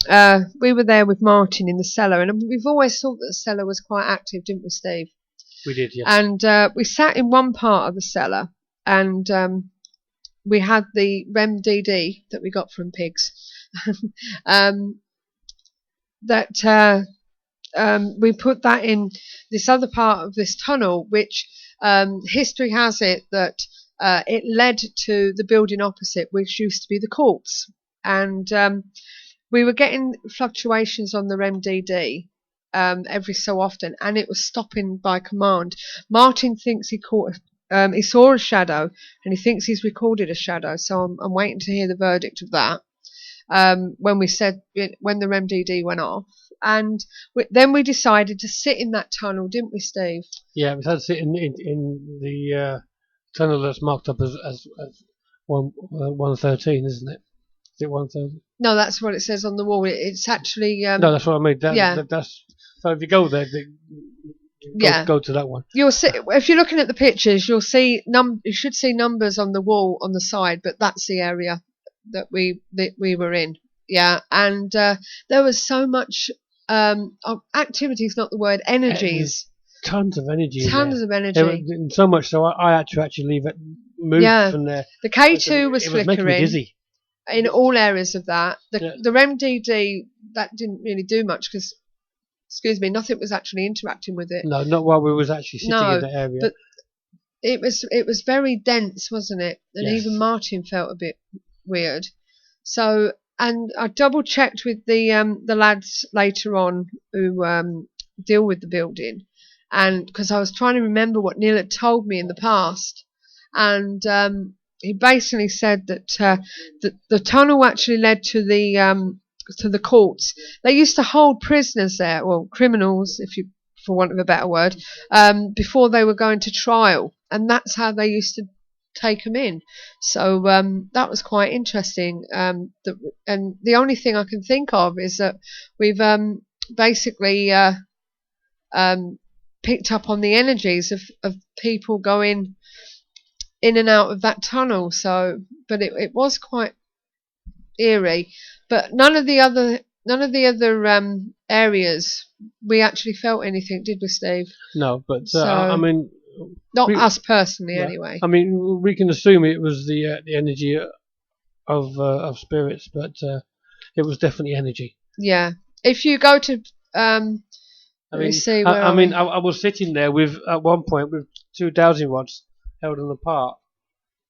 with Martin in the cellar, and we've always thought that the cellar was quite active, didn't we, Steve? We did, yes. And we sat in one part of the cellar, and we had the REM-DD that we got from pigs. We put that in this other part of this tunnel, which history has it that it led to the building opposite, which used to be the courts. And we were getting fluctuations on the REM-DD every so often, and it was stopping by command. Martin thinks he saw a shadow, and he thinks he's recorded a shadow. So I'm waiting to hear the verdict of that. When the REM-DD went off, and then we decided to sit in that tunnel, didn't we, Steve? Yeah, we had to sit in the tunnel that's marked up as 113, isn't it? Is it 113? No, that's what it says on the wall. It's actually no, that's what I mean. That's so if you go there. Go to that one. You'll see, if you're looking at the pictures, you'll see you should see numbers on the wall on the side, but that's the area that we were in. Yeah, and there was so much activity is not the word, energies. Tons of energy. Tons of energy. So much so I had to actually move from there. The K2 was it flickering. Was making me dizzy. In all areas of that. The REM-DD, that didn't really do much because, excuse me, nothing was actually interacting with it. No, not while we was actually sitting in the area. But it was very dense, wasn't it? And yes. Even Martin felt a bit weird. So, and I double checked with the lads later on who deal with the building, and because I was trying to remember what Neil had told me in the past, and he basically said that the tunnel actually led to the courts. They used to hold prisoners there, well, criminals, for want of a better word, before they were going to trial, and that's how they used to take them in. So that was quite interesting. And the only thing I can think of is that we've basically picked up on the energies of people going in and out of that tunnel. So, but it was quite eerie. But none of the other areas we actually felt anything, did we, Steve? No, but I mean, not us personally, anyway. I mean, we can assume it was the energy of spirits, but it was definitely energy. Yeah, if you go to, I was sitting there at one point with 2 dowsing rods held on apart,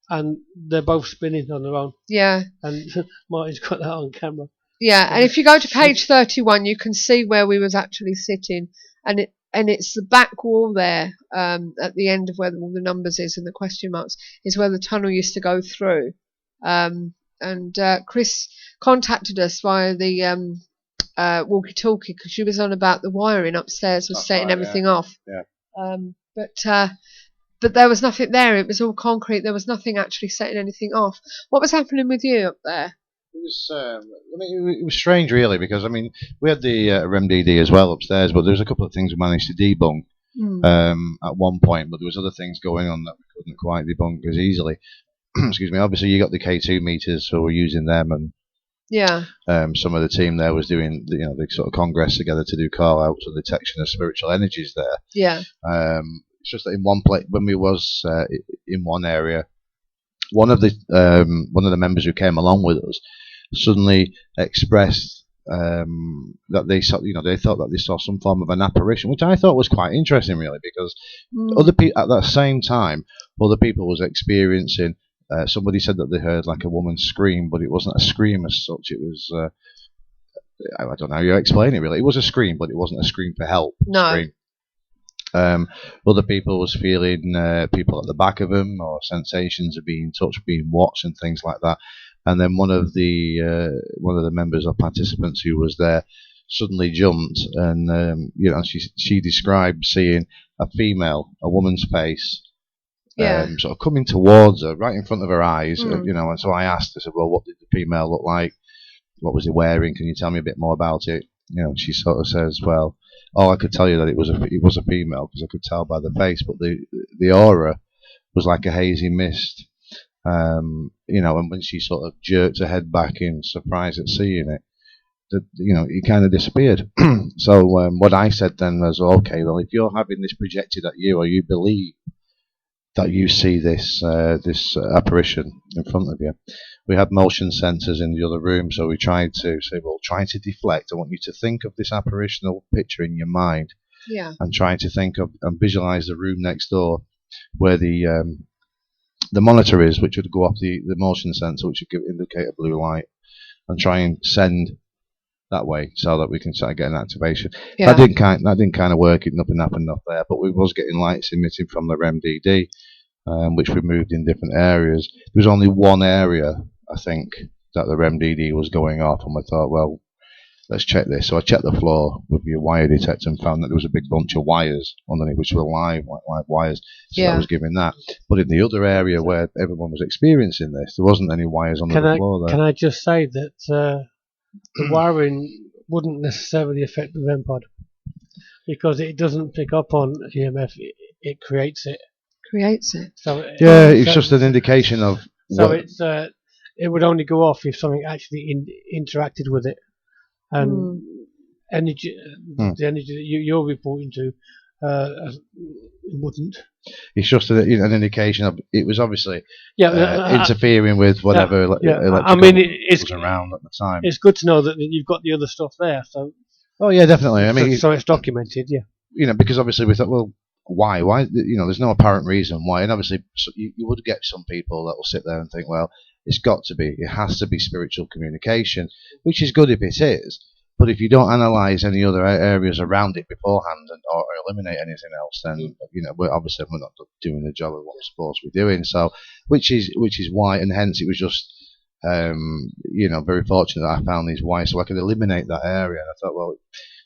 and they're both spinning on their own. Yeah, and Martin's got that on camera. Yeah, and if you go to page 31, you can see where we was actually sitting, and it's the back wall there, at the end of where all the numbers is and the question marks is where the tunnel used to go through. And Chris contacted us via the walkie-talkie because she was on about the wiring upstairs was setting everything off. Yeah. But there was nothing there. It was all concrete. There was nothing actually setting anything off. What was happening with you up there? It was, it was strange, really, because we had the REMDD as well upstairs, but there was a couple of things we managed to debunk at one point, but there was other things going on that we couldn't quite debunk as easily. Excuse me. Obviously, you got the K2 meters, so we're using them, and some of the team there was doing the sort of congress together to do call outs and detection of spiritual energies there. Yeah. It's just that in one place, when we was in one area, one of the members who came along with us suddenly expressed that they saw, they thought that they saw some form of an apparition, which I thought was quite interesting, really, because other people at that same time, other people was experiencing. Somebody said that they heard like a woman scream, but it wasn't a scream as such. It was I don't know how you explain it, really. It was a scream, but it wasn't a scream for help. No. Scream. Other people was feeling people at the back of them, or sensations of being touched, being watched, and things like that. And then one of the members or participants who was there suddenly jumped, and she described seeing a woman's face, sort of coming towards her, right in front of her eyes, And so I asked, I said, "Well, what did the female look like? What was he wearing? Can you tell me a bit more about it?" She sort of says, "Well, I could tell you that it was a female because I could tell by the face, but the aura was like a hazy mist." And when she sort of jerked her head back in surprise at seeing it, it kind of disappeared. So what I said then was, okay, well, if you're having this projected at you, or you believe that you see this apparition in front of you, we had motion sensors in the other room, so we tried to say, well, try to deflect. I want you to think of this apparitional picture in your mind, and try to think of and visualize the room next door where the monitor is, which would go off the motion sensor, which would indicate a blue light, and try and send that way so that we can start getting activation. That didn't kind of work. Nothing happened up there, but we was getting lights emitting from the REMDD, which we moved in different areas. There was only one area, I think, that the REMDD was going off, and we thought, well, let's check this. So I checked the floor with your wire detector and found that there was a big bunch of wires underneath, which were live wires. So I was giving that. But in the other area where everyone was experiencing this, there wasn't any wires on the floor there. Can I just say that the wiring wouldn't necessarily affect the REM pod, because it doesn't pick up on EMF, it creates it. So it's just an indication of. So it would only go off if something actually interacted with it, and the energy that you're reporting to wouldn't. It's just an indication of it was obviously interfering with whatever electrical was around at the time. It's good to know that you've got the other stuff there. So. Oh yeah, definitely. So it's documented, because obviously we thought, well, why? There's no apparent reason why, and obviously you would get some people that will sit there and think, well, it has to be spiritual communication, which is good if it is. But if you don't analyse any other areas around it beforehand or eliminate anything else, then we're not doing the job of what we're supposed to be doing. So, which is why, and hence it was just very fortunate that I found these wires so I could eliminate that area. And I thought, well,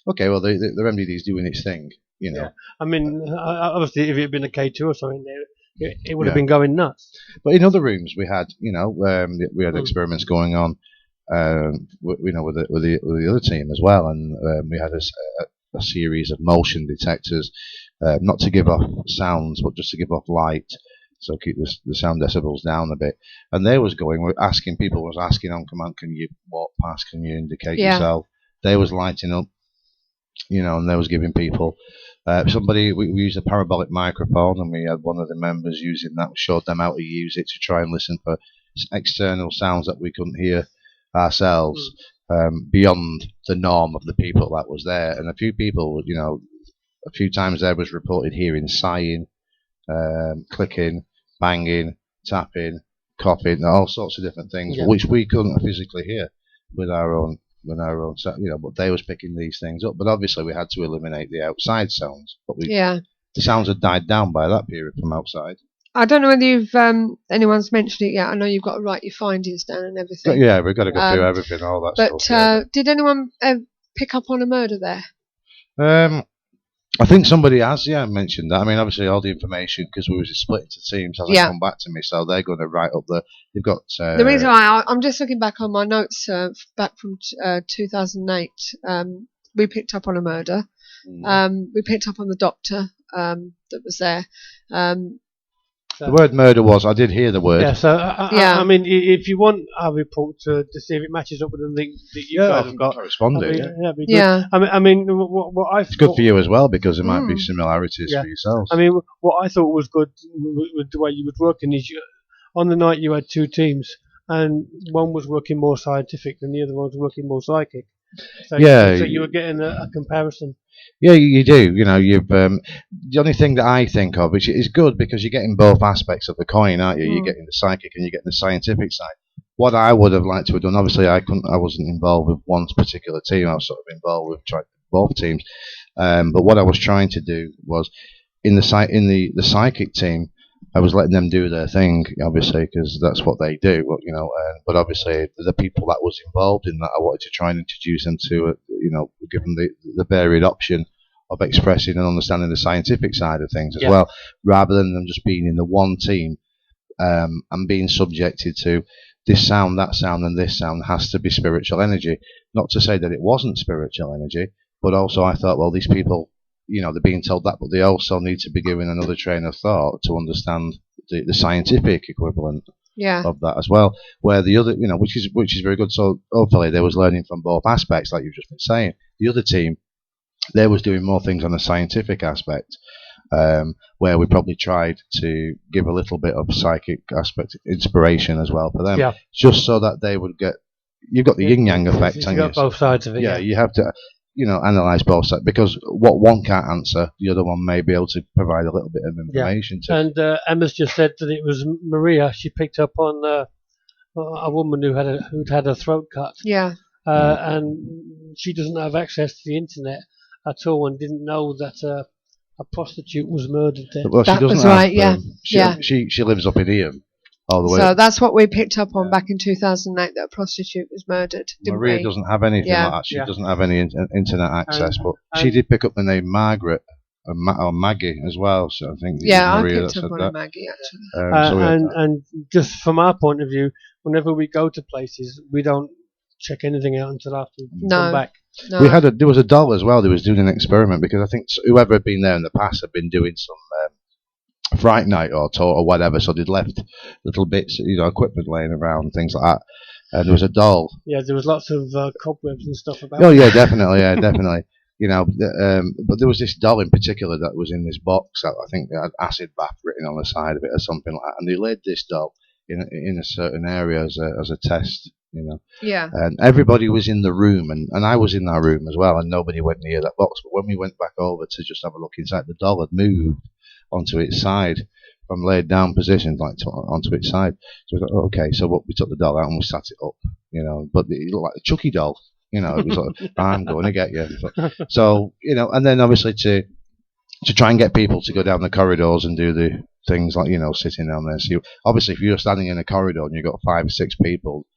okay, well the REMDD is doing its thing, Yeah. I mean, obviously, if it had been a K2 or something there, it would have been going nuts. But in other rooms, we had we had experiments going on. With the other team as well, and we had a series of motion detectors, not to give off sounds, but just to give off light, so keep the sound decibels down a bit. And people was asking on command, can you walk past, can you indicate yourself? They was lighting up, and they was giving people. We used a parabolic microphone, and we had one of the members using that. We showed them how to use it to try and listen for external sounds that we couldn't hear ourselves, beyond the norm of the people that was there. And a few people, a few times there was reported hearing sighing, clicking, banging, tapping, coughing, all sorts of different things, which we couldn't physically hear with our own, but they was picking these things up. But obviously we had to eliminate the outside sounds, but the sounds had died down by that period from outside. I don't know whether you've anyone's mentioned it yet. I know you've got to write your findings down and everything. Yeah, we've got to go through everything, all that stuff. But did anyone pick up on a murder there? I think somebody has, mentioned that. I mean, obviously, all the information, because we was split into teams, hasn't come back to me, so they're going to write up they've got... the reason why I'm just looking back on my notes back from 2008, we picked up on a murder. We picked up on the doctor that was there. The word murder was, I did hear the word. Yeah, so I mean, if you want our report to see if it matches up with the link that you guys have got, correspond it. I mean, what I it's good for you as well, because there might be similarities for yourselves. I mean, what I thought was good with the way you was working is on the night you had two teams, and one was working more scientific and the other one was working more psychic. So you were getting a comparison. Yeah, you do. You've the only thing that I think of, which is good because you're getting both aspects of the coin, aren't you? You're getting the psychic and you're getting the scientific side. What I would have liked to have done, obviously, I wasn't involved with one particular team. I was sort of involved with both teams. But what I was trying to do was in the psychic team, I was letting them do their thing, obviously, because that's what they do. But obviously, the people that was involved in that, I wanted to try and introduce them to, give them the varied option of expressing and understanding the scientific side of things as well, rather than them just being in the one team and being subjected to this sound, that sound, and this sound has to be spiritual energy. Not to say that it wasn't spiritual energy, but also I thought, well, these people, they're being told that, but they also need to be given another train of thought to understand the scientific equivalent of that as well. Where the other, which is very good. So hopefully they was learning from both aspects, like you've just been saying. The other team, they was doing more things on the scientific aspect, where we probably tried to give a little bit of psychic aspect inspiration as well for them, just so that they would get. You've got the yin yang effect. You've got both sides of it. Yeah, you have to. Analyse both sides, because what one can't answer, the other one may be able to provide a little bit of information to. And Emma's just said that it was Maria. She picked up on a woman who'd had her throat cut. Yeah. And she doesn't have access to the internet at all, and didn't know that a prostitute was murdered there. Well, that was right. She lives up in here. All the way. So that's what we picked up on back in 2008, that a prostitute was murdered. Maria doesn't have anything like that. She doesn't have any internet access, but she did pick up the name Margaret or Maggie as well. So I think I Maria picked up on Maggie actually. And just from our point of view, whenever we go to places, we don't check anything out until after we come back. No. There was a doll as well. They was doing an experiment, because I think whoever had been there in the past had been doing some fright night or tour or whatever, so they'd left little bits, equipment laying around, things like that. And there was a doll. Yeah, there was lots of cobwebs and stuff about. Oh yeah, definitely, definitely. But there was this doll in particular that was in this box that I think had acid bath written on the side of it or something like that, and they laid this doll in a certain area as a test. Yeah. And everybody was in the room, and I was in that room as well, and nobody went near that box. But when we went back over to just have a look inside, the doll had moved onto its side from laid down position, onto its side. So we thought, okay, so we took the doll out and we sat it up, but it looked like a Chucky doll, it was like, I'm going to get you. So, and then obviously to try and get people to go down the corridors and do the things like, sitting down there. So obviously if you're standing in a corridor and you've got 5 or 6 people,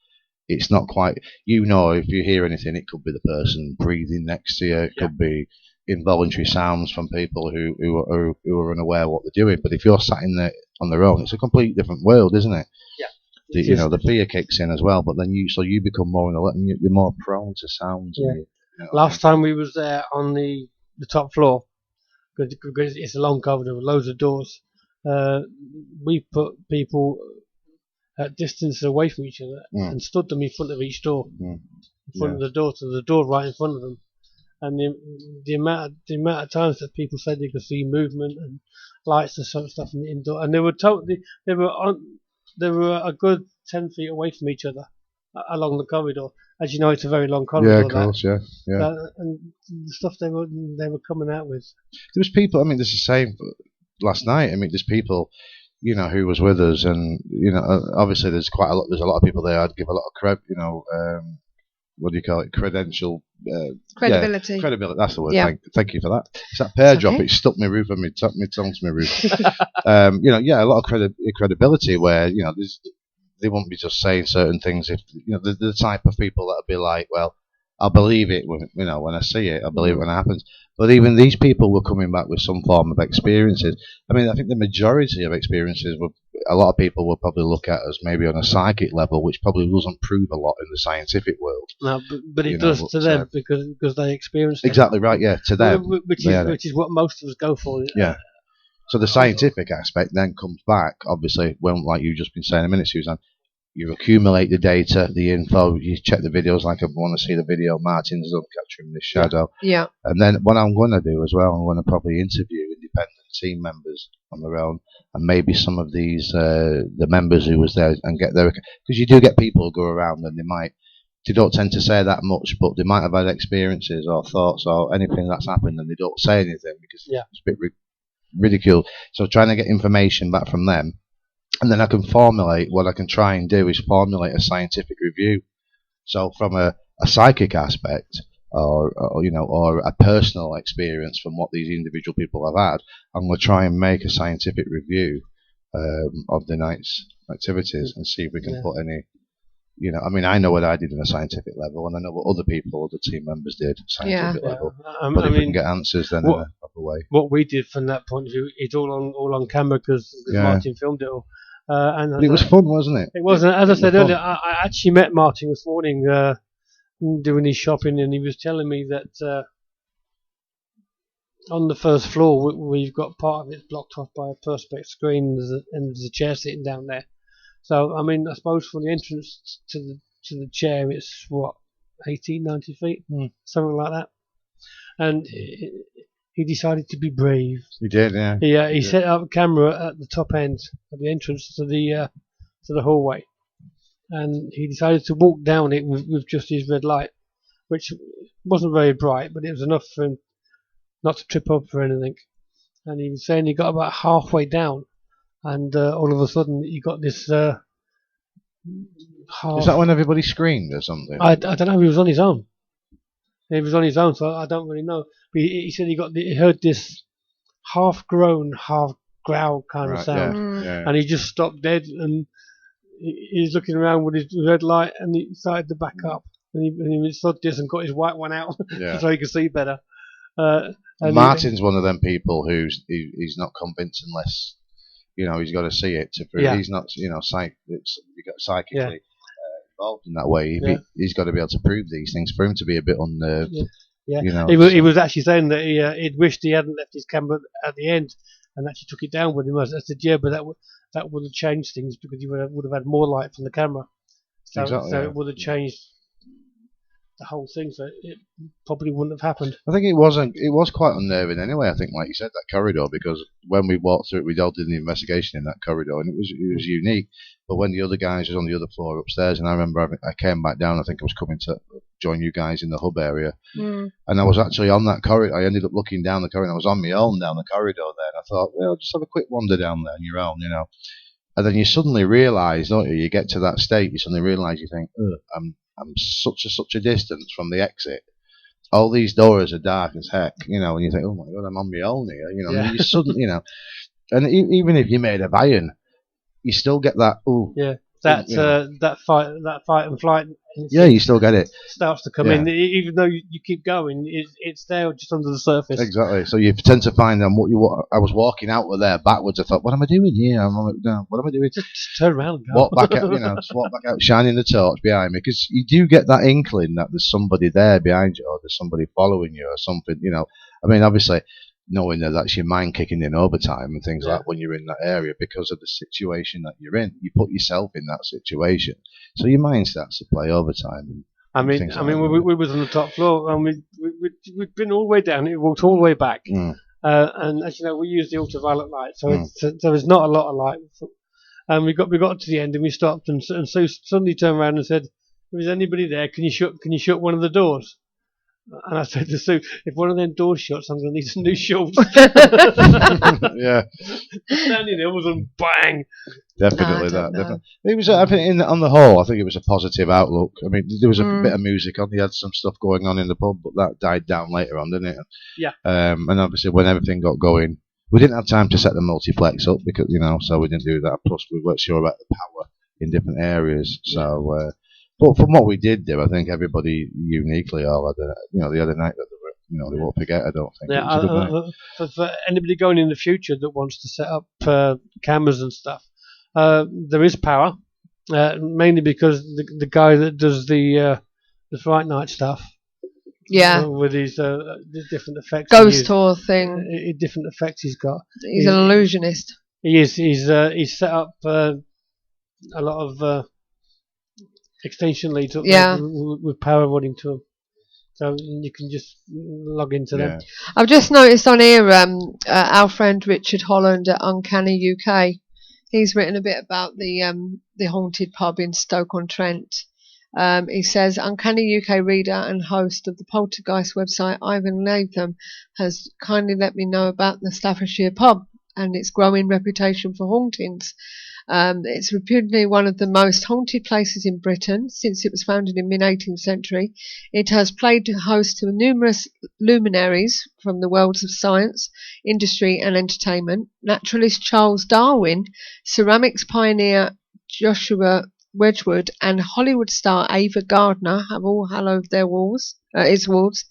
it's not quite, if you hear anything, it could be the person breathing next to you, it could be involuntary sounds from people who are unaware of what they're doing. But if you're sat in there on their own, it's a completely different world, isn't it? Yeah. The fear kicks in as well, but then you become more you're more prone to sounds. Yeah. Last time we was there on the top floor, because it's a long corridor with loads of doors, we put people at distance away from each other and stood them in front of each door, in front of the door, to the door right in front of them. And the amount of times that people said they could see movement and lights and sort of stuff in the indoor, and they were a good 10 feet away from each other along the corridor. As you know, it's a very long corridor. Yeah, of course, yeah. And the stuff they were coming out with. There was people. I mean, this is the same last night. I mean, there's people, who was with us, and obviously there's quite a lot. There's a lot of people there. I'd give a lot of credit. What do you call it? Credibility. Credibility. That's the word. Yeah. Thank you for that. It's that pear drop. It stuck my roof and my tongue to my roof. A lot of credibility where they won't be just saying certain things. If the type of people that would be like, well, I'll believe it when I see it. I believe it when it happens. But even these people were coming back with some form of experiences. I mean, I think the majority of experiences a lot of people will probably look at as maybe on a psychic level, which probably doesn't prove a lot in the scientific world. No, but it does to them because they experienced it. Exactly right. Yeah, to them, which is what most of us go for. Yeah. So the scientific aspect then comes back, obviously, when, like you've just been saying a minute, Suzanne, you accumulate the data, the info, you check the videos, like I want to see the video Martin's done capturing this shadow. Yeah. And then what I'm going to do as well, I'm going to probably interview independent team members on their own, and maybe some of these, the members who was there, and get their, because you do get people who go around and they don't tend to say that much, but they might have had experiences or thoughts or anything that's happened, and they don't say anything because it's a bit ridiculed. So trying to get information back from them, and then I can formulate what I can try and do is formulate a scientific review. So from a psychic aspect, or a personal experience from what these individual people have had, I'm going to try and make a scientific review of the night's activities and see if we can put any. I mean, I know what I did on a scientific level, and I know what other team members did scientific level. But if we can get answers, then in a proper way. What we did from that point of view, it's all on camera because Martin filmed it all. But it was fun, wasn't it? It was. As I said earlier, I actually met Martin this morning doing his shopping, and he was telling me that on the first floor we've got part of it blocked off by a perspex screen, and there's a chair sitting down there. So, I mean, I suppose for the entrance to the chair, it's, 80, 90 feet? Something like that. And he decided to be brave. He did, yeah. He set up a camera at the top end of the entrance to the hallway. And he decided to walk down it with just his red light, which wasn't very bright, but it was enough for him not to trip up or anything. And he was saying he got about halfway down, and all of a sudden he got this Is that when everybody screamed or something? I don't know. He was on his own. He was on his own, so I don't really know. But he said he heard this half groan, half growl kind of sound, and he just stopped dead, and he's looking around with his red light, and he started to back up, and he stood this and got his white one out so he could see better. Martin's one of them people who's he's not convinced unless he's got to see it to prove. He's not you got psychically involved in that way. He's got to be able to prove these things for him to be a bit unnerved. He was actually saying that he'd wished he hadn't left his camera at the end and actually took it down with him. I said, but that would have changed things because you would have had more light from the camera. So it would have changed the whole thing, so it probably wouldn't have happened. I think it was quite unnerving anyway. I think, like you said, that corridor, because when we walked through it, we all did an investigation in that corridor, and it was unique. But when the other guys was on the other floor upstairs, and I remember I came back down, I think I was coming to join you guys in the hub area, and I was actually on that corridor. I ended up looking down the corridor. I was on my own down the corridor there, and I thought, well, just have a quick wander down there on your own, And then you suddenly realise, don't you? You get to that state, you suddenly realise, you think, I'm such a distance from the exit. All these doors are dark as heck, and you think, oh my God, I'm on my own here, I mean, you suddenly, and even if you're made of iron, you still get that, that fight and flight. You still get it. Starts to come in, even though you keep going. It's there just under the surface. Exactly. So you tend to find them. I was walking out with there backwards. I thought, what am I doing here? What am I doing? Just turn around and go. Walk back out. Just walk back out, shining the torch behind me, because you do get that inkling that there's somebody there behind you, or there's somebody following you, or something. I mean, obviously, knowing that that's your mind kicking in overtime and things like when you're in that area because of the situation that you're in. You put yourself in that situation, so your mind starts to play overtime. We was on the top floor, and we'd been all the way down. We walked all the way back, and as you know, we use the ultraviolet light, so there was not a lot of light. And we got to the end, and we stopped, and so suddenly turned around and said, "If there's anybody there, can you shut one of the doors?" And I said to Sue, if one of them doors shuts, I'm going to need some new shorts. Yeah. Standing there was a bang. Definitely Definitely. It was, I think, on the whole, I think it was a positive outlook. I mean, there was a bit of music on. He had some stuff going on in the pub, but that died down later on, didn't it? Yeah. And obviously, when everything got going, we didn't have time to set the multiplex up because, so we didn't do that. Plus, we weren't sure about the power in different areas. So, But from what we did do, I think everybody uniquely all had the other night that they won't forget. I don't think. Yeah, It was a good night. for anybody going in the future that wants to set up cameras and stuff, there is power, mainly because the guy that does the Fright Night stuff, with his different effects, ghost tour thing, different effects he's got. He's an illusionist. He is. He's set up a lot of extension leads up with power running to them. So you can just log into them. I've just noticed on here our friend Richard Holland at Uncanny UK. He's written a bit about the haunted pub in Stoke-on-Trent. He says, Uncanny UK reader and host of the Poltergeist website, Ivan Latham, has kindly let me know about the Staffordshire pub and its growing reputation for hauntings. It's reputedly one of the most haunted places in Britain since it was founded in mid-18th century. It has played host to numerous luminaries from the worlds of science, industry and entertainment. Naturalist Charles Darwin, ceramics pioneer Joshua Wedgwood and Hollywood star Ava Gardner have all hallowed its walls.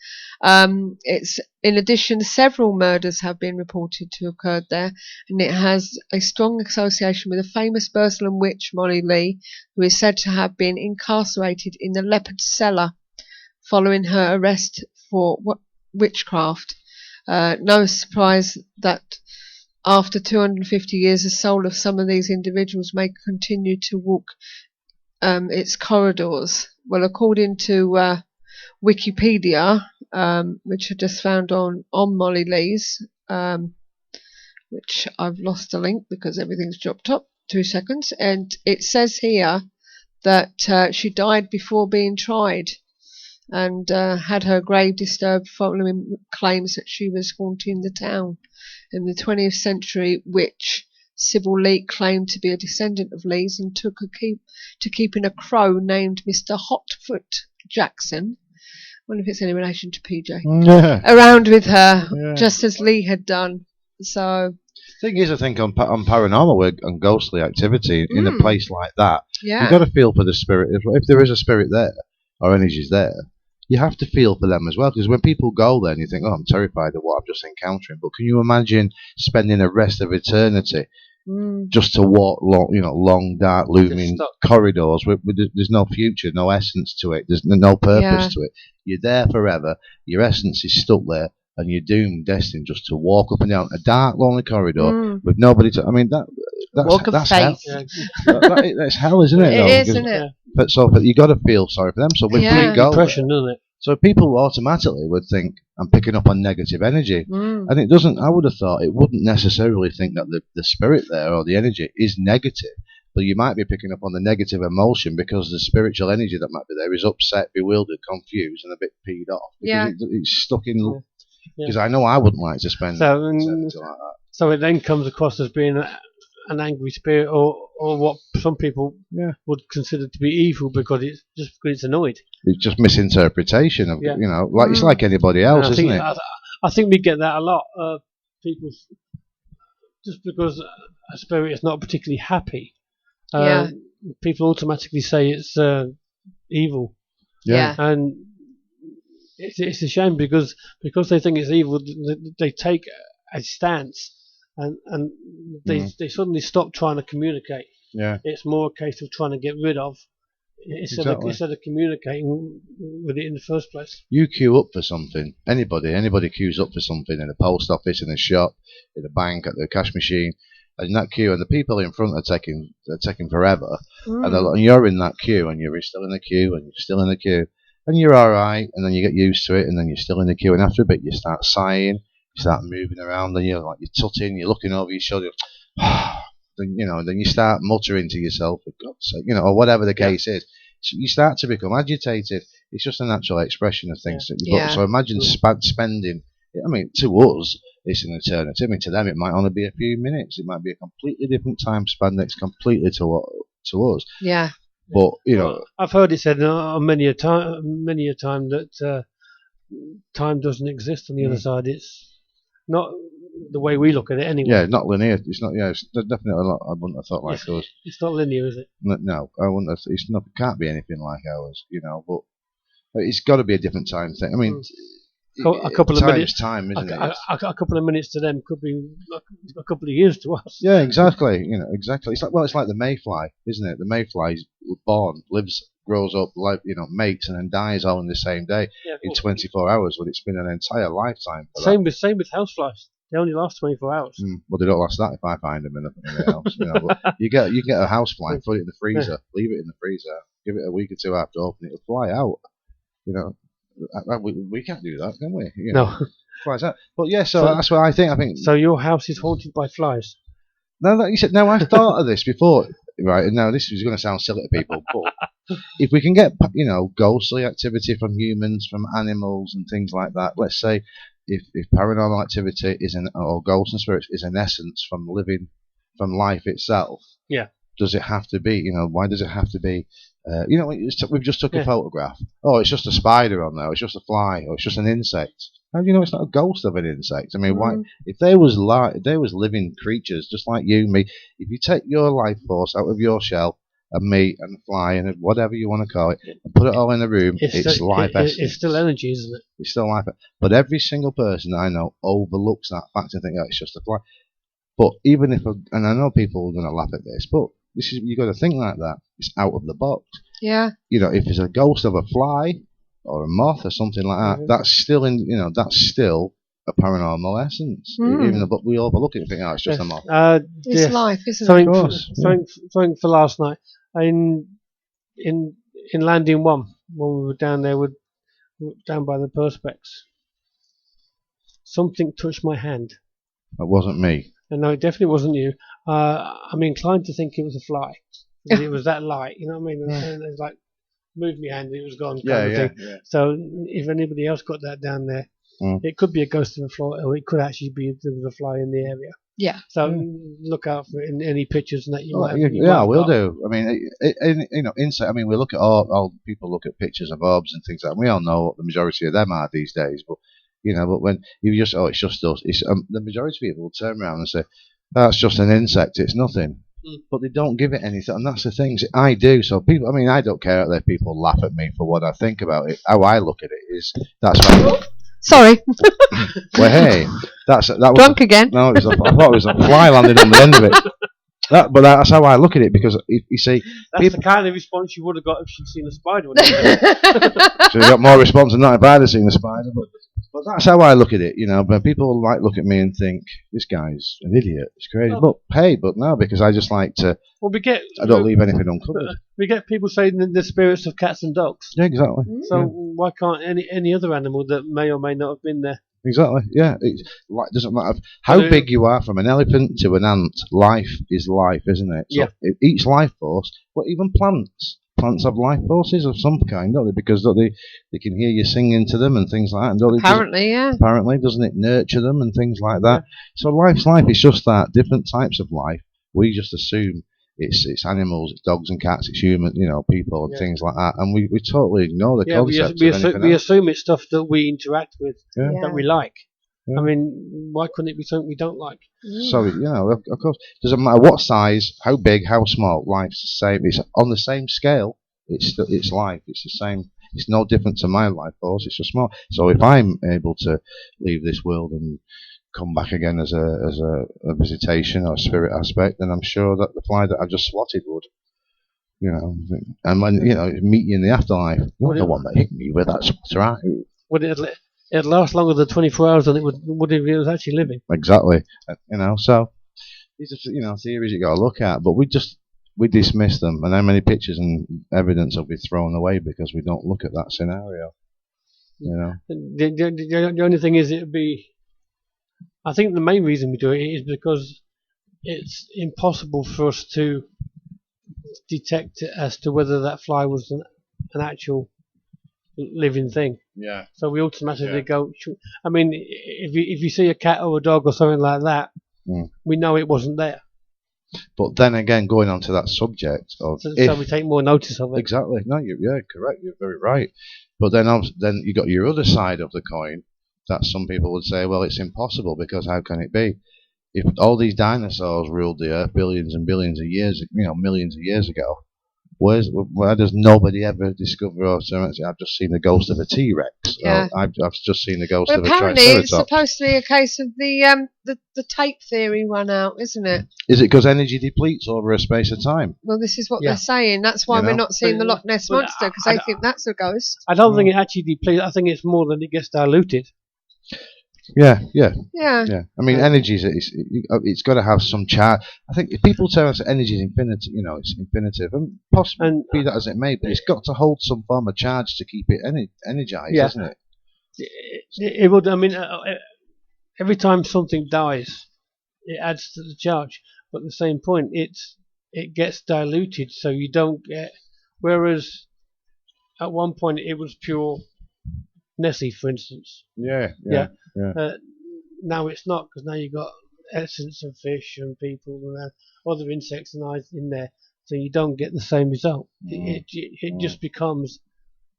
It's in addition, several murders have been reported to have occurred there, and it has a strong association with a famous Burslem witch, Molly Lee, who is said to have been incarcerated in the Leopard Cellar following her arrest for witchcraft. No surprise that after 250 years, the soul of some of these individuals may continue to walk its corridors. Well, according to Wikipedia, which I just found on Molly Lee's, which I've lost the link because everything's dropped up. 2 seconds. And it says here that she died before being tried and had her grave disturbed following claims that she was haunting the town. In the 20th century, witch Sybil Lee claimed to be a descendant of Lee's and took to keeping a crow named Mr. Hotfoot Jackson, I wonder if it's any relation to PJ, around with her, just as Lee had done. So, thing is, I think on paranormal work and ghostly activity in a place like that, you've got to feel for the spirit. If there is a spirit there or energy's there, you have to feel for them as well. Because when people go there and you think, oh, I'm terrified of what I'm just encountering, but can you imagine spending the rest of eternity just to walk long, dark, looming corridors with there's no future, no essence to it, there's no purpose to it. You're there forever, your essence is stuck there, and you're doomed, destined just to walk up and down a dark, lonely corridor with nobody to. I mean, that's hell. That's hell, isn't it? It is, isn't it? But you got to feel sorry for them. So when we go, depression, doesn't it? So people automatically would think I'm picking up on negative energy, and it doesn't. I would have thought it wouldn't necessarily think that the spirit there or the energy is negative, but you might be picking up on the negative emotion because the spiritual energy that might be there is upset, bewildered, confused, and a bit peed off. Because it's stuck in. Because I know I wouldn't like to spend something like that. So it then comes across as being an angry spirit, or what some people would consider to be evil because it's annoyed. It's just misinterpretation of it's like anybody else, isn't it? I think we get that a lot. People just because a spirit is not particularly happy, people automatically say it's evil. And it's a shame because they think it's evil. They take a stance. And they suddenly stop trying to communicate. It's more a case of trying to get rid of instead of communicating with it in the first place. You queue up for something. Anybody queues up for something in a post office, in a shop, in a bank, at the cash machine, and in that queue, and the people in front are taking forever, and you're in that queue, and you're still in the queue, and you're still in the queue, and you're all right, and then you get used to it, and then you're still in the queue, and after a bit you start sighing. You start moving around, and you're tutting, you're looking over your shoulder, then you start muttering to yourself, for God's sake, or whatever the case is. So you start to become agitated. It's just a natural expression of things that you So imagine spending. I mean, to us, it's an eternity. I mean, to them, it might only be a few minutes. It might be a completely different time span that's completely to us. Yeah. But I've heard it said many a time that time doesn't exist on the other side. It's not the way we look at it anyway. Yeah, not linear. It's not. Yeah, it's definitely not. I wouldn't have thought like ours. It's not linear, is it? No, I wouldn't have. It's not. It can't be anything like ours, but it's got to be a different time thing. I mean, a couple of minutes time, isn't it? A couple of minutes to them could be like a couple of years to us. Yeah, exactly. Exactly. It's like the mayfly, isn't it? The mayfly is born, lives, grows up, mates, and then dies all in the same day in 24 hours. But it's been an entire lifetime. For same with houseflies. They only last 24 hours. Well, they don't last that if I find them in the house. But you get a housefly, put it in the freezer, leave it in the freezer, give it a week or two after open, it'll fly out. We can't do that, can we? No. Flies out. But yeah, so that's what I think. So your house is haunted by flies. Now that you said, no, I've thought of this before, right? And now this is going to sound silly to people, but if we can get ghostly activity from humans, from animals, and things like that, let's say if paranormal activity or ghosts and spirits is an essence from life itself. Yeah. Does it have to be? Why does it have to be? We've just took a photograph. Oh, it's just a spider on there. It's just a fly, or it's just an insect. How do you know it's not a ghost of an insect? I mean, why? If there was living creatures just like you, me, if you take your life force out of your shell, and me, and the fly, and whatever you want to call it, and put it all in a room, it's life essence. It's still energy, isn't it? It's still life. But every single person I know overlooks that fact and think, it's just a fly. But even if, and I know people are going to laugh at this, but you got to think like that. It's out of the box. Yeah. If it's a ghost of a fly or a moth or something like that, that's still a paranormal essence. Even though, but we overlook it and think, it's just a moth. It's life, isn't it? Something for last night in Landing 1 when we were down there down by the Perspex. Something touched my hand. It wasn't me. No, it definitely wasn't you. I'm inclined to think it was a fly. It was that light, you know what I mean? And it's like, moved my hand and it was gone. Yeah. So if anybody else got that down there, it could be a ghost of a fly, or it could actually be there was a fly in the area. Yeah. So look out for it in any pictures and that you might. Yeah, we'll do. I mean, insect. I mean, we look at all people look at pictures of orbs and things like that. We all know what the majority of them are these days, but. But when you just, it's just us. The majority of people will turn around and say, that's just an insect, it's nothing. But they don't give it anything, and that's the thing. I do. So people, I mean, I don't care that people laugh at me for what I think about it. How I look at it is, that's why. Sorry. Well, hey, that was drunk again. No, I thought it was a fly landing on the end of it. But that's how I look at it, because you see, that's the kind of response you would have got if you'd seen a spider. So you got more response than that if I'd have seen a spider. But that's how I look at it, But people might look at me and think, this guy's an idiot, it's crazy. But no, because I just like to. Well, I don't leave anything uncovered. We get people saying the spirits of cats and dogs. Yeah, exactly. So why can't any other animal that may or may not have been there? Exactly. Yeah, it doesn't matter how big you are, from an elephant to an ant. Life is life, isn't it? So each life force, even plants. Plants have life forces of some kind, don't they? Because they can hear you singing to them and things like that. And apparently, doesn't it nurture them and things like that? Yeah. So life's life is just that. Different types of life. We just assume it's animals, it's dogs and cats, it's human, people and things like that, and we totally ignore the concept. We assume it's stuff that we interact with that we like. Yeah. I mean, why couldn't it be something we don't like? So, of course, doesn't matter what size, how big, how small. Life's the same. It's on the same scale. It's life. It's the same. It's no different to my life force. It's just small. So if I'm able to leave this world and come back again as a visitation or a spirit aspect, then I'm sure that the fly that I've just swatted would. And when meet you in the afterlife, you're the one that hit me with that swatter, aren't you? Would it'd last longer than 24 hours than it would if it was actually living. Exactly. So these are theories you got to look at, but we dismiss them, and how many pictures and evidence will be thrown away because we don't look at that scenario. The only thing is, I think the main reason we do it is because it's impossible for us to detect as to whether that fly was an actual living thing. Yeah. So we automatically go. I mean, if you see a cat or a dog or something like that, we know it wasn't there. But then again, going on to that subject of so we take more notice of it. Exactly. No, you're correct. You're very right. But then you got your other side of the coin that some people would say, well, it's impossible because how can it be? If all these dinosaurs ruled the earth billions and billions of years, millions of years ago, why does nobody ever discover or say, I've just seen the ghost of a T-Rex? Yeah. I've just seen the ghost Well, of a apparently Triceratops. it's supposed to be a case of the tape theory run out, isn't it? Is it because energy depletes over a space of time? Well, this is what they're saying. That's why we're not seeing the Loch Ness Monster, because they think that's a ghost. I don't think it actually depletes. I think it's more that it gets diluted. Yeah. I mean, energy it's got to have some charge. I think if people tell us that energy is infinite, it's infinitive, and possibly be that as it may, but it's got to hold some form of charge to keep it energized, doesn't it? It would. I mean, every time something dies, it adds to the charge. But at the same point, it gets diluted, so you don't get. Whereas at one point it was pure Nessie, for instance. Yeah. Now it's not, because now you've got essence of fish and people and other insects and eyes in there, so you don't get the same result. It just becomes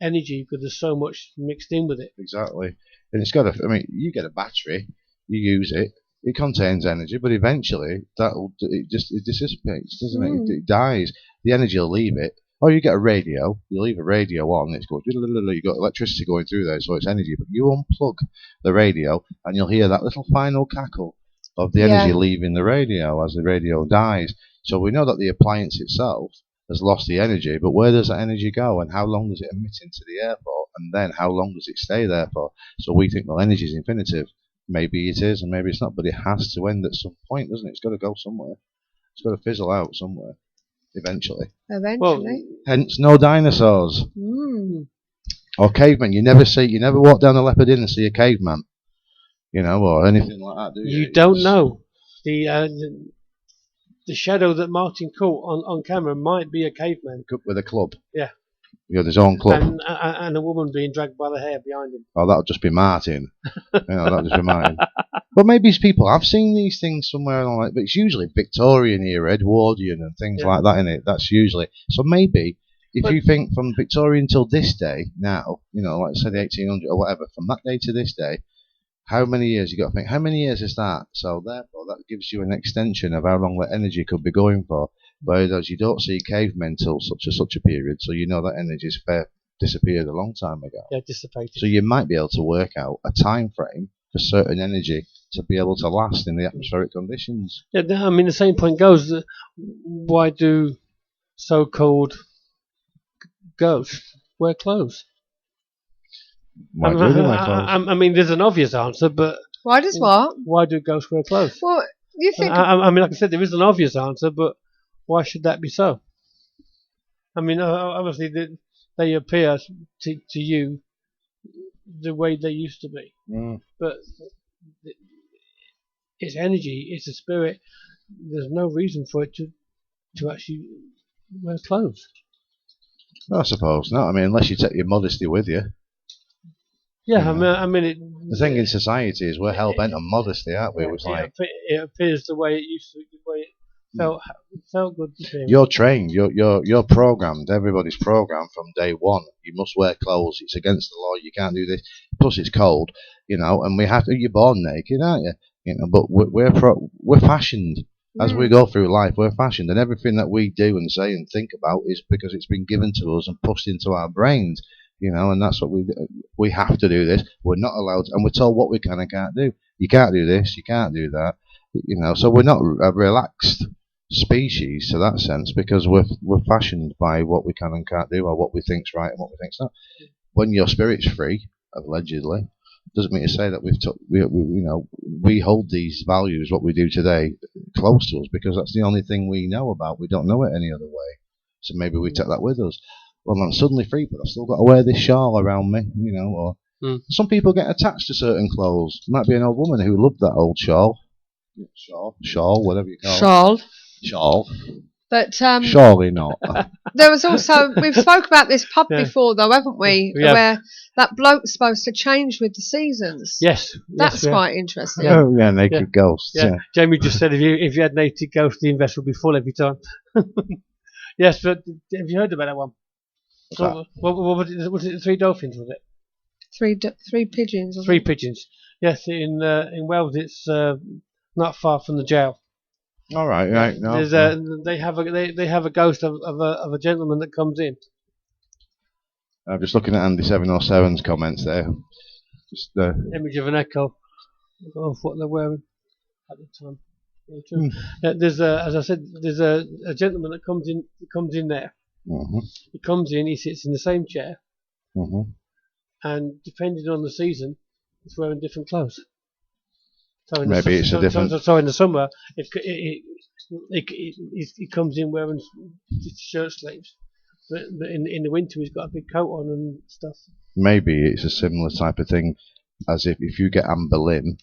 energy because there's so much mixed in with it. Exactly, and it's got to. I mean, you get a battery, you use it. It contains energy, but eventually it dissipates, doesn't it? It dies. The energy will leave it. Or you get a radio, you leave a radio on, it's going, you've got electricity going through there, so it's energy, but you unplug the radio and you'll hear that little final cackle of the energy leaving the radio as the radio dies. So we know that the appliance itself has lost the energy, but where does that energy go, and how long does it emit into the air for, and then how long does it stay there for? So we think, well, energy is infinitive. Maybe it is, and maybe it's not, but it has to end at some point, doesn't it? It's got to go somewhere. It's got to fizzle out somewhere. Eventually. Well, hence no dinosaurs. Or cavemen. You never walk down the Leopard Inn and see a caveman. Or anything like that, do you? You don't know. The shadow that Martin caught on camera might be a caveman. With a club. Yeah. He had his own club. And a woman being dragged by the hair behind him. Oh, that'll just be Martin. That'll just be Martin. But maybe people have seen these things somewhere, but it's usually Victorian era, Edwardian and things like that, innit? That's usually. So maybe, if you think from Victorian till this day, now, like I said, 1800 or whatever, from that day to this day, how many years? You've got to think, how many years is that? So therefore, that gives you an extension of how long that energy could be going for. Whereas you don't see cavemen till such a period, so you know that energy's disappeared a long time ago. Yeah, dissipated. So you might be able to work out a time frame for certain energy to be able to last in the atmospheric conditions. Yeah, I mean, the same point goes, why do so-called ghosts wear clothes? Why do they wear clothes? I mean, there's an obvious answer, but... Why does what? Why do ghosts wear clothes? Well, you think... I mean, like I said, there is an obvious answer, but why should that be so? I mean, obviously, they appear to you the way they used to be. But it's energy, it's a spirit. There's no reason for it to actually wear clothes. I suppose not. I mean, unless you take your modesty with you. Yeah, I mean the thing in society is we're hell bent on modesty, aren't we? It appears the way it used to, the way it felt good to be. You're trained. You're programmed. Everybody's programmed from day one. You must wear clothes. It's against the law. You can't do this. Plus, it's cold. And we have to. You're born naked, aren't you? But we're fashioned as we go through life. We're fashioned, and everything that we do and say and think about is because it's been given to us and pushed into our brains. And that's what we have to do this. We're not allowed, and we're told what we can and can't do. You can't do this. You can't do that. So we're not a relaxed species to that sense because we're fashioned by what we can and can't do, or what we think's right and what we think's not. When your spirit's free, allegedly, doesn't mean to say that we hold these values, what we do today, close to us because that's the only thing we know about. We don't know it any other way. So maybe we take that with us. Well, I'm suddenly free, but I've still got to wear this shawl around me, or some people get attached to certain clothes. It might be an old woman who loved that old shawl, whatever you call it. Shawl. But surely not. There was also, we've spoke about this pub before though, haven't we? Yeah. Where that bloke's supposed to change with the seasons. Yes. That's quite interesting. Oh yeah, naked ghosts. Yeah. Jamie just said if you had naked ghosts, the invest would be full every time. Yes, but have you heard about that one? What was it? Was it the Three Dolphins? Was it? Three pigeons. Three pigeons. Yes, in Wales, it's not far from the jail. All right, right. No, They have a ghost of a gentleman that comes in. I'm just looking at Andy 707's comments there. Just Image of an echo of what they're wearing at the time. There's as I said, there's a gentleman that comes in there. Mm-hmm. He comes in, he sits in the same chair, Mm-hmm. and depending on the season, he's wearing different clothes. So Maybe it's a different. So in the summer, he comes in wearing shirt sleeves, but in the winter he's got a big coat on and stuff. Maybe it's a similar type of thing, as if you get Anne Boleyn,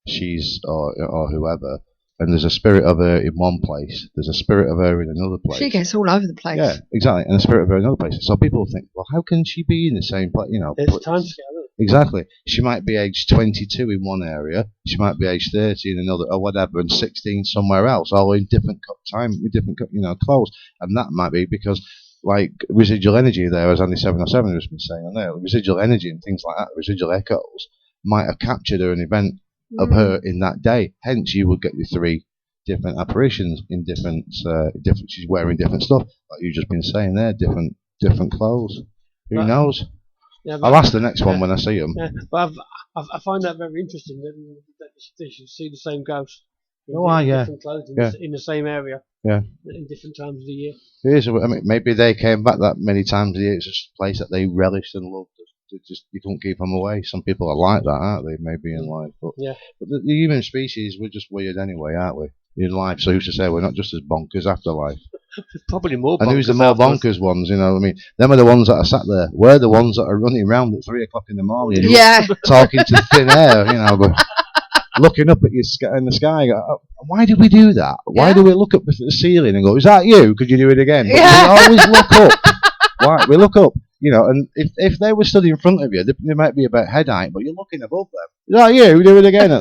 she's or whoever, and there's a spirit of her in one place, there's a spirit of her in another place. She gets all over the place. Yeah, exactly, and a spirit of her in another place. So people think, well, how can she be in the same place? You know, it's time scale. Exactly. She might be aged 22 in one area, she might be aged 30 in another, or whatever, and 16 somewhere else, all in different time, with different clothes, and that might be because. Like residual energy there, as Andy 707 has been saying on there, residual energy and things like that, residual echoes, might have captured her an event of her in that day. Hence, you would get your three different apparitions in different. She's wearing different stuff, like you've just been saying there, different clothes. Who knows? Yeah, I'll ask the next one when I see them. Yeah, but I find that very interesting that they should see the same ghost. Different clothes in the same area. Yeah. In different times of the year. It is. I mean, maybe they came back that many times a year. It's just a place that they relished and loved. Just you couldn't keep them away. Some people are like that, aren't they? Maybe in life, but the human species, we're just weird anyway, aren't we? In life, so who's to say we're not just as bonkers after life? Probably more. And who's the more bonkers ones? You know, I mean, them are the ones that are sat there. We're the ones that are running around at 3 o'clock in the morning, talking to thin air. You know, but looking up at you in the sky. Why do we do that? Why do we look up at the ceiling and go, "Is that you? Could you do it again?" But we always look up. Why? We look up. You know, and if they were stood in front of you, they might be about head height, but you're looking above them. Is that you? Do it again.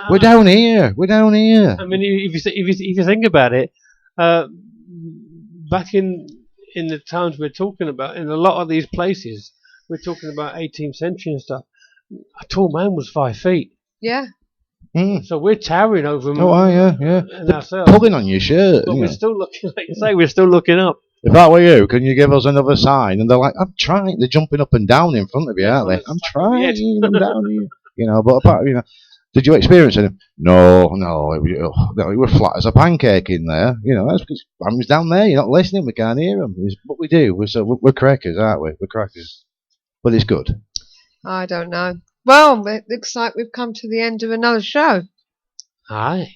We're down here. We're down here. I mean, if you think about it, back in the times we're talking about, in a lot of these places, we're talking about 18th century and stuff. A tall man was 5 feet. Yeah. So we're towering over them. Oh, yeah. And ourselves. Pulling on your shirt. But we're still looking, like you say, we're still looking up. If that were you, can you give us another sign? And they're like, I'm trying. They're jumping up and down in front of you, aren't they? I'm trying. I'm down here. You know, but apart, did you experience it? No, we were flat as a pancake in there. You know, that's because I was down there. You're not listening. We can't hear them. But we do. We're crackers, aren't we? We're crackers. But it's good. I don't know. Well, it looks like we've come to the end of another show. Aye.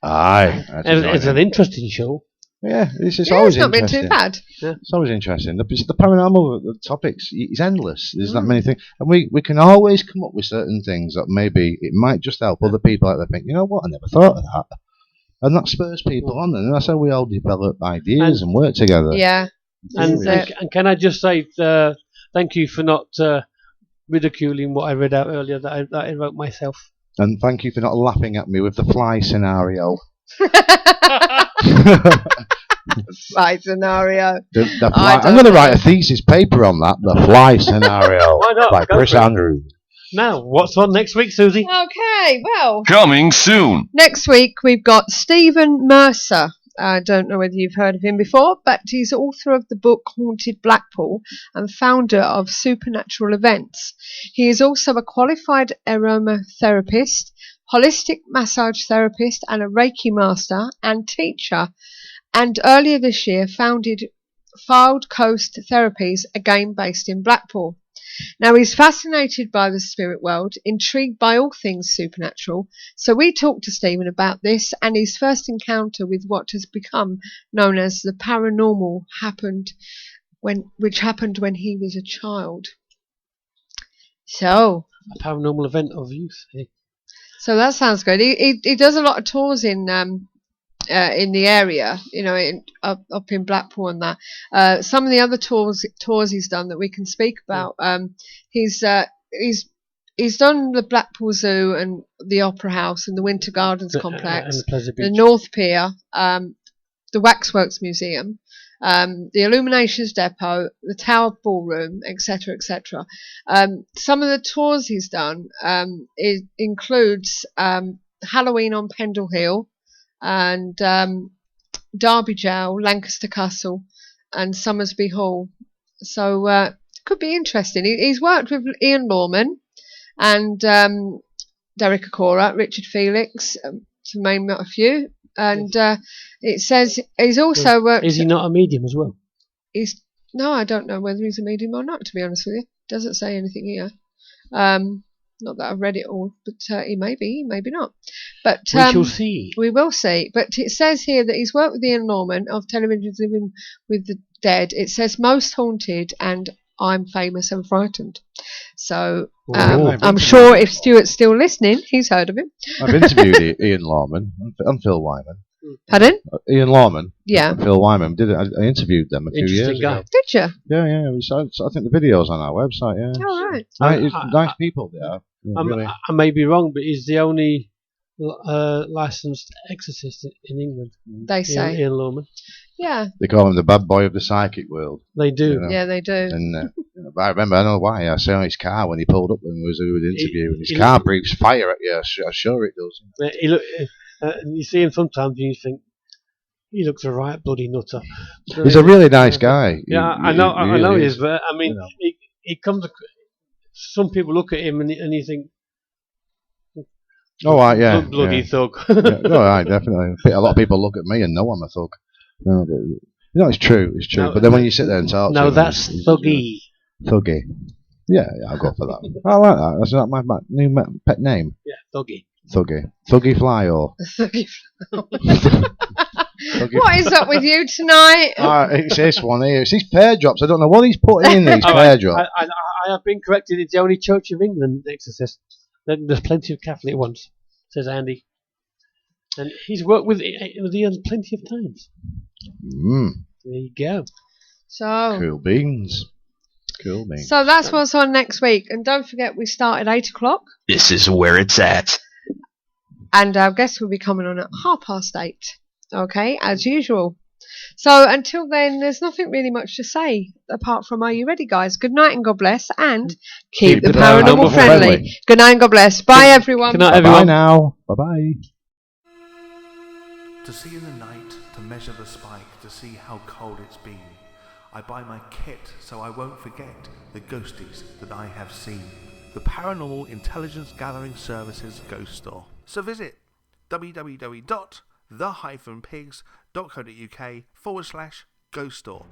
It's an interesting show. Yeah, it's always not interesting. been too bad. Yeah. It's always interesting. The paranormal, the topics, it's endless. There's that many things. And we can always come up with certain things that maybe it might just help other people out there think, you know what, I never thought of that. And that spurs people on, and that's how we all develop ideas and work together. Yeah. And can I just say thank you for not ridiculing what I read out earlier that I wrote myself. And thank you for not laughing at me with the fly scenario. Fly scenario. The fly, I'm going to write a thesis paper on that. The fly scenario. Why not? By Chris Andrews. Now, what's on next week, Susie? Okay, well. Coming soon. Next week we've got Stephen Mercer. I don't know whether you've heard of him before, but he's author of the book Haunted Blackpool and founder of Supernatural Events. He is also a qualified aromatherapist, holistic massage therapist, and a Reiki master and teacher. And earlier this year founded Filed Coast Therapies, again based in Blackpool. Now, he's fascinated by the spirit world, intrigued by all things supernatural. So we talked to Stephen about this and his first encounter with what has become known as the paranormal which happened when he was a child. So, a paranormal event of youth. Eh? So that sounds good. He does a lot of tours in the area, up in Blackpool and that. Some of the other tours he's done that we can speak about. He's done the Blackpool Zoo and the Opera House and the Winter Gardens Complex, and the North Pier, the Waxworks Museum, the Illuminations Depot, the Tower Ballroom, etc., etc. Some of the tours he's done it includes Halloween on Pendle Hill and Derby Jail, Lancaster Castle, and Somersby Hall. So could be interesting. He's worked with Ian Lawman and Derek Acora, Richard Felix, to name a few. And it says he's also worked. Is he not a medium as well? No, I don't know whether he's a medium or not, to be honest with you. Doesn't say anything here. Not that I've read it all, but he may be, maybe not. But we shall see. We will see. But it says here that he's worked with Ian Norman of Television's Living with the Dead. It says Most Haunted and I'm Famous and Frightened. So I'm sure if Stuart's still listening, he's heard of him. I've interviewed Ian Lawman and Phil Wyman. Pardon? Ian Lawman. Yeah. Phil Wyman. I interviewed them a few years ago. Did you? Yeah. I think the video's on our website. Yeah. All right. Nice people they are. Really. I may be wrong, but he's the only licensed exorcist in England. They say. Ian Lawman. Yeah. They call him the bad boy of the psychic world. They do. You know? Yeah, they do. And I remember, I don't know why, I saw his car when he pulled up when we was doing the interview, and his car breathes fire at you. I'm sure it does. You see him sometimes and you think, he looks a right bloody nutter. He's a really nice guy. Yeah, I know he is, but I mean, he comes. Some people look at him and you think, oh, right, yeah, bloody thug. Oh, right, definitely. A lot of people look at me and know I'm a thug. No, it's true. It's true. But then when you sit there and talk, to him, that's thuggy. Thuggy. Yeah, I'll go for that. I like that. That's not my new pet name. Yeah, thuggy. Thuggy fly or. Thuggy fly. What is up with you tonight? It's this one here. It's these pear drops. I don't know what he's putting in these pear drops. I have been corrected. It's the only Church of England exorcist. There's plenty of Catholic ones, says Andy. And he's worked with Ian plenty of times. There you go. So cool beans. So that's what's on next week. And don't forget, we start at 8 o'clock. This is where it's at. And our guest will be coming on at 8:30. Okay, as usual. So until then, there's nothing really much to say apart from, are you ready, guys? Good night and God bless. And keep the paranormal friendly. Good night and God bless. Bye, everyone. Good night, everyone. Bye now. Bye-bye. To see in the night, to measure the spike, to see how cold it's been. I buy my kit so I won't forget the ghosties that I have seen. The Paranormal Intelligence Gathering Services Ghost Store. So visit www.the-pigs.co.uk/ghost store.